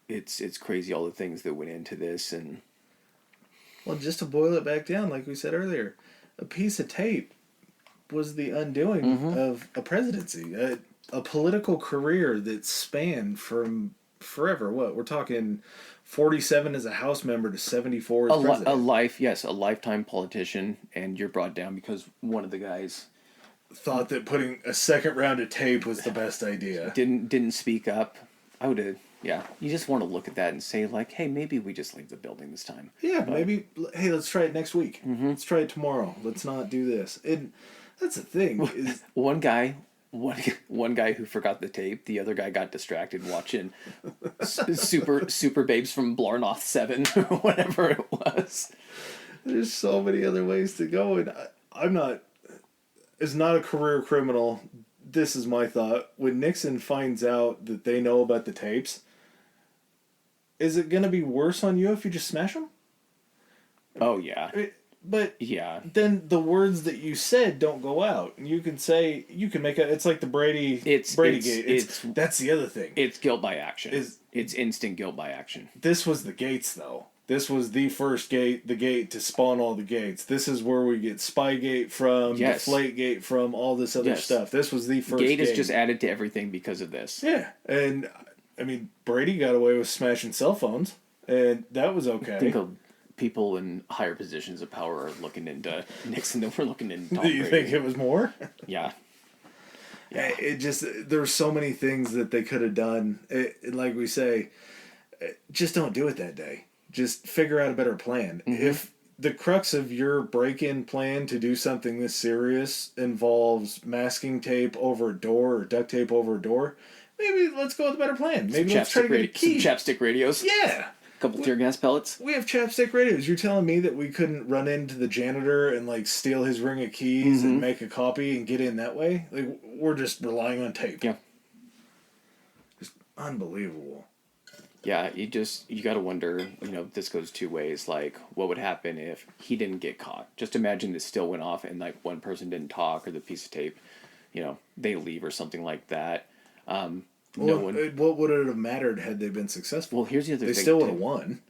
it's crazy all the things that went into this. And well, just to boil it back down, like we said earlier, a piece of tape was the undoing of a presidency, a political career that spanned from forever. What, we're talking 47 as a House member to 74 as president. A lifetime politician, and you're brought down because one of the guys thought that putting a second round of tape was the best idea. Didn't speak up. I would have. Yeah, you just want to look at that and say, like, hey, maybe we just leave the building this time. Yeah, maybe, hey, let's try it next week. Let's try it tomorrow. Let's not do this. And that's the thing. Is one guy who forgot the tape, the other guy got distracted watching Super Babes from Blarnoth 7 or whatever it was. There's so many other ways to go, and I'm not, as not a career criminal, this is my thought. When Nixon finds out that they know about the tapes, is it going to be worse on you if you just smash them? Oh, yeah. But yeah, then the words that you said don't go out. You can say, you can make it's like the Bradygate. That's the other thing. It's guilt by action. It's instant guilt by action. This was the gates, though. This was the first gate, the gate to spawn all the gates. This is where we get Spygate from, Deflategate from, all this other stuff. This was the first gate. Gate is just added to everything because of this. Yeah, and I mean, Brady got away with smashing cell phones, and that was okay. I think people in higher positions of power are looking into Nixon than we're looking into Tom Do you Brady. think it was more? Yeah. Yeah. It just, there's so many things that they could have done. Like we say, just don't do it that day. Just figure out a better plan. If the crux of your break-in plan to do something this serious involves masking tape over a door or duct tape over a door, maybe let's go with a better plan. Maybe let's try to get a key. Some chapstick radios. Yeah. A couple tear gas pellets. We have chapstick radios. You're telling me that we couldn't run into the janitor and like steal his ring of keys and make a copy and get in that way? Like, we're just relying on tape. Yeah. Just unbelievable. Yeah, you got to wonder, this goes two ways. Like, what would happen if he didn't get caught? Just imagine this still went off and, like, one person didn't talk or the piece of tape, they leave or something like that. What would it have mattered had they been successful? Well, here's the other thing. They still would have won.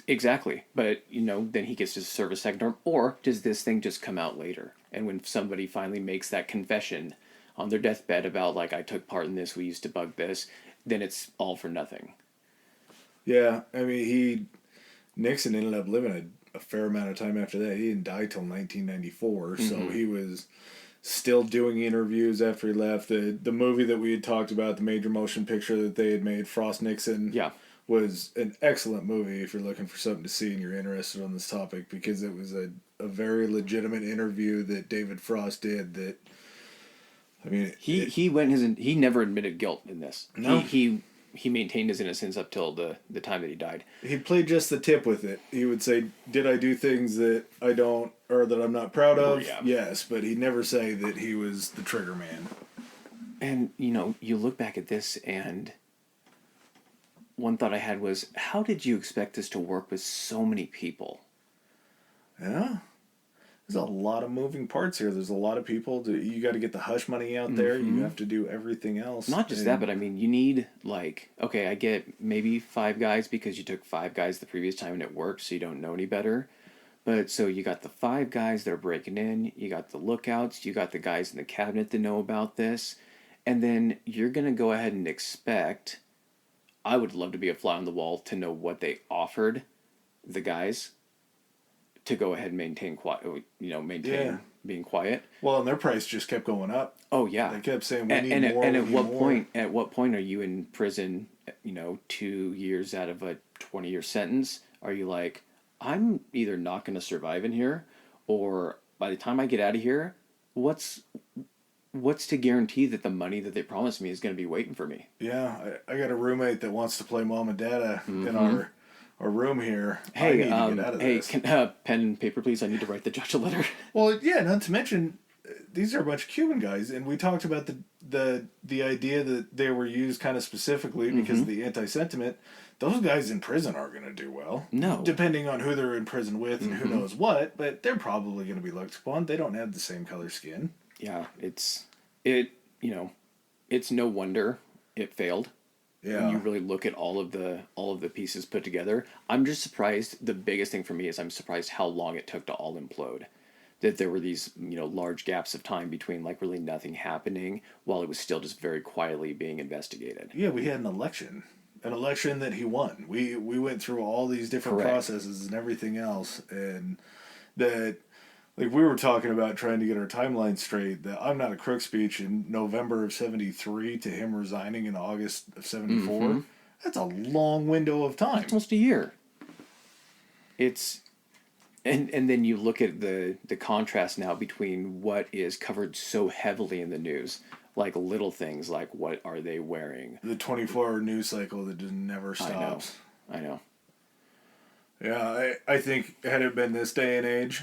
Exactly. But, then he gets to serve a second term. Or does this thing just come out later? And when somebody finally makes that confession on their deathbed about, like, I took part in this, we used to bug this, then it's all for nothing. Yeah, I mean, Nixon ended up living a fair amount of time after that. He didn't die till 1994, so he was still doing interviews after he left. The movie that we had talked about, the major motion picture that they had made, Frost Nixon, was an excellent movie if you're looking for something to see and you're interested on this topic, because it was a very legitimate interview that David Frost did that, I mean... He never admitted guilt in this. No. He maintained his innocence up till the time that he died. He played just the tip with it. He would say, did I do things that I don't, or that I'm not proud of? Yeah. Yes, but he'd never say that he was the trigger man. And, you look back at this, and one thought I had was, how did you expect this to work with so many people? Yeah. There's a lot of moving parts here. There's a lot of people. You got to get the hush money out there. You have to do everything else. Not just that, but I mean, you need, like, okay, I get maybe 5 guys because you took 5 guys the previous time and it worked, so you don't know any better. But so you got the 5 guys that are breaking in, you got the lookouts, you got the guys in the cabinet that know about this, and then you're going to go ahead and expect, I would love to be a fly on the wall to know what they offered the guys to go ahead and maintain being quiet. Well, and their price just kept going up. Oh yeah, they kept saying we need more. And at what point are you in prison? 2 years out of a 20-year sentence? Are you like, I'm either not going to survive in here, or by the time I get out of here, what's to guarantee that the money that they promised me is going to be waiting for me? Yeah, I got a roommate that wants to play mom and dad in our room here. Hey, I need to get out of this. Can pen and paper, please? I need to write the judge a letter. Well, yeah, not to mention, these are a bunch of Cuban guys, and we talked about the idea that they were used kind of specifically because of the anti-sentiment. Those guys in prison aren't going to do well. No. Depending on who they're in prison with and who knows what, but they're probably going to be looked upon. They don't have the same color skin. Yeah, it's no wonder it failed. Yeah. When you really look at all of the pieces put together, I'm just surprised. The biggest thing for me is I'm surprised how long it took to all implode. That there were these large gaps of time between like really nothing happening while it was still just very quietly being investigated. Yeah, we had an election that he won. We went through all these different processes and everything else, and that. Like, we were talking about trying to get our timeline straight, that I'm not a crook speech in November of 73 to him resigning in August of 74. That's a long window of time. It's almost a year. It's... And then you look at the contrast now between what is covered so heavily in the news, like little things like what are they wearing? The 24-hour news cycle that just never stops. I know. Yeah, I think had it been this day and age,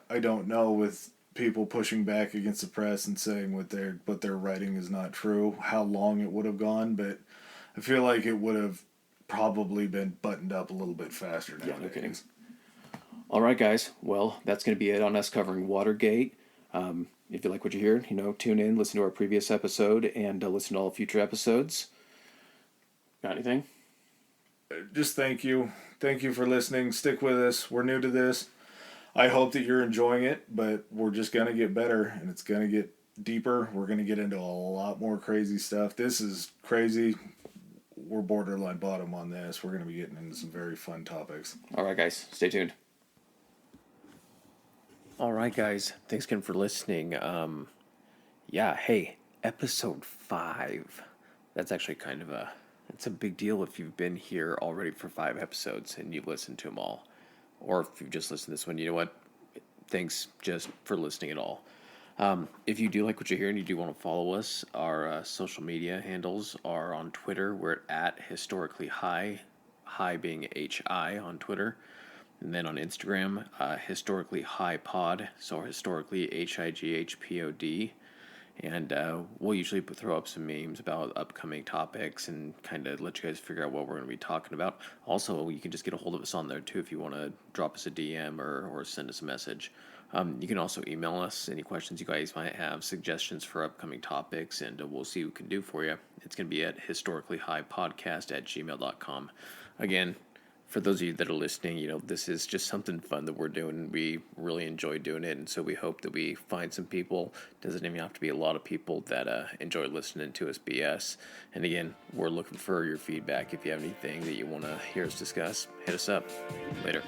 I don't know, with people pushing back against the press and saying what they're writing is not true, how long it would have gone, but I feel like it would have probably been buttoned up a little bit faster nowadays. Yeah, no kidding. All right, guys. Well, that's going to be it on us covering Watergate. If you like what you hear, tune in, listen to our previous episode, and listen to all future episodes. Got anything? Just thank you. Thank you for listening. Stick with us. We're new to this. I hope that you're enjoying it, but we're just going to get better, and it's going to get deeper. We're going to get into a lot more crazy stuff. This is crazy. We're borderline bottom on this. We're going to be getting into some very fun topics. All right, guys. Stay tuned. All right, guys. Thanks again for listening. Hey, episode 5. That's actually kind of it's a big deal if you've been here already for 5 episodes and you've listened to them all. Or if you've just listened to this one, you know what? Thanks just for listening at all. If you do like what you hear and you do want to follow us, our social media handles are on Twitter. We're at Historically High, high being HI on Twitter. And then on Instagram, Historically High Pod, so historically HIGHPOD. And we'll usually throw up some memes about upcoming topics and kind of let you guys figure out what we're going to be talking about. Also, you can just get a hold of us on there too if you want to drop us a DM or send us a message. You can also email us any questions you guys might have, suggestions for upcoming topics, and we'll see what we can do for you. It's going to be at historicallyhighpodcast@gmail.com. Again, for those of you that are listening, this is just something fun that we're doing. We really enjoy doing it, and so we hope that we find some people. Doesn't even have to be a lot of people that enjoy listening to us BS. And again, we're looking for your feedback. If you have anything that you want to hear us discuss, hit us up. Later.